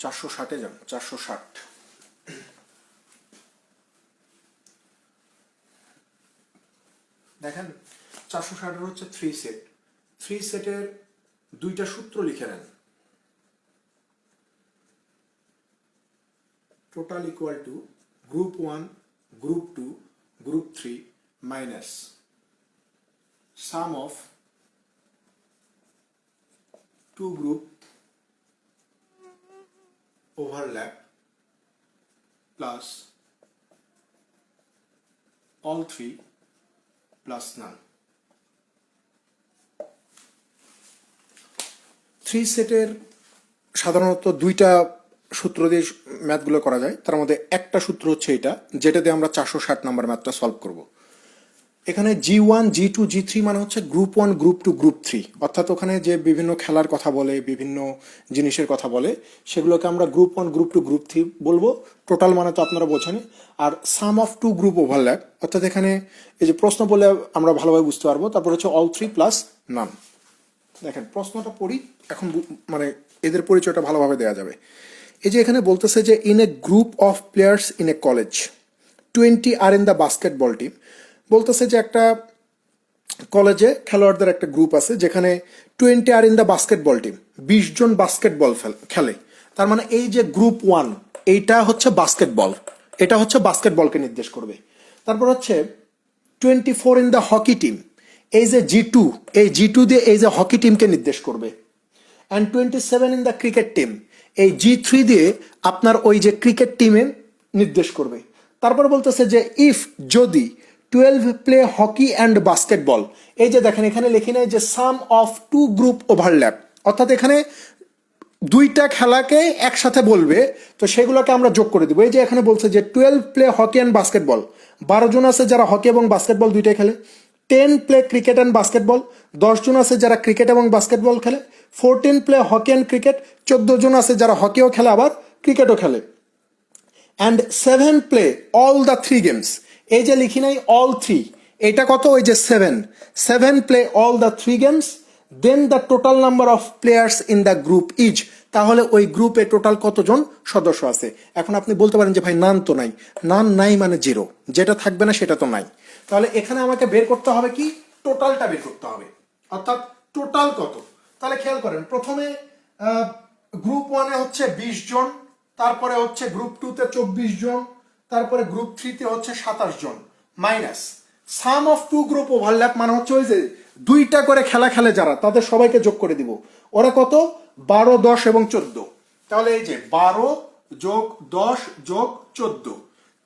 চারশো ষাটে যান, 460। দেখেন 460 হচ্ছে 3 সেট, 3 সেটের দুইটা সূত্র লিখে নেন। Total equal two group 1 group 2 group 3 minus sum of 2 group overlap plus all 3 plus none। 3 সেটের সাধারণত দুইটা সূত্র দিয়ে ম্যাথগুলো করা যায়, তার মধ্যে একটা সূত্র হচ্ছে এটা, যেটা দিয়ে আমরা 460 নাম্বার ম্যাথটা সলভ করব। এখানে G1 G2 G3 মানে হচ্ছে গ্রুপ 1 গ্রুপ 2 গ্রুপ 3, অর্থাৎ ওখানে যে বিভিন্ন খেলার কথা বলে, বিভিন্ন জিনিসের কথা বলে, সেগুলোকে আমরা গ্রুপ 1 গ্রুপ 2 গ্রুপ 3 বলবো। টোটাল মানে তো আপনারা বোঝেন। আর সাম অফ 2 গ্রুপ ওভারল্যাপ, অর্থাৎ এখানে এই যে প্রশ্ন বলে আমরা ভালোভাবে বুঝতে পারবো। তারপর হচ্ছে অল 3 প্লাস নান। দেখেন প্রশ্নটা পড়ি এখন, মানে এদের পরিচয়টা ভালোভাবে দেওয়া যাবে। এই যে এখানে বলতেছে যে in a group of players in a college 20 R in the basketball team, বলতেছে যে একটা কলেজে খেলোয়াড়দের একটা গ্রুপ আছে যেখানে 20 আর ইন দ্য বাস্কেটবল টিম, 20 জন বাস্কেটবল খেলে। তার মানে এই যে গ্রুপ 1 এইটা হচ্ছে বাস্কেটবল, এটা হচ্ছে বাস্কেটবলকে নির্দেশ করবে। তারপর হচ্ছে 24 ইন দ্য হকি টিম, এই যে G2, এই G2 দিয়ে এই যে হকি টিমকে নির্দেশ করবে। And 27 in the cricket team, এই G3 দিয়ে আপনার ওই যে ক্রিকেট টিমে নির্দেশ করবে। তারপর বলতেছে যে ইফ যদি 12 প্লে হকি অ্যান্ড বাস্কেটবল, এই যে দেখেন এখানে লিখি নাই যে সাম অফ 2 গ্রুপ ওভারল্যাপ, অর্থাৎ এখানে দুইটা খেলাকে একসাথে বলবে, তো সেগুলোকে আমরা যোগ করে দিব। এই যে এখানে বলছে যে 12 প্লে হকি অ্যান্ড বাস্কেটবল, 12 জন আছে যারা হকি এবং বাস্কেটবল দুইটাই খেলে। 10 প্লে ক্রিকেট অ্যান্ড বাস্কেটবল, 10 জন আছে যারা ক্রিকেট এবং বাস্কেটবল খেলে। 14 প্লে হকি অ্যান্ড ক্রিকেট, 14 জন আছে যারা হকিও খেলে আবার ক্রিকেটও খেলে। And 7 play all the 3 games, এই যে লিখি নাই অল 3, এটা কত ওই যে 7 play all the 3 games, then the total number of players in the group is, তাহলে ওই গ্রুপে টোটাল কতজন সদস্য আছে। এখন আপনি বলতে পারেন যে ভাই নান তো নাই, নান নাই মানে 0, যেটা থাকবে না সেটা তো নাই। তাহলে এখানে আমাকে বের করতে হবে কি, টোটালটা বের করতে হবে, অর্থাৎ টোটাল কত। তাহলে খেয়াল করেন প্রথমে গ্রুপ 1-এ হচ্ছে 20 জন, তারপরে হচ্ছে গ্রুপ 2-তে 24 জন, তারপরে গ্রুপ 3-তে হচ্ছে 27 জন, minus sum of 2 group overlap মানে হচ্ছে ওই যে দুইটা করে খেলা খেলে যারা, তাদের সবাইকে যোগ করে দিব। ওরা কত 12 10 এবং 14, তাহলে এই যে 12 যোগ 10 যোগ 14,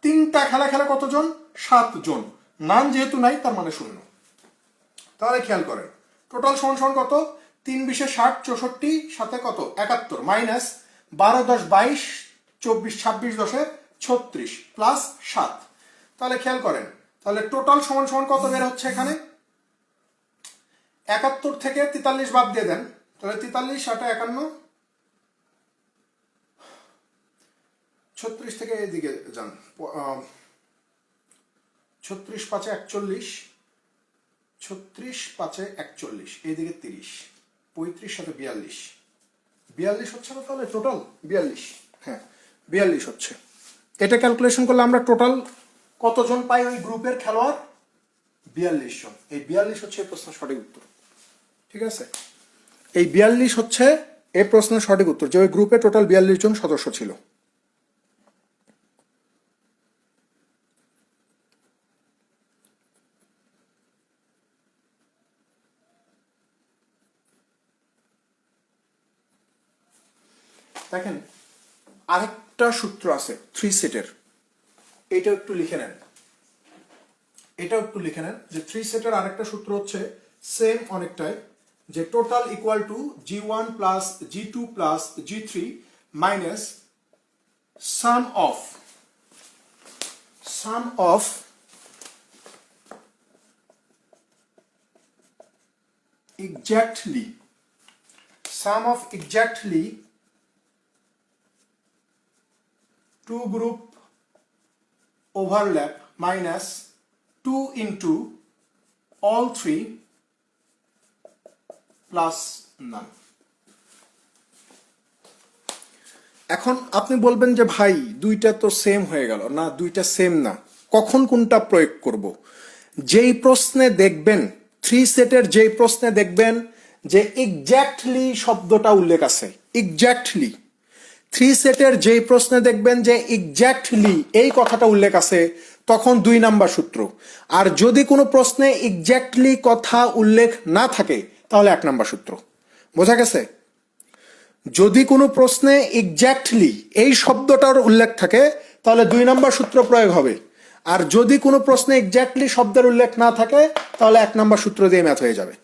তিনটা খেলা খেলে কতজন 7 জন, নান যেহেতু নাই তার মানে 0। তাহলে খেয়াল করেন টোটাল সমান সমান কত, 3 20 60 64, সাথে কত 71, মাইনাস 12 10 22 24 26 10 36 প্লাস 7। তাহলে খেয়াল করেন তাহলে টোটাল সমান সমান কত বের হচ্ছে এখানে, 71 থেকে 43 বাদ দিয়ে দেন, তাহলে 43 7 51, 36 থেকে এদিকে যান 36 5 41, 36 5 41, এইদিকে 30, 35 সাথে 42, 42 হচ্ছে না তাহলে টোটাল 42, হ্যাঁ 42 হচ্ছে। এটা ক্যালকুলেশন করলে আমরা টোটাল কতজন পাই ওই গ্রুপের খেলোয়াড়? 42 জন। এই 42 হচ্ছে এই প্রশ্নের সঠিক উত্তর। ঠিক আছে, এই 42 হচ্ছে এই প্রশ্নের সঠিক উত্তর, যে ওই গ্রুপে টোটাল 42 জন সদস্য ছিল। দেখেন আরেকটা সূত্র আছে 3 সেটের, এটাও একটু লিখে নেন, এটাও একটু লিখে নেন যে 3 সেটের আরেকটা সূত্র হচ্ছে সেম অনেকটাই, যে total equal two G1 plus G2 plus G3 minus sum of exactly two group overlap minus 2 into all 3 plus none. এখন আপনি বলবেন যে ভাই দুইটা তো সেম হয়ে গেল না, দুইটা সেম না, কখন কোনটা প্রয়োগ করব? যেই প্রশ্নে দেখবেন 3 সেটের, যেই প্রশ্নে দেখবেন যে এক্স্যাক্টলি শব্দটা উল্লেখ আছে, এক্স্যাক্টলি 3 সেটের যেই প্রশ্নে দেখবেন যে এক্স্যাক্টলি এই কথাটা উল্লেখ আছে, তখন 2 নাম্বার সূত্র। আর যদি কোনো প্রশ্নে এক্স্যাক্টলি কথা উল্লেখ না থাকে তাহলে 1 নাম্বার সূত্র। বোঝা গেছে? যদি কোনো প্রশ্নে এক্স্যাক্টলি এই শব্দটার উল্লেখ থাকে তাহলে 2 নাম্বার সূত্র প্রয়োগ হবে, আর যদি কোনো প্রশ্নে এক্স্যাক্টলি শব্দের উল্লেখ না থাকে তাহলে 1 নাম্বার সূত্র দিয়ে ম্যাথ হয়ে যাবে।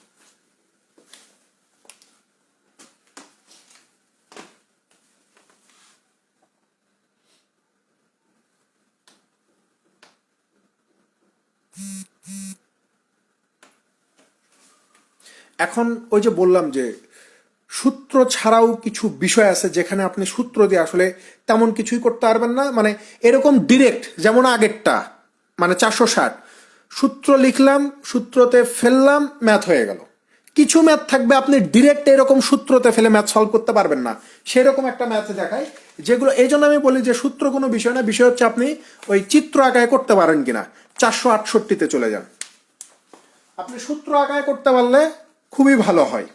এখন ওই যে বললাম যে সূত্র ছাড়াও কিছু বিষয় আছে যেখানে আপনি সূত্র দিয়ে আসলে তেমন কিছুই করতে পারবেন না, মানে এরকম ডিরেক্ট, যেমন আগেরটা মানে 460 সূত্র লিখলাম, সূত্রতে ফেললাম, ম্যাথ হয়ে গেল। কিছু ম্যাথ থাকবে আপনি ডিরেক্ট এরকম সূত্রতে ফেলে ম্যাথ সলভ করতে পারবেন না, সেরকম একটা ম্যাথ দেখায় যেগুলো। এই জন্য আমি বলি যে সূত্র কোনো বিষয় না, বিষয় হচ্ছে আপনি ওই চিত্র আঁকায় করতে পারেন কিনা। 468-তে চলে যান, আপনি সূত্র আঁকায় করতে পারলে খুবই ভালো হয়।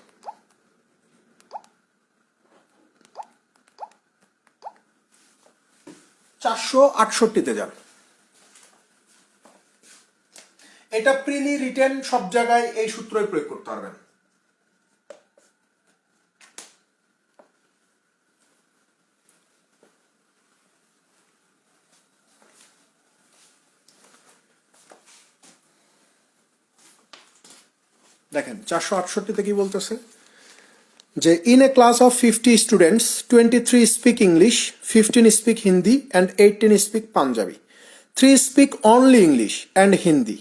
তে যান, এটা প্রিলি রিটেন সব জায়গায় এই সূত্রই প্রয়োগ করতে পারবেন। দেখেন 468-তে কি বলতেছে, যে in a class of 50 students 23 speak English, 15 speak Hindi and 18 speak Punjabi, 3 speak only English and Hindi,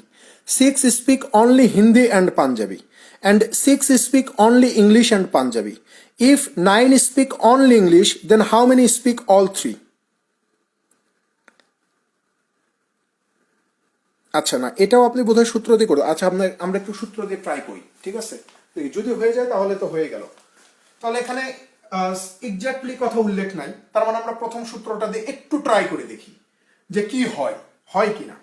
6 speak only Hindi and Punjabi, and 6 speak only English and Punjabi. If 9 speak only English, then how many speak all 3? আচ্ছা না, এটাও আপনি বোধহয় সূত্র দিয়ে করো। আচ্ছা আমরা একটু সূত্র দিয়ে ট্রাই করি, ঠিক আছে? যদি হয়ে যায় তাহলে তো হয়ে গেল। তাহলে এখানে এক্স্যাক্টলি কথা উল্লেখ নাই, তার মানে আমরা প্রথম সূত্রটা দিয়ে একটু ট্রাই করে দেখি যে কি হয় কিনা।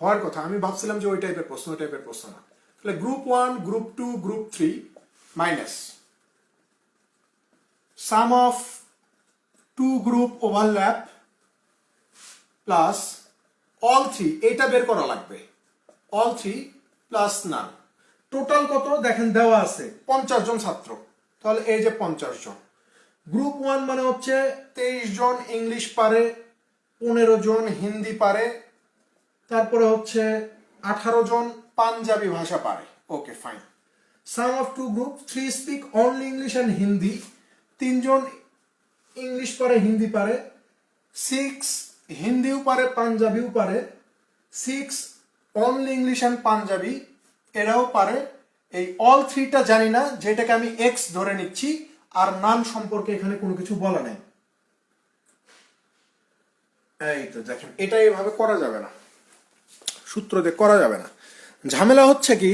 হওয়ার কথা, আমি ভাবছিলাম যে ওই টাইপের প্রশ্ন, ওই টাইপের প্রশ্ন না। তাহলে group 1, group 2, group 3 minus sum of 2 group overlap plus all 3, এইটা বের করা লাগবে, অল 3 প্লাস নান। টোটাল কত দেখেন দেওয়া আছে, 50 জন ছাত্র। তাহলে এই যে 50 জন। গ্রুপ 1 মানে হচ্ছে 23 জন ইংলিশ পারে, 15 জন হিন্দি পারে, তারপরে হচ্ছে 18 জন পাঞ্জাবি ভাষা পারে। Okay fine. Sum of 2 group, 3 speak only English and Hindi, 3 জন ইংলিশ পারে, হিন্দি পারে, 6 হিন্দিও পারে, পাঞ্জাবিও পারে, 6 অনলি ইংলিশ অ্যান্ড পাঞ্জাবি এরাও পারে। এই অল 3টা জানি না, যেটাকে আমি এক্স ধরে নিচ্ছি, আর নাম সম্পর্কে এখানে কোনো কিছু বলা নেই। এই তো দেখেন, এটা এভাবে করা যাবে না। সূত্র দিয়ে করা যাবে না। ঝামেলা হচ্ছে কি,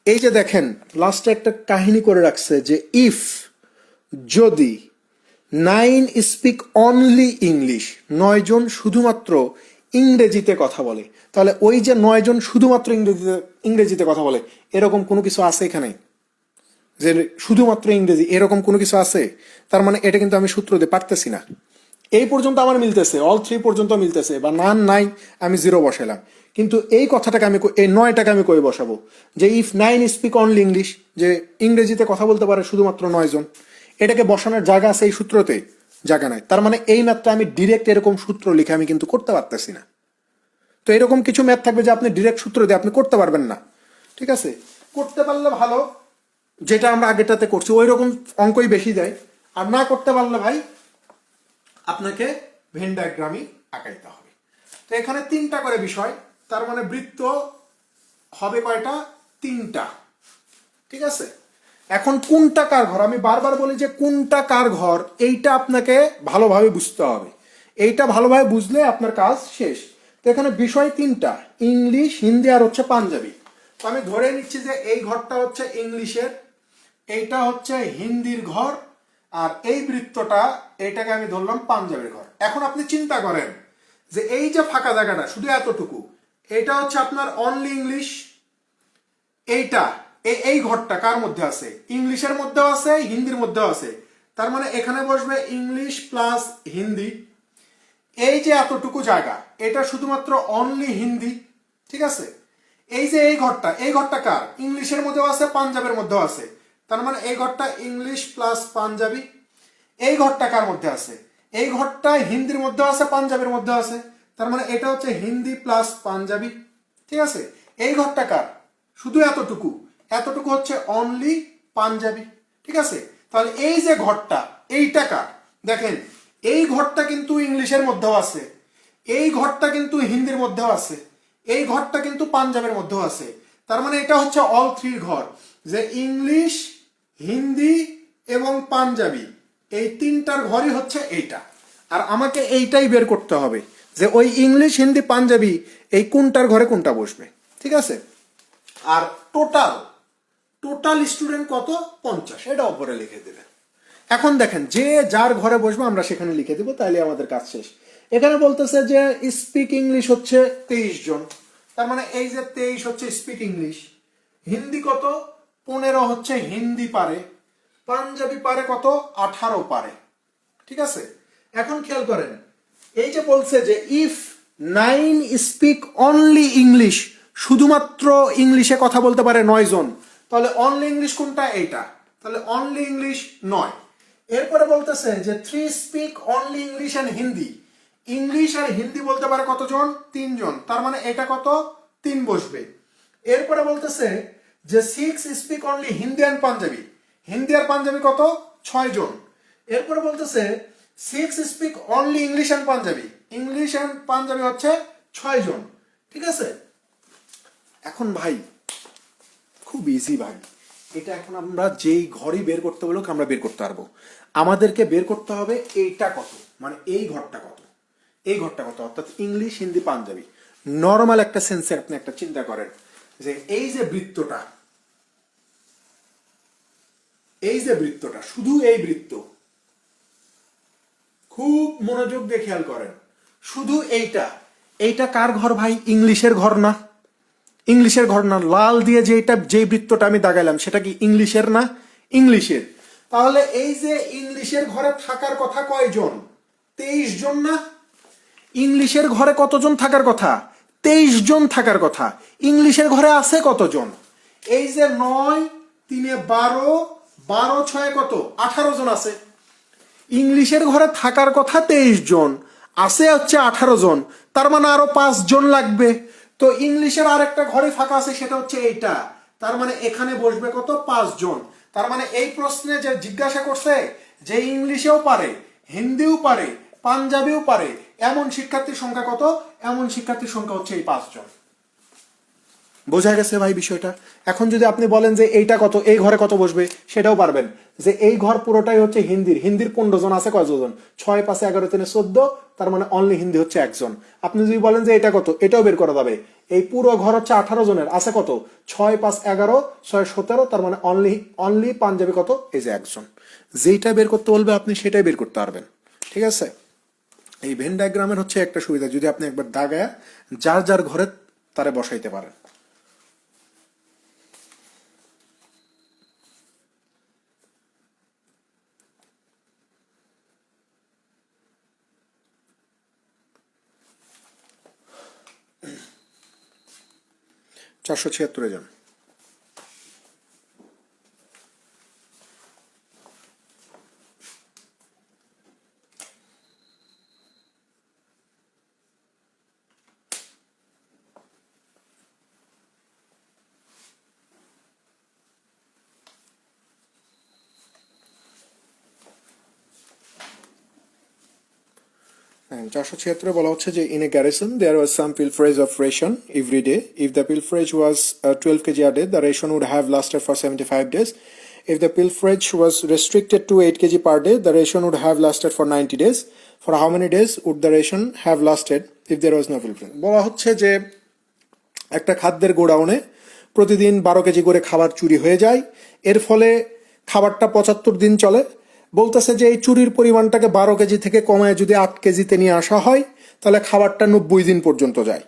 এই যে দেখেন লাস্টে একটা কাহিনী করে রাখছে যে ইফ, যদি 9 স্পিক অনলি ইংলিশ, 9 জন শুধুমাত্র ইংরেজিতে কথা বলে, তাহলে ওই যে 9 জন শুধুমাত্র ইংরেজিতে কথা বলে, এরকম কোনো কিছু আছে এখানে? যে শুধুমাত্র ইংরেজি এরকম কোনো কিছু আছে? তার মানে এটা কিন্তু আমি সূত্র দিয়ে পারতেছি না। এই পর্যন্ত আমার মিলতেছে, অল 3 পর্যন্ত মিলতেছে, বা নান নাই, আমি 0 বসাইলাম। কিন্তু এই কথাটাকে আমি, এই 9টাকে আমি কই বসাবো? যে ইফ 9 স্পিক অনলি ইংলিশ, যে ইংরেজিতে কথা বলতে পারে শুধুমাত্র 9 জন, এটাকে বসানোর জায়গা আছে এই সূত্রতে? জায়গা নাই। তার মানে এই ম্যাথটা আমি ডিরেক্ট এরকম সূত্র লিখে আমি কিন্তু করতে পারতেছি না। তো এরকম কিছু ম্যাথ থাকবে যে আপনি ডিরেক্ট সূত্র দিয়ে আপনি করতে পারবেন না। ঠিক আছে, করতে পারলে ভালো, যেটা আমরা আগেটাতে করছি ওই রকম অঙ্কই বেশি দেয়। আর না করতে পারলে ভাই আপনাকে ভেন ডায়াগ্রামই আঁকাইতে হবে। তো এখানে 3টা করে বিষয়, তার মানে বৃত্ত হবে কয়টা? 3টা। ঠিক আছে, এখন কোনটা কার ঘর, আমি বারবার বলি যে কোনটা কার ঘর, এইটা আপনাকে ভালোভাবে বুঝতে হবে। এইটা ভালোভাবে বুঝলে আপনার কাজ শেষ। তো এখানে বিষয় 3টা, ইংলিশ, হিন্দি আর হচ্ছে পাঞ্জাবি। তো আমি ধরে নিচ্ছি যে এই ঘরটা হচ্ছে ইংলিশের, এইটা হচ্ছে হিন্দির ঘর, আর এই বৃত্তটা, এইটাকে আমি ধরলাম পাঞ্জাবের ঘর। এখন আপনি চিন্তা করেন যে এই যে ফাঁকা জায়গাটা শুধু এতটুকু, এটা হচ্ছে আপনার অনলি ইংলিশ। এইটা, এই ঘরটা কার মধ্যে আছে? ইংলিশের মধ্যেও আছে, হিন্দির মধ্যেও আছে। তার মানে এখানে বসবে ইংলিশ প্লাস হিন্দি। এই যে এতটুকু জায়গা, এটা শুধুমাত্র অনলি হিন্দি। ঠিক আছে, এই যে এই ঘরটা কার? ইংলিশের মধ্যেও আছে, পাঞ্জাবের মধ্যেও আছে। তার মানে এই ঘরটা ইংলিশ প্লাস পাঞ্জাবি। এই ঘরটা কার মধ্যে আছে? এই ঘরটা হিন্দির মধ্যেও আছে, পাঞ্জাবের মধ্যেও আছে। তার মানে এটা হচ্ছে হিন্দি প্লাস পাঞ্জাবি। ঠিক আছে, এই ঘরটা কার? শুধু এতটুকু, এতটুকু হচ্ছে অনলি পাঞ্জাবি। ঠিক আছে, তাহলে এই যে ঘরটা, এইটা কার? দেখেন এই ঘরটা কিন্তু ইংলিশের মধ্যেও আছে, এই ঘরটা কিন্তু হিন্দির মধ্যেও আছে, এই ঘরটা কিন্তু পাঞ্জাবের মধ্যেও আছে। তার মানে এটা হচ্ছে অল 3 ঘর, যে ইংলিশ, হিন্দি এবং পাঞ্জাবি, এই 3টার ঘরই হচ্ছে এইটা। আর আমাকে এইটাই বের করতে হবে যে ওই ইংলিশ, হিন্দি, পাঞ্জাবি এই কোনটার ঘরে কোনটা বসবে। ঠিক আছে, আর টোটাল স্টুডেন্ট কত? 50, এটা উপরে লিখে দেবেন। এখন দেখেন যে যার ঘরে বসবো আমরা সেখানে লিখে দেবো, তাইলে আমাদের কাজ শেষ। এখানে বলতেছে যে স্পিক ইংলিশ হচ্ছে 23 জন, তার মানে এই যে 23 হচ্ছে স্পিক ইংলিশ। হিন্দি কত? 15 হচ্ছে হিন্দি পারে। পাঞ্জাবি পারে কত? 18 পারে। ঠিক আছে, এখন খেয়াল করেন, এই যে বলছে যে ইফ 9 স্পিক অনলি ইংলিশ, শুধুমাত্র ইংলিশে কথা বলতে পারে 9 জন, তাহলে অনলি ইংলিশ কোনটা? এইটা। তাহলে অনলি ইংলিশ 9। এরপরে বলতেছে যে 3 speak only English and Hindi, English আর হিন্দি বলতে পারে কতজন? 3 জন। তার মানে এটা কত? 3 বসবে। এরপরে বলতেছে যে 6 speak only Hindi and Punjabi, Hindi আর পাঞ্জাবি কত? 6 জন। এরপরে বলতেছে 6 speak only English and Punjabi, English and Punjabi হচ্ছে 6 জন। ঠিক আছে, এখন ভাই খুব ইজি ভাই, এটা এখন আমরা যেই ঘরই বের করতে বলুক আমরা বের করতে পারবো। আমাদেরকে বের করতে হবে এইটা কত, মানে এই ঘরটা কত, এই ঘরটা কত, অর্থাৎ ইংলিশ, হিন্দি, পাঞ্জাবি। নর্মাল একটা সেন্সে আপনি একটা চিন্তা করেন যে এই যে বৃত্তটা, এই যে বৃত্তটা, শুধু এই বৃত্ত, খুব মনোযোগ দিয়ে খেয়াল করেন, শুধু এইটা, এইটা কার ঘর ভাই? ইংলিশের ঘর না? ইংলিশের ঘর না? লাল দিয়ে যে বৃত্তটা আমি দাগাইলাম সেটা কি ইংলিশের না? ইংলিশের। তাহলে এই যে ইংলিশের ঘরে থাকার কথা কয়জন? 23 জন না? ইংলিশের ঘরে কতজন থাকার কথা? 23 জন থাকার কথা। ইংলিশের ঘরে আছে কতজন? এই যে 9 3 12, 12 6 কত? 18 জন আছে। ইংলিশের ঘরে থাকার কথা 23 জন, আছে হচ্ছে 18 জন, তার মানে আরো 5 জন লাগবে। তো ইংলিশের আরেকটা ঘরে ফাঁকা আছে, সেটা হচ্ছে এইটা। তার মানে এখানে বসবে কত? 5 জন। তার মানে এই প্রশ্নে যে জিজ্ঞাসা করছে যে ইংলিশেও পারে, হিন্দিও পারে, পাঞ্জাবিও পারে, এমন শিক্ষার্থীর সংখ্যা কত? এমন শিক্ষার্থীর সংখ্যা হচ্ছে এই 5 জন। বোঝা গেছে ভাই বিষয়টা? এখন যদি আপনি বলেন যে এইটা কত, এই ঘরে কত বসবে, সেটাও পারবেন। যে এই ঘর পুরোটাই হচ্ছে হিন্দির 15 জন আছে, কয়জন? 6 5 11 3 14, তার মানে অনলি হিন্দি হচ্ছে একজন। আপনি যদি বলেন যে এটা কত, এটাও বের করা যাবে। এই পুরো ঘর হচ্ছে 18 জনের, আছে কত? 6 5 11 6 17, তার মানে অনলি পাঞ্জাবি কত? এই যে একজন। যেইটা বের করতে বলবে আপনি সেটাই বের করতে পারবেন। ঠিক আছে? এই ভেন ডায়াগ্রামের হচ্ছে একটা সুবিধা, যদি আপনি একবার দাগায় যার যার ঘরে তারে বসাইতে পারেন। চারশো ছিয়াত্তরে যান। চারশো ছিয়াত্তরে বলা হচ্ছে যে in a garrison there was some pilferage of ration every day. If the pilferage was 12 kg a day, the ration would have lasted for 75 days. If the pilferage was restricted to 8 kg per day, the ration would have lasted for 90 days. For how many days would the ration have lasted if there was no pilferage? বলা হচ্ছে যে একটা খাদ্যের গোডাউনে প্রতিদিন 12 KG করে খাবার চুরি হয়ে যায়, এর ফলে খাবারটা 75 দিন চলে। বলতেছে যে এই চুরির পরিমাণটাকে 12 কেজি থেকে কমায় যদি 8 কেজিতে নিয়ে আসা হয়, তাহলে খাবারটা 90 দিন পর্যন্ত যায়।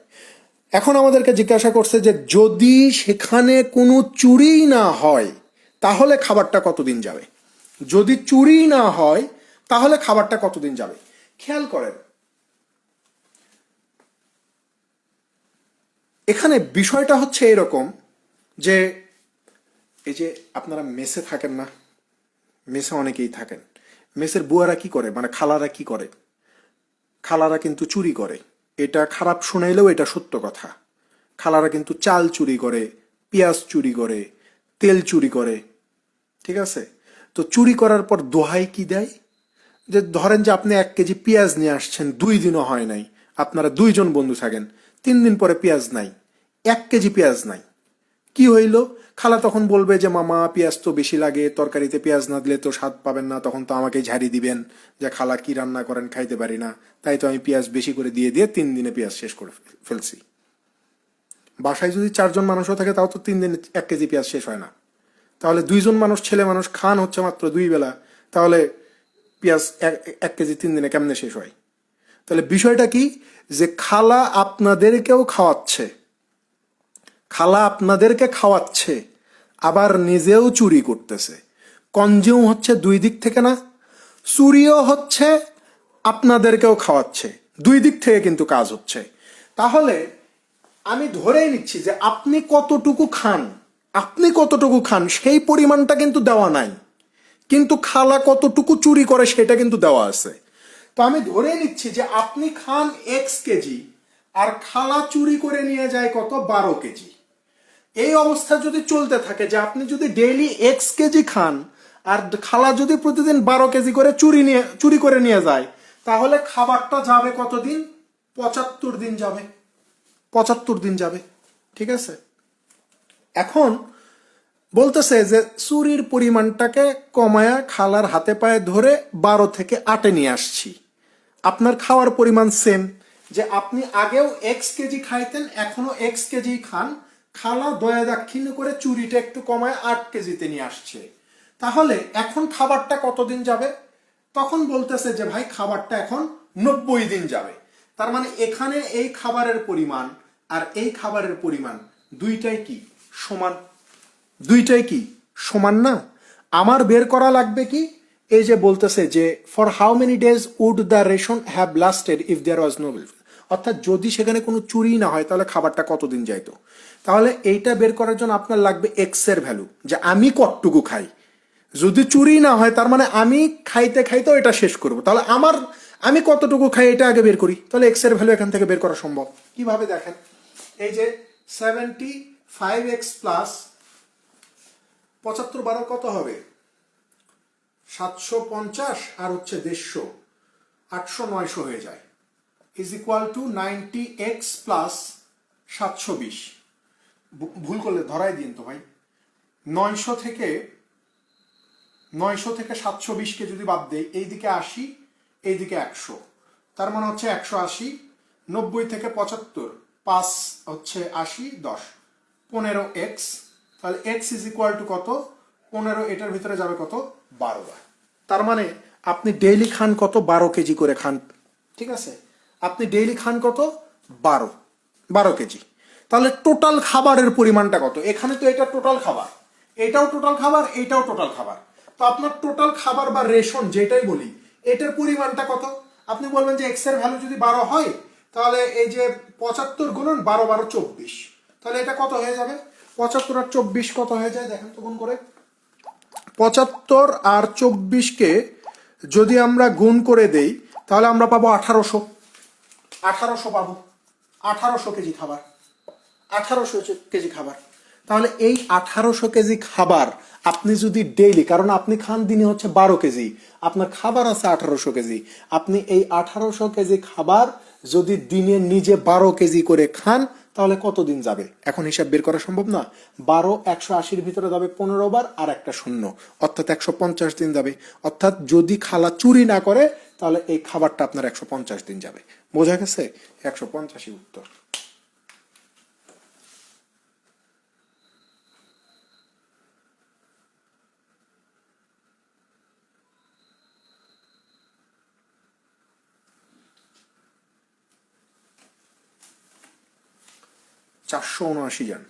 এখন আমাদেরকে জিজ্ঞাসা করছে যে যদি সেখানে কোনো চুরি না হয় তাহলে খাবারটা কতদিন যাবে। যদি চুরি না হয় তাহলে খাবারটা কতদিন যাবে। খেয়াল করেন, এখানে বিষয়টা হচ্ছে এরকম যে এই যে আপনারা মেসে থাকেন না, মেসে অনেকেই থাকেন। মেসের বুয়ারা কি করে, মানে খালারা কি করে? খালারা কিন্তু চুরি করে। এটা খারাপ শোনাইলেও এটা সত্য কথা। খালারা কিন্তু চাল চুরি করে, পেঁয়াজ চুরি করে, তেল চুরি করে। ঠিক আছে? তো চুরি করার পর দোহাই কি দেয়, যে ধরেন যে আপনি 1 কেজি পেঁয়াজ নিয়ে আসছেন, 2 দিনও হয় নাই, আপনারা 2 জন বন্ধু থাকেন, 3 দিন পরে পেঁয়াজ নাই, 1 কেজি পেঁয়াজ নাই। কি হইল? খালা তখন বলবে যে মামা পেঁয়াজ তো বেশি লাগে, তরকারিতে পেঁয়াজ না দিলে তো স্বাদ পাবেন না, তখন তো আমাকে ঝাড়ি দিবেন যে খালা কি রান্না করেন খাইতে পারি না, তাই তো আমি পেঁয়াজ বেশি করে দিয়ে দিয়ে 3 দিনে পেঁয়াজ শেষ করে ফেলছি। বাসায় যদি 4 জন মানুষও থাকে তাও তো 3 দিনে 1 কেজি পেঁয়াজ শেষ হয় না। তাহলে 2 জন মানুষ, ছেলে মানুষ, খান হচ্ছে মাত্র 2 বেলা, তাহলে পেঁয়াজ 1 কেজি 3 দিনে কেমনে শেষ হয়? তাহলে বিষয়টা কি, যে খালা আপনাদেরকেও খাওয়াচ্ছে, খালা আপনাদেরকে খাওয়াচ্ছে, আবার নিজেও চুরি করতেছে। কনজিউম হচ্ছে 2 দিক থেকে না? চুরিও হচ্ছে, আপনাদেরকেও খাওয়াচ্ছে, 2 দিক থেকে কিন্তু কাজ হচ্ছে। তাহলে আমি ধরেই নিচ্ছি যে আপনি কতটুকু খান, সেই পরিমাণটা কিন্তু দেওয়া নাই, কিন্তু খালা কতটুকু চুরি করে সেটা কিন্তু দেওয়া আছে। তো আমি ধরে নিচ্ছি যে আপনি খান এক্স কেজি, আর খালা চুরি করে নিয়ে যায় কত? 12 কেজি। এই অবস্থা যদি চলতে থাকে, যে আপনি যদি ডেইলি এক্স কেজি খান আর খালা যদি প্রতিদিন 12 কেজি করে চুরি করে নিয়ে যায়, তাহলে খাবারটা যাবে কতদিন? 75 দিন যাবে। 75 দিন যাবে। ঠিক আছে? এখন বলতেছে যে চুরির পরিমাণটাকে কমায়া খালার হাতে পায়ে ধরে 12 থেকে 8-এ নিয়ে আসছি। আপনার খাওয়ার পরিমাণ সেম, যে আপনি আগেও এক্স কেজি খাইতেন, এখনো এক্স কেজি খান, খালা দয়া দাক্ষিণ্য করে চুরিটা একটু কমায় 8 কেজিতে নিয়ে আসছে। তাহলে এখন খাবারটা কতদিন যাবে? তখন বলতেছে যে ভাই খাবারটা এখন 90 দিন যাবে। তার মানে এখানে এই খাবারের পরিমাণ আর এই খাবারের পরিমাণ দুইটাই কি সমান? দুইটাই কি সমান না? আমার বের করা লাগবে কি, এই যে বলতেছে যে for how many days would the ration have lasted if there was no bill, অর্থাৎ যদি সেখানে কোনো চুরি না হয় তাহলে খাবারটা কতদিন যাইতো। তাহলে এইটা বের করার জন্য আপনার লাগবে এক্স এর ভ্যালু, যে আমি কতটুকু খাই। যদি চুরি না হয় তার মানে আমি খাইতে খাইতেও এটা শেষ করব। তাহলে আমি কতটুকু খাই এটা আগে বের করি, তাহলে এক্স এর ভ্যালু এখান থেকে বের করা সম্ভব। কিভাবে দেখেন, এই যে 75x প্লাস 75 12 কত হবে? 750 আর হচ্ছে 150, 800 900 হয়ে যায়, is equal to 90x plus 720। ভুল করলে ধরাই দিন তো ভাই। 900 থেকে 720কে যদি বাদ দেই, এইদিকে 80, এইদিকে 100, তার মানে হচ্ছে 180। 90 থেকে 75, 5 হচ্ছে 80, 10, 15x। তাহলে x ইজ ইকুয়াল টু কত? 15, এটার ভিতরে যাবে কত? 12 বার। তার মানে আপনি ডেইলি খান কত? 12 কেজি করে খান। ঠিক আছে, আপনি ডেইলি খান কত? 12 কেজি। তাহলে টোটাল খাবারের পরিমাণটা কত? এখানে তো এটা টোটাল খাবার, এটাও টোটাল খাবার, এটাও টোটাল খাবার। তো আপনার টোটাল খাবার বা রেশন যেটাই বলি, এটার পরিমাণটা কত? আপনি বলবেন যে এক্স এর ভ্যালু যদি 12 হয়, তাহলে এই যে 75 গুণন 12, 12, 24, তাহলে এটা কত হয়ে যাবে? 75 আর 24 কত হয়ে যায় দেখেন তো গুণ করে। 75 আর 24কে যদি আমরা গুণ করে দেই, তাহলে আমরা পাবো 1800। 1800 পাবো, 1800 কেজি খাবার, 1800 কেজি খাবার। তাহলে এই 1800 কেজি খাবার আপনি যদি ডেইলি, কারণ আপনি খান দিনে হচ্ছে 12 কেজি, আপনার খাবার আছে 1800 কেজি, আপনি এই 1800 কেজি খাবার যদি দিনে নিজে 12 কেজি করে খান, তাহলে কতদিন যাবে? এখন হিসাব বের করা সম্ভব না। 12 180-র ভিতরে যাবে 15 বার আর একটা শূন্য, অর্থাৎ 150 দিন যাবে। অর্থাৎ যদি খালা চুরি না করে, তাহলে এই খাবারটা আপনার 150 দিন যাবে। বোঝা গেছে? 150ই উত্তর। চারশো 79 জন।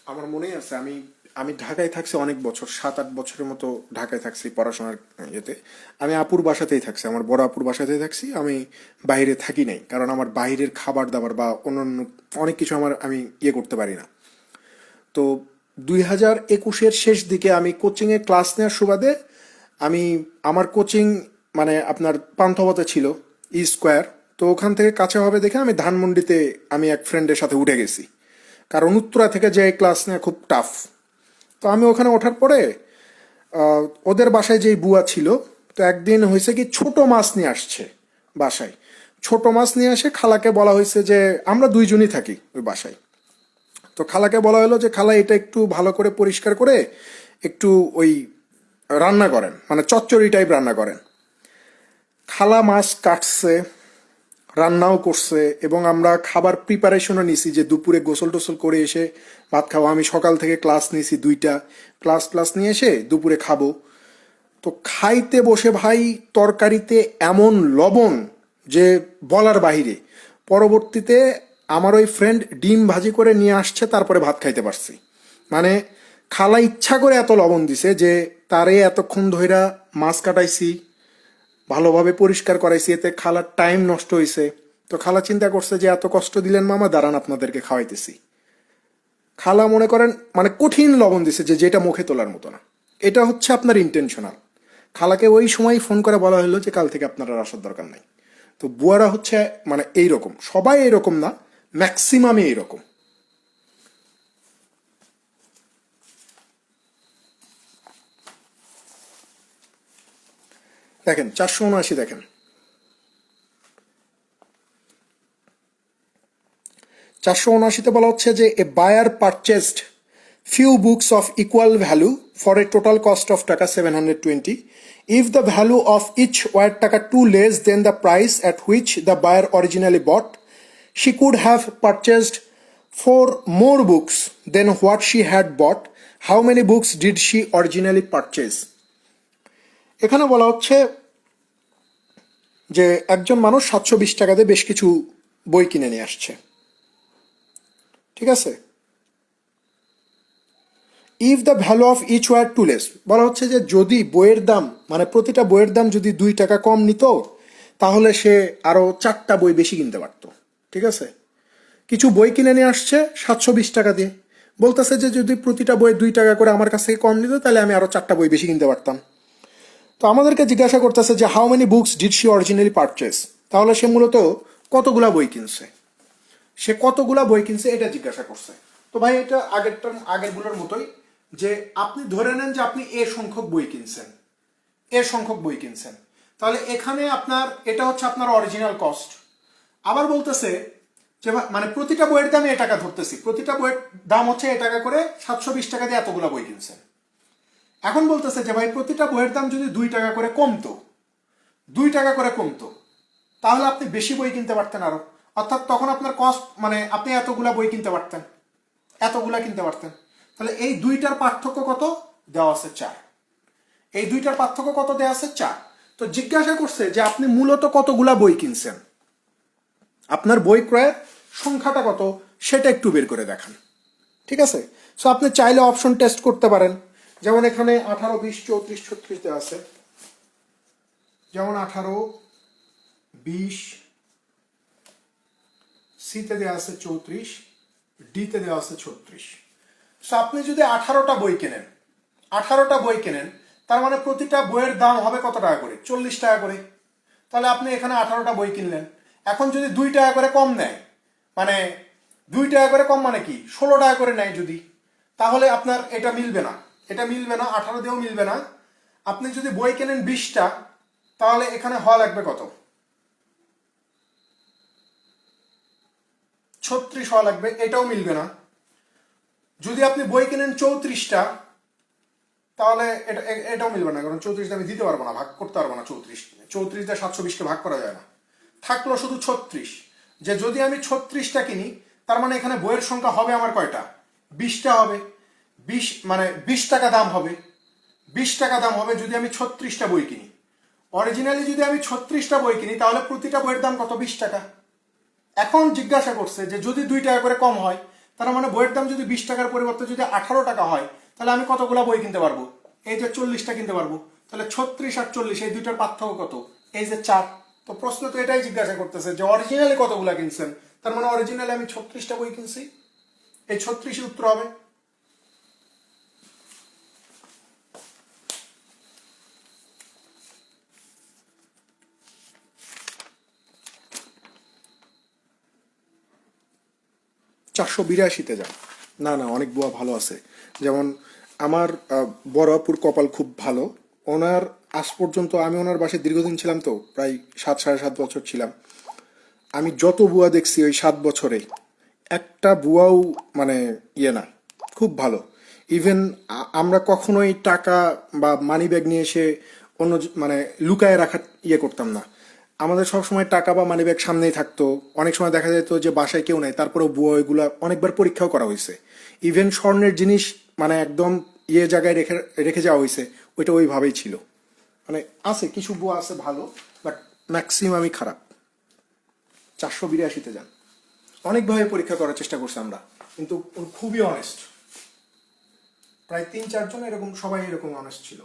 আমার মনেই আছে, আমি আমি ঢাকায় থাকছি অনেক বছর, 7-8 বছরের মতো ঢাকায় থাকছি পড়াশোনার ইয়েতে। আমি আপুর বাসাতেই থাকছি, আমার বড় আপুর বাসাতেই থাকছি। আমি বাইরে থাকি নাই, কারণ আমার বাইরের খাবার দাবার বা অন্যান্য অনেক কিছু আমি ইয়ে করতে পারি না। তো 2021-এর শেষ দিকে আমি কোচিংয়ে ক্লাস নেওয়ার সুবাদে আমি আমার কোচিং মানে আপনার পান্থপথে ছিল, স্কোয়ার। তো ওখান থেকে কাছে হবে দেখে আমি ধানমন্ডিতে আমি এক ফ্রেন্ডের সাথে উঠে গেছি, কারণ উত্তরা থেকে যে ক্লাস নেওয়া খুব টাফ। তো আমি ওখানে ওঠার পরে ওদের বাসায় যেই বুয়া ছিল, তো একদিন হয়েছে কি ছোট মাছ নিয়ে আসছে বাসায়। ছোট মাছ নিয়ে এসে খালাকে বলা হয়েছে যে, আমরা দুইজনই থাকি ওই বাসায়, তো খালাকে বলা হলো যে খালা এটা একটু ভালো করে পরিষ্কার করে একটু ওই রান্না করেন, মানে চচ্চড়ি টাইপ রান্না করেন। খালা মাছ কাটছে, রান্নাও করছে, এবং আমরা খাবার প্রিপারেশনও নিছি যে দুপুরে গোসল টোসল করে এসে ভাত খাবো। আমি সকাল থেকে ক্লাস নিয়েছি 2টা, ক্লাস নিয়ে এসে দুপুরে খাবো। তো খাইতে বসে ভাই তরকারিতে এমন লবণ যে বলার বাহিরে। পরবর্তীতে আমার ওই ফ্রেন্ড ডিম ভাজি করে নিয়ে আসছে, তারপরে ভাত খাইতে পারছি। মানে খালা ইচ্ছা করে এত লবণ দিছে যে তারে এতক্ষণ ধইরা মাছ কাটাইছি, ভালোভাবে পরিষ্কার করাইছি, এতে খালার টাইম নষ্ট হয়েছে। তো খালা চিন্তা করছে যে এত কষ্ট দিলেন মামা, দাঁড়ান আপনাদেরকে খাওয়াইতেছি। খালা মনে করেন মানে কঠিন লবণ দিছে যে যেটা মুখে তোলার মতো না। এটা হচ্ছে আপনার ইন্টেনশনাল। খালাকে ওই সময় ফোন করে বলা হলো যে কাল থেকে আপনার আর আসার দরকার নাই। তো বুয়ারা হচ্ছে মানে এইরকম, সবাই এইরকম না, ম্যাক্সিমামই এইরকম। দেখেন 479 দেখেন, 479-তে বলা হচ্ছে যে a buyer purchased few books of equal value for a total cost of টাকা 720. If the value of each were টাকা 2 less than the price at which the buyer originally bought, she could have purchased 4 more books than what she had bought. How many books did she originally purchase? এখানে বলা হচ্ছে যে একজন মানুষ 720 টাকা দিয়ে বেশ কিছু বই কিনে নিয়ে আসছে। ঠিক আছে, if the value of each were two less, বলা হচ্ছে যে যদি বইয়ের দাম মানে প্রতিটা বইয়ের দাম যদি 2 টাকা কম নিত, তাহলে সে আরও 4টা বই বেশি কিনতে পারত। ঠিক আছে, কিছু বই কিনে নিয়ে আসছে 720 টাকা দিয়ে, বলতেছে যে যদি প্রতিটা বই 2 টাকা করে আমার কাছ থেকে কম নিত, তাহলে আমি আরও 4টা বই বেশি কিনতে পারতাম। তো আমাদেরকে জিজ্ঞাসা করতেছে যে how many books did she originally purchase, তাহলে সে মূলত কতগুলা বই কিনছে, সে কতগুলা বই কিনছে এটা জিজ্ঞাসা করছে। তো ভাই এটা আগেরগুলোর মতোই, যে আপনি ধরে নেন যে আপনি এ সংখ্যক বই কিনছেন, তাহলে এখানে আপনার এটা হচ্ছে আপনার অরিজিনাল কস্ট। আবার বলতেছে যে মানে প্রতিটা বইয়ের দামে এ টাকা ধরতেছি, প্রতিটা বইয়ের দাম হচ্ছে এ টাকা করে, 720 টাকা দিয়ে এতগুলো বই কিনছেন। এখন বলতেছে যে ভাই প্রতিটা বইয়ের দাম যদি 2 টাকা করে কমতো, তাহলে আপনি বেশি বই কিনতে পারতেন আরো, অর্থাৎ তখন আপনার কস্ট মানে আপনি এতগুলা বই কিনতে পারতেন, তাহলে এই দুইটার পার্থক্য কত দেওয়া আছে 4। এই দুইটার পার্থক্য কত দেওয়া আছে 4। তো জিজ্ঞাসা করছে যে আপনি মূলত কতগুলা বই কিনছেন, আপনার বই ক্রয়ের সংখ্যাটা কত সেটা একটু বের করে দেখান। ঠিক আছে, সো আপনি চাইলে অপশন টেস্ট করতে পারেন, যেমন এখানে 18, 20, 34, 36 দেওয়া আছে, যেমন 18, 20, সিতে দেওয়া আছে 34, ডিতে দেওয়া আছে 36। সো আপনি যদি 18টা বই কেনেন, তার মানে প্রতিটা বইয়ের দাম হবে কত টাকা করে, 40 টাকা করে। তাহলে আপনি এখানে 18টা বই কিনলেন। এখন যদি 2 টাকা করে কম নেয়, মানে 2 টাকা করে কম মানে কি 16 টাকা করে নেয় যদি, তাহলে আপনার এটা মিলবে না, 18 দিয়েও মিলবে না। আপনি যদি বই কেনেন 20টা, তাহলে এখানে হওয়া লাগবে কত, 36 হওয়া লাগবে, এটাও মিলবে না। যদি আপনি বই কেনেন 34টা, তাহলে এটাও মিলবে না, কারণ 34 আমি দিতে পারবো না, ভাগ করতে পারবো না। 34 দিয়ে 720কে ভাগ করা যায় না, থাকলো শুধু 36। যে যদি আমি 36টা কিনি, তার মানে এখানে বইয়ের সংখ্যা হবে আমার কয়টা, 20টা হবে। 20 মানে 20 টাকা দাম হবে, যদি আমি 36টা বই কিনি। অরিজিনালি যদি আমি 36টা বই কিনি, তাহলে প্রতিটা বইয়ের দাম কত, 20 টাকা। এখন জিজ্ঞাসা করছে যে যদি 2 টাকা করে কম হয়, তার মানে বইয়ের দাম যদি 20 টাকার পরিবর্তে যদি 18 টাকা হয়, তাহলে আমি কতগুলা বই কিনতে পারবো, এই যে 40টা কিনতে পারবো। তাহলে 36 আর 40 এই দুইটার পার্থক্য কত, এই যে 4। তো প্রশ্ন তো এটাই জিজ্ঞাসা করতেছে যে অরিজিনালি কতগুলা কিনছেন, তার মানে অরিজিনালি আমি 36টা বই কিনছি, এই 36 উত্তর হবে। চারশো বিরাশিতে যান। না না, অনেক বুয়া ভালো আছে। যেমন আমার বড় আপুর কপাল খুব ভালো, ওনার আজ পর্যন্ত, আমি ওনার বাসায় দীর্ঘদিন ছিলাম, তো প্রায় 7-7.5 বছর ছিলাম। আমি যত বুয়া দেখছি ওই 7 বছরে একটা বুয়াও মানে না, খুব ভালো। ইভেন আমরা কখনোই টাকা বা মানি ব্যাগ নিয়ে এসে অন্য মানে লুকায় রাখার করতাম না। আমাদের সবসময় টাকা বা মানি ব্যাগ সামনেই থাকতো। অনেক সময় দেখা যেত যে বাসায় কেউ নাই, তারপরেও বুয়া ওইগুলা অনেকবার পরীক্ষাও করা হয়েছে। ইভেন স্বর্ণের জিনিস মানে একদম জায়গায় রেখে রেখে যাওয়া হয়েছে, ওইটা ওইভাবেই ছিল। মানে আছে কিছু বুয়া আছে ভালো, বাট ম্যাক্সিমামই খারাপ। 482-তে যান। অনেকভাবে পরীক্ষা করার চেষ্টা করছি আমরা, কিন্তু খুবই অনেস্ট। প্রায় 3-4 জন এরকম, সবাই এরকম অনেস্ট ছিল।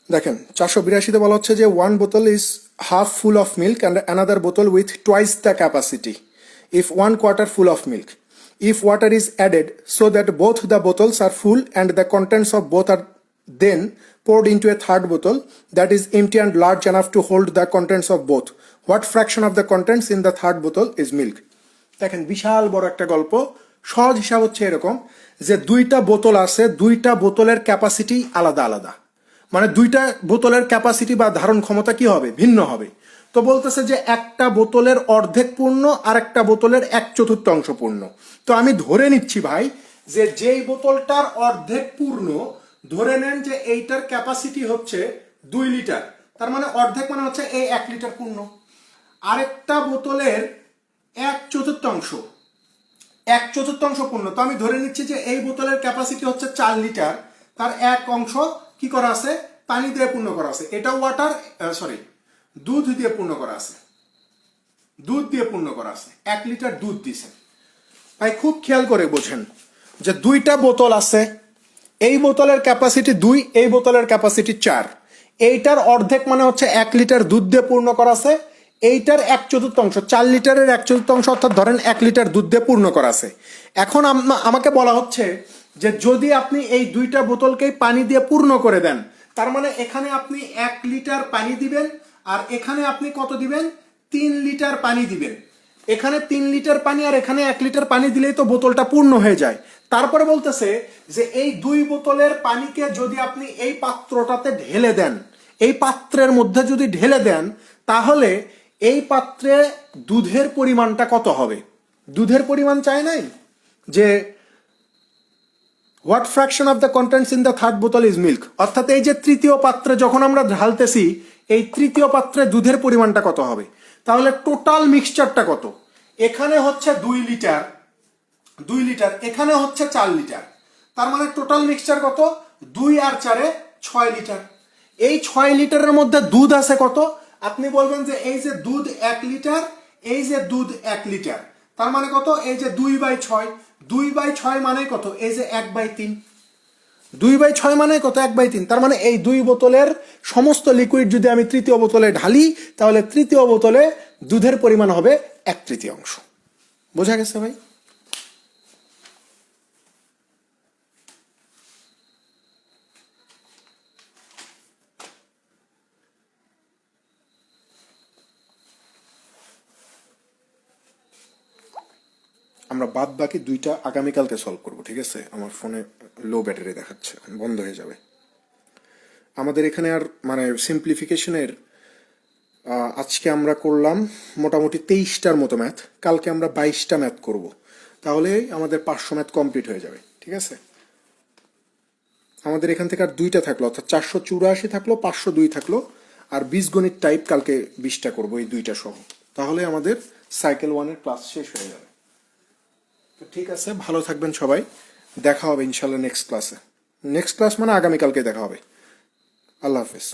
দেখেন 482-তে বলা হচ্ছে যে 1 bottle is half full of milk and another bottle with twice the capacity if 1/4 full of milk. If water is added so that both the bottles are full and the contents of both are then poured into a third bottle that is empty and large enough to hold the contents of both, what fraction of the contents in the third bottle is milk? দেখেন বিশাল বড় একটা গল্প। সহজ হিসাব হচ্ছে এরকম যে 2টা বোতল আছে, 2টা বোতলের ক্যাপাসিটি আলাদা আলাদা, মানে 2টা বোতলের ক্যাপাসিটি বা ধারণ ক্ষমতা কি হবে, ভিন্ন হবে। তো বলতেছে যে একটা বোতলের অর্ধেক পূর্ণ আর একটা বোতলের 1/4 পূর্ণ। তো আমি ধরে নিচ্ছি ভাই যে যেই বোতলটার অর্ধেক পূর্ণ, ধরে নেন যে এইটার ক্যাপাসিটি হচ্ছে 2 লিটার, তার মানে অর্ধেক মানে হচ্ছে এই 1 লিটার পূর্ণ। আরেকটা বোতলের 1/4 পূর্ণ। তো আমি ধরে নিচ্ছি যে এই বোতলের ক্যাপাসিটি হচ্ছে 4 লিটার, তার 1 অংশ কি করা আছে, পানি দিয়ে পূর্ণ করা আছে। এটা দুধ দিয়ে পূর্ণ করা আছে, 1 লিটার দুধ দিছে। ভাই খুব খেয়াল করে বোঝেন যে 2টা বোতল আছে, এই বোতলের ক্যাপাসিটি 2, এই বোতলের ক্যাপাসিটি 4। এইটার অর্ধেক মানে হচ্ছে 1 লিটার দুধ দিয়ে পূর্ণ করা আছে, এইটার 1/4, 4 লিটারের 1/4 অর্থাৎ ধরেন 1 লিটার দুধ দিয়ে পূর্ণ করা আছে। এখন আমাকে বলা হচ্ছে যে যদি আপনি এই 2টা বোতলকেই পানি দিয়ে পূর্ণ করে দেন, তার মানে এখানে আপনি 1 লিটার পানি দিবেন, আর এখানে আপনি কত দিবেন? 3 লিটার পানি দিবেন। এখানে 3 লিটার পানি আর এখানে 1 লিটার পানি দিলেই তো বোতলটা পূর্ণ হয়ে যায়। তারপরে বলতেছে যে এই 2 বোতলের পানিকে যদি আপনি এই পাত্রটাতে ঢেলে দেন, এই পাত্রের মধ্যে যদি ঢেলে দেন, তাহলে এই পাত্রে দুধের পরিমাণটা কত হবে? দুধের পরিমাণ চাই নাই যে what fraction of the contents in the third বোতল ইজ মিল্ক, অর্থাৎ এই যে তৃতীয় পাত্রে যখন আমরা ঢালতেছি, এই তৃতীয় পাত্রে দুধের পরিমাণটা কত হবে? তাহলে টোটাল মিক্সচারটা কত? এখানে হচ্ছে 2 লিটার, 2 লিটার, এখানে হচ্ছে 4 লিটার। তার মানে টোটাল মিক্সচার কত? 2 আর 4 6 লিটার। এই 6 লিটারের মধ্যে দুধ আছে কত? আপনি বলবেন যে এই যে দুধ 1 লিটার, এই যে দুধ 1 লিটার, তার মানে কত? এই যে 2/6, 2/6 মানে কত? এই যে 1/3, 2/6 মানে কত? 1/3। তার মানে এই 2 বোতলের সমস্ত লিকুইড যদি আমি তৃতীয় বোতলে ঢালি, তাহলে তৃতীয় বোতলে দুধের পরিমাণ হবে 1/3। বোঝা গেছে ভাই? আমরা বাদ বাকি 2টা আগামীকালকে সলভ করব, ঠিক আছে? আমার ফোনে লো ব্যাটারি দেখাচ্ছে, বন্ধ হয়ে যাবে। আমাদের এখানে আর মানে সিম্পলিফিকেশনের আজকে আমরা করলাম মোটামুটি 23টার মতো ম্যাথ, কালকে আমরা 22টা ম্যাথ করব, তাহলে আমাদের 500 ম্যাথ কমপ্লিট হয়ে যাবে, ঠিক আছে? আমাদের এখান থেকে আর 2টা থাকলো, অর্থাৎ 484 থাকলো, 502 থাকলো, আর বীজগণিত টাইপ কালকে 20টা করবো, এই 2টা সহ। তাহলে আমাদের সাইকেল 1-এর ক্লাস শেষ হয়ে যাবে। তো ঠিক আছে, ভালো থাকবেন সবাই, দেখা হবে ইনশাল্লাহ নেক্সট ক্লাসে। নেক্সট ক্লাস মানে আগামীকালকে দেখা হবে। আল্লাহ হাফেজ।